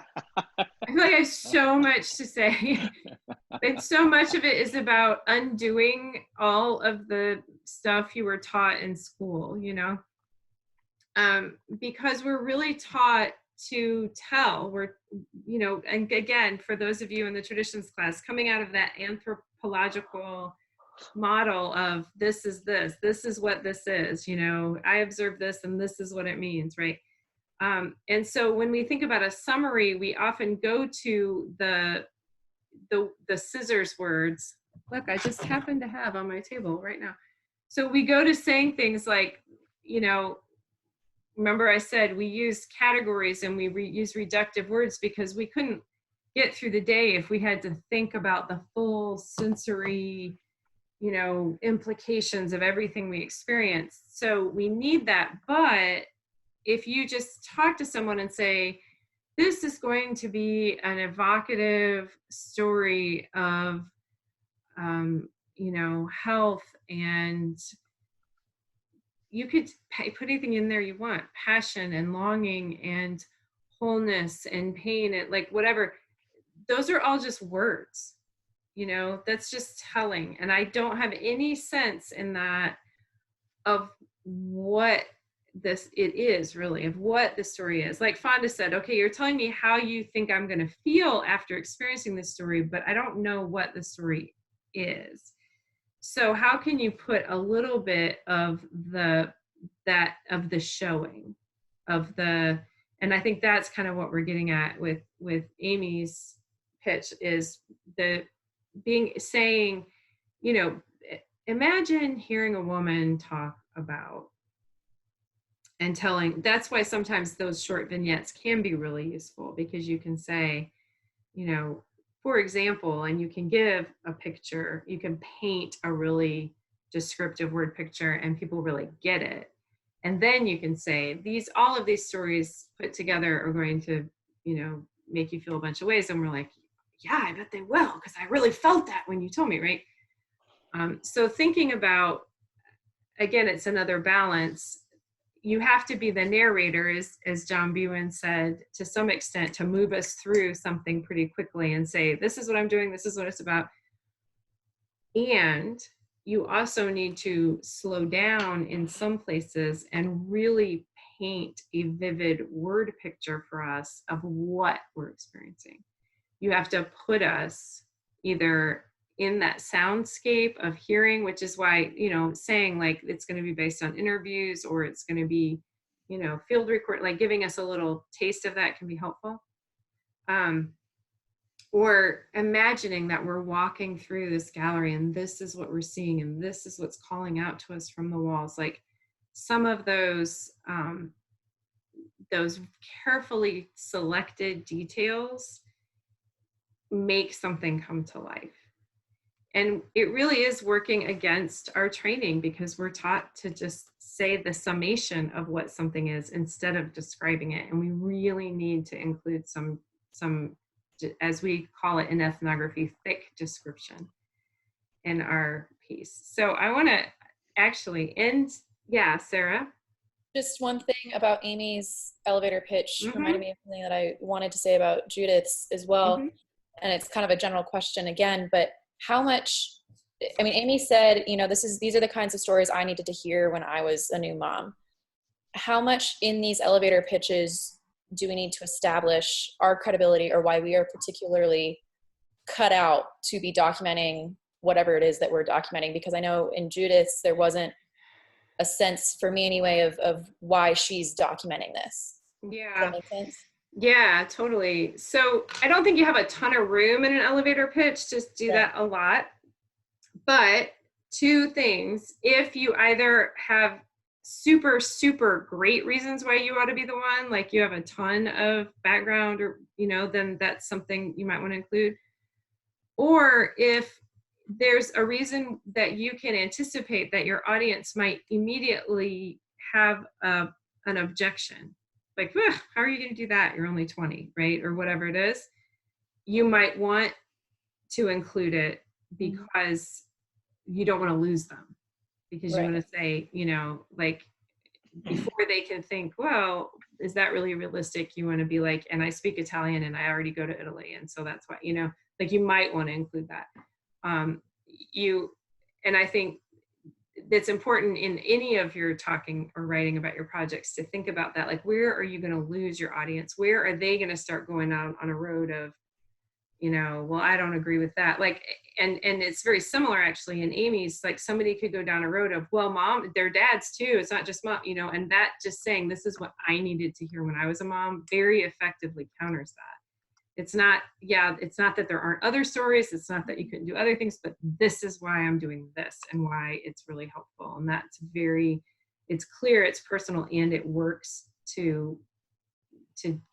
I have so much to say. And so much of it is about undoing all of the stuff you were taught in school, because we're really taught to tell. We're, and again, for those of you in the traditions class, coming out of that anthropological model of this is what this is, I observe this and this is what it means, right? And so when we think about a summary, we often go to the scissors words. Look, I just happen to have on my table right now. So we go to saying things like, remember I said we used categories and we use reductive words because we couldn't get through the day if we had to think about the full sensory, implications of everything we experienced. So we need that. But if you just talk to someone and say, this is going to be an evocative story of, health, and you could put anything in there you want, passion and longing and wholeness and pain and like whatever. Those are all just words, that's just telling. And I don't have any sense in that of what it is really, of what the story is. Like Fonda said, okay, you're telling me how you think I'm going to feel after experiencing this story, but I don't know what the story is. So how can you put a little bit of the showing of and I think that's kind of what we're getting at with Amy's pitch, is saying, imagine hearing a woman talk about and telling. That's why sometimes those short vignettes can be really useful, because you can say, for example, and you can give a picture, you can paint a really descriptive word picture and people really get it. And then you can say, all of these stories put together are going to, make you feel a bunch of ways. And we're like, yeah, I bet they will, because I really felt that when you told me, right? So thinking about, again, it's another balance. You have to be the narrator, as John Biewen said, to some extent, to move us through something pretty quickly and say, this is what I'm doing, this is what it's about. And you also need to slow down in some places and really paint a vivid word picture for us of what we're experiencing. You have to put us either in that soundscape of hearing, which is why, saying like it's going to be based on interviews, or it's going to be, field record, like giving us a little taste of that can be helpful. Or imagining that we're walking through this gallery and this is what we're seeing and this is what's calling out to us from the walls. Like some of those carefully selected details make something come to life. And it really is working against our training, because we're taught to just say the summation of what something is instead of describing it. And we really need to include some, as we call it in ethnography, thick description in our piece. So I want to actually end. Yeah, Sarah? Just one thing about Amy's elevator pitch reminded me of something that I wanted to say about Judith's as well. And it's kind of a general question again, but how much, Amy said, these are the kinds of stories I needed to hear when I was a new mom. How much in these elevator pitches do we need to establish our credibility, or why we are particularly cut out to be documenting whatever it is that we're documenting? Because I know in Judith's, there wasn't a sense, for me anyway, of why she's documenting this. Yeah. Does that make sense? Yeah, totally. So I don't think you have a ton of room in an elevator pitch to do that a lot. But two things: if you either have super, super great reasons why you ought to be the one, like you have a ton of background, or, then that's something you might want to include. Or if there's a reason that you can anticipate that your audience might immediately have an objection. Like, how are you going to do that? You're only 20, right? Or whatever it is. You might want to include it because you don't want to lose them. Because you want to say, like, before they can think, well, is that really realistic? You want to be like, and I speak Italian and I already go to Italy. And so that's why, like you might want to include that. And I think it's important in any of your talking or writing about your projects to think about that. Like, where are you going to lose your audience? Where are they going to start going out on a road of, well, I don't agree with that. Like, and it's very similar actually in Amy's, like somebody could go down a road of, well, mom, their dads too. It's not just mom, and that just saying, this is what I needed to hear when I was a mom, very effectively counters that. It's not that there aren't other stories. It's not that you couldn't do other things, but this is why I'm doing this and why it's really helpful. And it's clear, it's personal, and it works to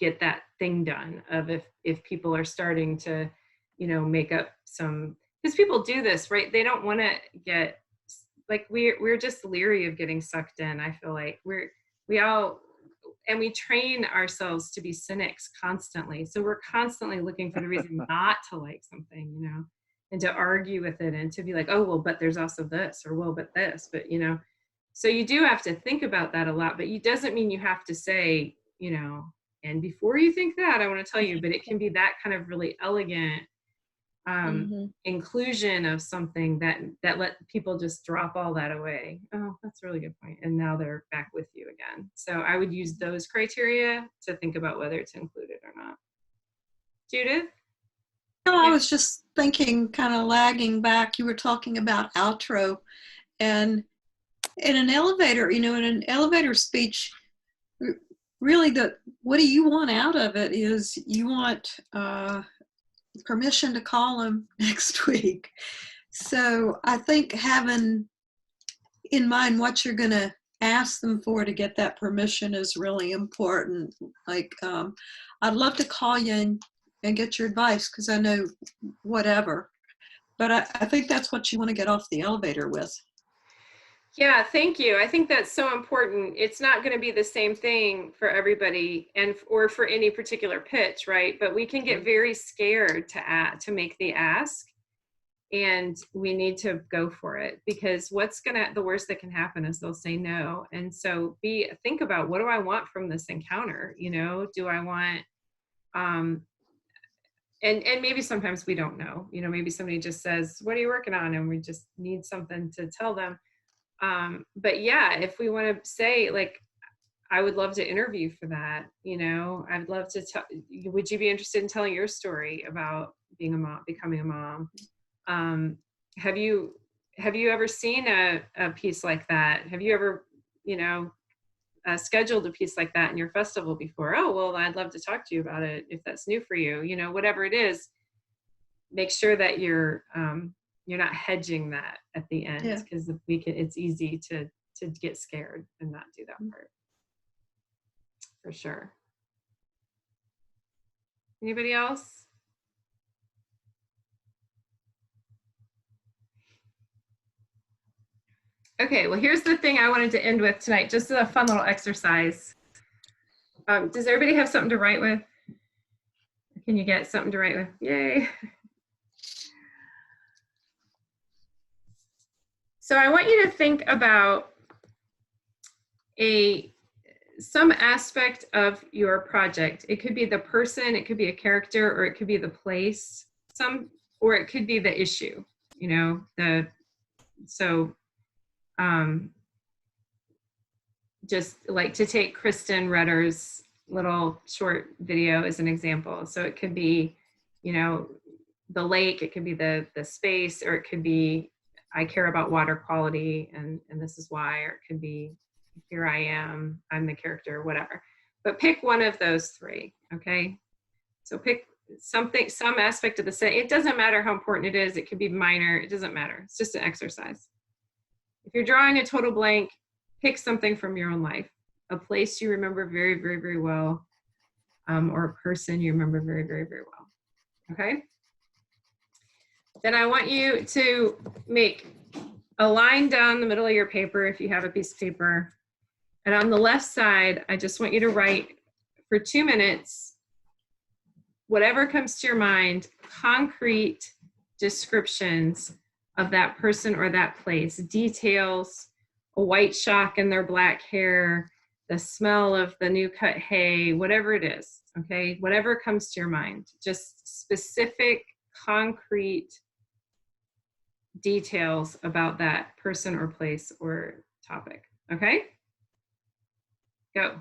get that thing done of if people are starting to, make up some, because people do this, right? They don't want to get, like, we're just leery of getting sucked in. I feel like we train ourselves to be cynics constantly. So we're constantly looking for the reason not to like something, and to argue with it and to be like, oh, well, but there's also this, or well, but this, but, so you do have to think about that a lot, but it doesn't mean you have to say, and before you think that, I want to tell you, but it can be that kind of really elegant inclusion of something that let people just drop all that away. Oh, that's a really good point. And now they're back with you again. So I would use those criteria to think about whether it's included or not. Judith? No, I was just thinking, kind of lagging back, you were talking about outro, and in an elevator, in an elevator speech, really what do you want out of it is you want permission to call them next week. So I think having in mind what you're going to ask them for to get that permission is really important. Like, I'd love to call you and get your advice because I know whatever. But I think that's what you want to get off the elevator with. Yeah, thank you. I think that's so important. It's not going to be the same thing for everybody or for any particular pitch, right? But we can get very scared to make the ask, and we need to go for it, because the worst that can happen is they'll say no. And so think about, what do I want from this encounter? Do I want, and maybe sometimes we don't know, maybe somebody just says, what are you working on? And we just need something to tell them. But yeah, if we want to say, like, I would love to interview for that, I'd love to would you be interested in telling your story about being a mom, becoming a mom? Have you ever seen a piece like that? Have you ever, scheduled a piece like that in your festival before? Oh, well, I'd love to talk to you about it if that's new for you, whatever it is, make sure that you're not hedging that at the end, because it's easy to get scared and not do that part. For sure. Anybody else? Okay, well, here's the thing I wanted to end with tonight, just a fun little exercise. Does everybody have something to write with? Can you get something to write with? Yay. So I want you to think about some aspect of your project. It could be the person, it could be a character, or it could be the place, or it could be the issue, just like to take Kristen Rudder's little short video as an example. So it could be, the lake, it could be the space, or it could be, I care about water quality and this is why, or it could be, here I am, I'm the character, whatever. But pick one of those three, okay? So pick some aspect of the set. It doesn't matter how important it is. It could be minor. It doesn't matter. It's just an exercise. If you're drawing a total blank, pick something from your own life, a place you remember very, very, very well, or a person you remember very, very, very well, okay? Then I want you to make a line down the middle of your paper if you have a piece of paper. And on the left side, I just want you to write for 2 minutes, whatever comes to your mind, concrete descriptions of that person or that place, details, a white shock in their black hair, the smell of the new cut hay, whatever it is, okay? Whatever comes to your mind, just specific, concrete details about that person or place or topic, okay? Go.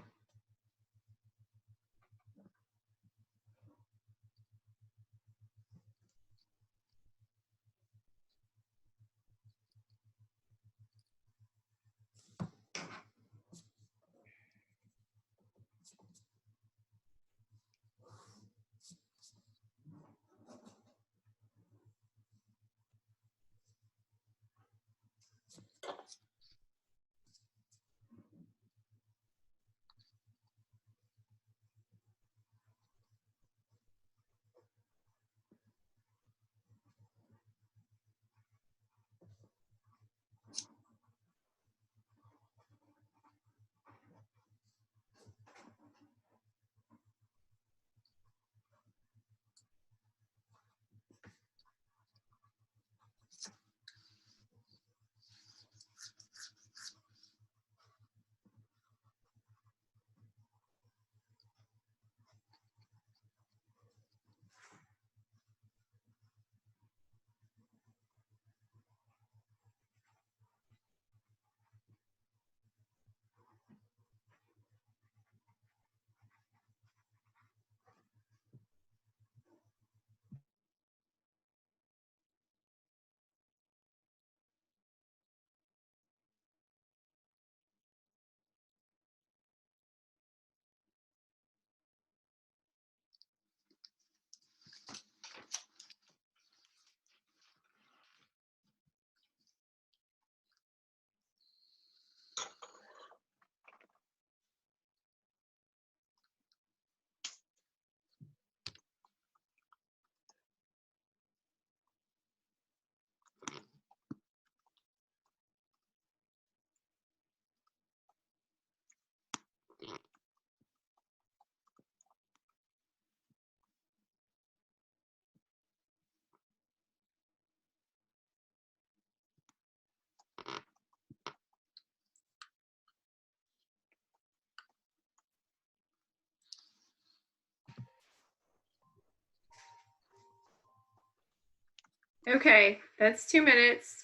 Okay, that's 2 minutes.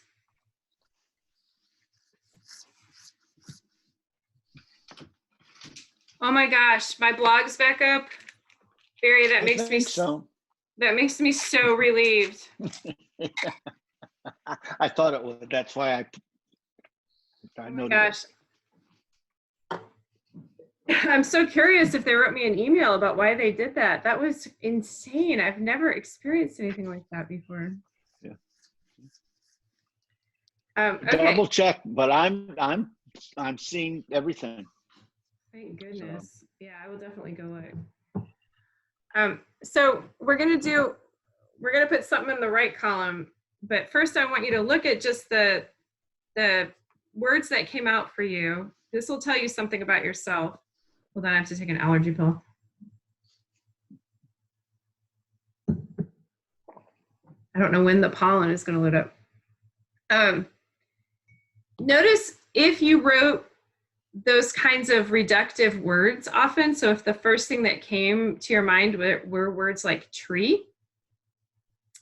Oh my gosh, my blog's back up. Barry, that makes me so. That makes me so relieved. I thought it would. That's why I Oh my noted gosh. I'm so curious if they wrote me an email about why they did that. That was insane. I've never experienced anything like that before. Yeah. Okay. Double check, but I'm seeing everything. Thank goodness. So. Yeah, I will definitely go look. So we're gonna put something in the right column, but first I want you to look at just the words that came out for you. This will tell you something about yourself. Hold on, I have to take an allergy pill. I don't know when the pollen is going to load up. Notice if you wrote those kinds of reductive words often, so if the first thing that came to your mind were words like tree,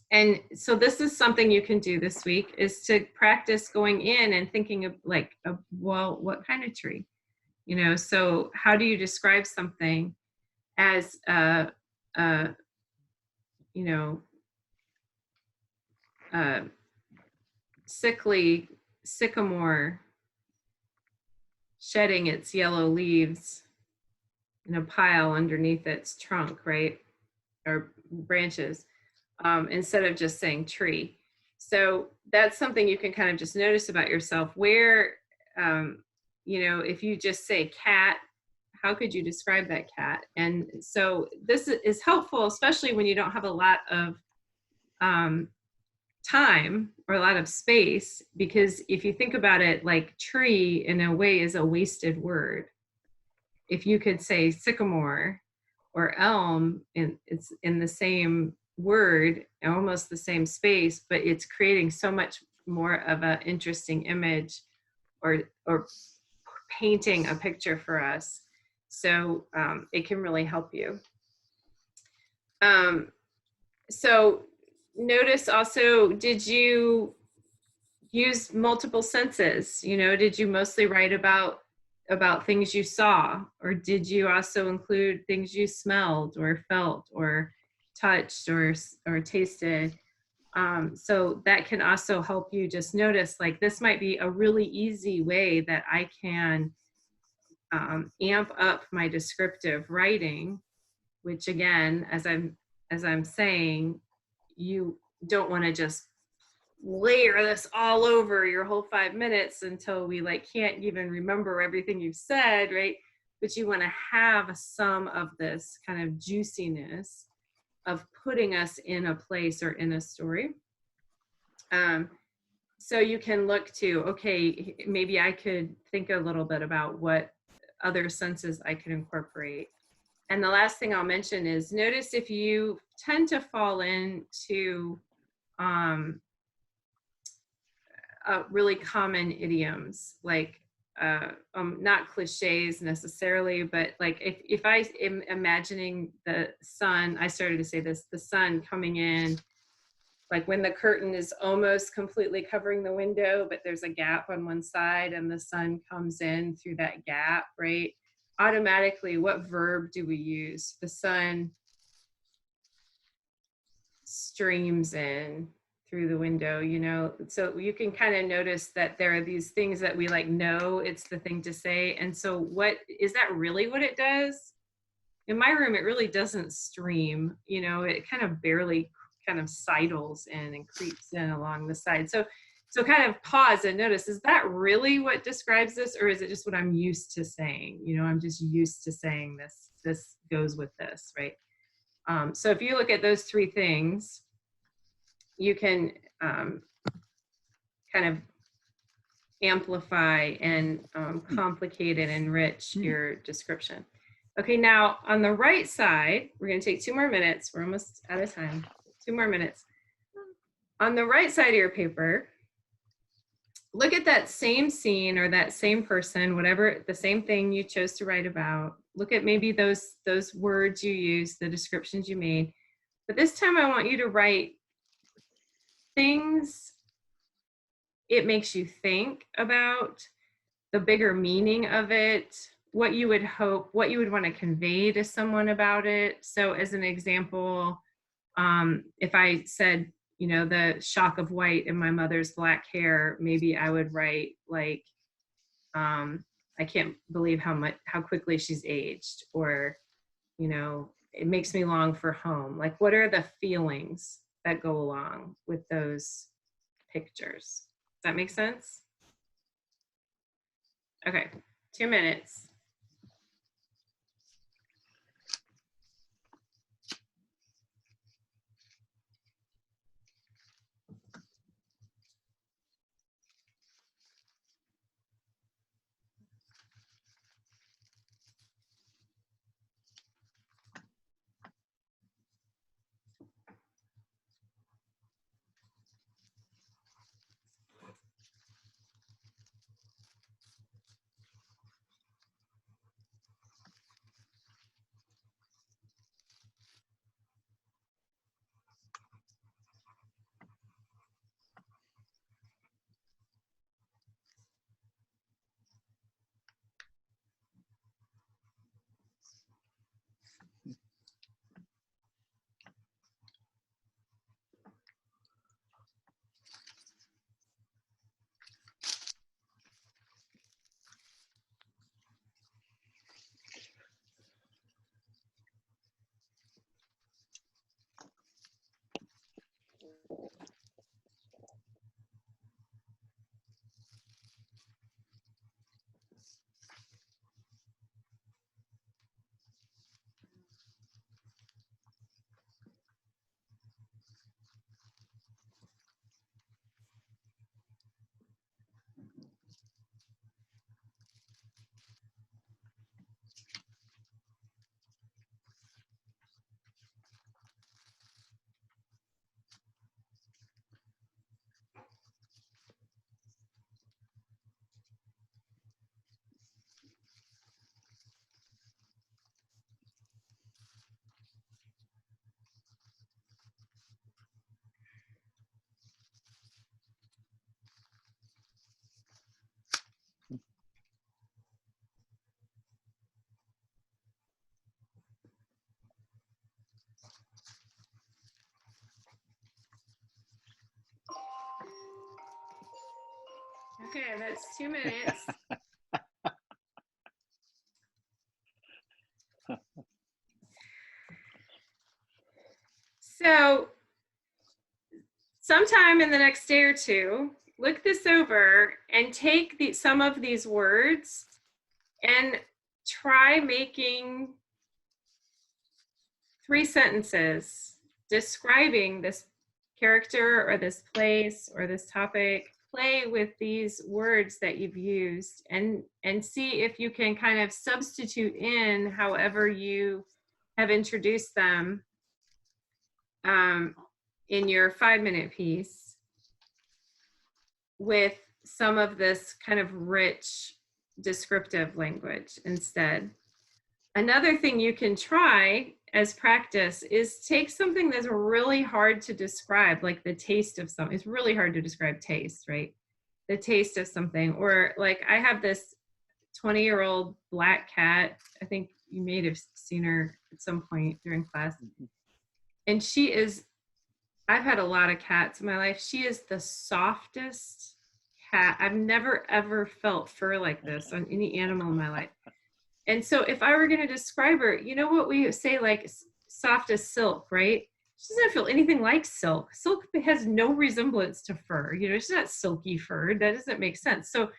and so this is something you can do this week, is to practice going in and thinking of like, well, what kind of tree? You know, so how do you describe something as sickly sycamore shedding its yellow leaves in a pile underneath its trunk, right? Or branches, instead of just saying tree. So that's something you can kind of just notice about yourself where, if you just say cat, how could you describe that cat? And so this is helpful, especially when you don't have a lot of time or a lot of space, because if you think about it, like tree in a way is a wasted word. If you could say sycamore or elm, it's in the same word, almost the same space, but it's creating so much more of an interesting image or painting a picture for us. So it can really help you. So notice also, did you use multiple senses? You know, did you mostly write about things you saw, or did you also include things you smelled or felt or touched or tasted? So that can also help you just notice, like, this might be a really easy way that I can amp up my descriptive writing, which again, as I'm saying, you don't want to just layer this all over your whole 5 minutes until we can't even remember everything you've said, right? But you want to have some of this kind of juiciness of putting us in a place or in a story. So you can look to, okay, maybe I could think a little bit about what other senses I could incorporate. And the last thing I'll mention is, notice if you tend to fall into really common idioms, like not cliches necessarily, but like if I am imagining the sun, I started to say this, the sun coming in, like when the curtain is almost completely covering the window, but there's a gap on one side and the sun comes in through that gap, right? Automatically, what verb do we use? The sun streams in through the window, you know? So you can kind of notice that there are these things that we know it's the thing to say. And so what is that really what it does? In my room, it really doesn't stream, you know, it kind of barely kind of sidles in and creeps in along the side. So kind of pause and notice, is that really what describes this, or is it just what I'm used to saying? You know, I'm just used to saying this goes with this, right? So if you look at those three things, you can kind of amplify and complicate and enrich your description. Okay, now on the right side, we're going to take 2 more minutes. We're almost out of time. 2 more minutes. On the right side of your paper, look at that same scene or that same person, whatever, the same thing you chose to write about. Look at maybe those words you used, the descriptions you made. But this time I want you to write things, it makes you think about the bigger meaning of it, what you would hope, what you would want to convey to someone about it. So as an example, if I said, you know, the shock of white in my mother's black hair, maybe I would write like, I can't believe how quickly she's aged, or, you know, it makes me long for home. Like, what are the feelings that go along with those pictures? Does that make sense? Okay, 2 minutes. Okay, that's 2 minutes. So sometime in the next day or two, look this over and take some of these words and try making 3 sentences describing this character or this place or this topic. Play with these words that you've used and see if you can kind of substitute in however you have introduced them in your 5-minute piece with some of this kind of rich descriptive language instead. Another thing you can try as practice is take something that's really hard to describe, like the taste of something. It's really hard to describe taste, right? The taste of something. Or like I have this 20-year-old black cat. I think you may have seen her at some point during class. And she is, I've had a lot of cats in my life. She is the softest cat. I've never ever felt fur like this on any animal in my life. And so if I were going to describe her, you know what we say, like soft as silk, right? She doesn't feel anything like silk. Silk has no resemblance to fur. You know, she's not silky fur. That doesn't make sense. So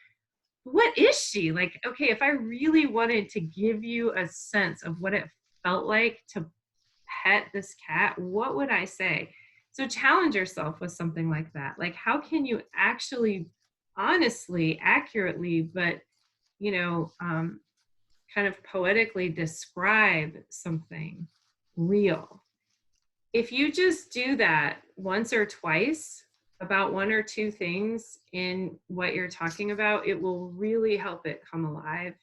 what is she? Like, okay, if I really wanted to give you a sense of what it felt like to pet this cat, what would I say? So challenge yourself with something like that. Like, how can you actually honestly, accurately, but, you know, kind of poetically describe something real? If you just do that once or twice about 1 or 2 things in what you're talking about, it will really help it come alive.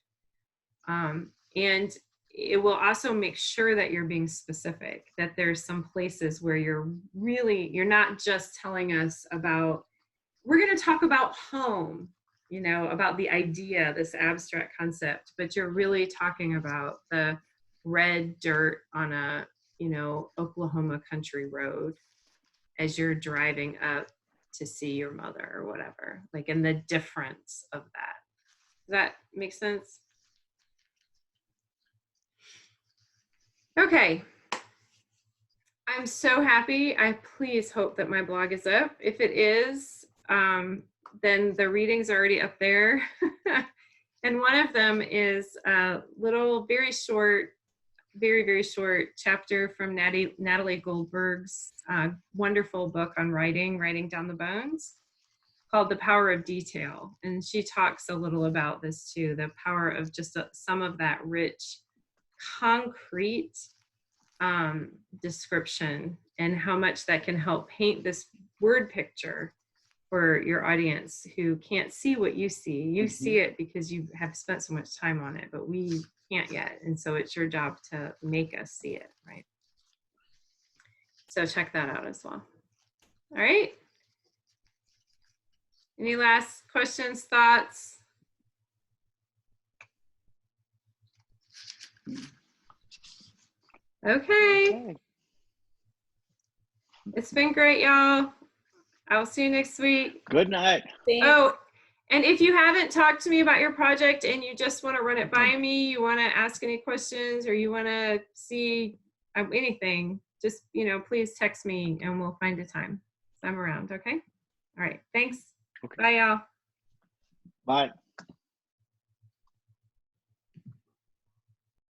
And it will also make sure that you're being specific, that there's some places where you're not just telling us about, we're going to talk about home, you know, about the idea, this abstract concept, but you're really talking about the red dirt on a, you know, Oklahoma country road as you're driving up to see your mother or whatever, like, and the difference of that. Does that make sense? Okay. I'm so happy. I please hope that my blog is up. If it is, then the readings are already up there. And one of them is a little, very short, very short chapter from Natalie Goldberg's wonderful book on writing down the bones, called The Power of Detail. And she talks a little about this too, the power of just some of that rich, concrete description, and how much that can help paint this word picture for your audience who can't see what you see. You see it because you have spent so much time on it, but we can't yet. And so it's your job to make us see it, right? So check that out as well. All right. Any last questions, thoughts? Okay. It's been great, y'all. I'll see you next week. Good night. Oh, and if you haven't talked to me about your project and you just want to run it by me, you want to ask any questions, or you want to see anything, just, you know, please text me and we'll find a time. I'm around, okay? All right, thanks. Okay. Bye, y'all. Bye.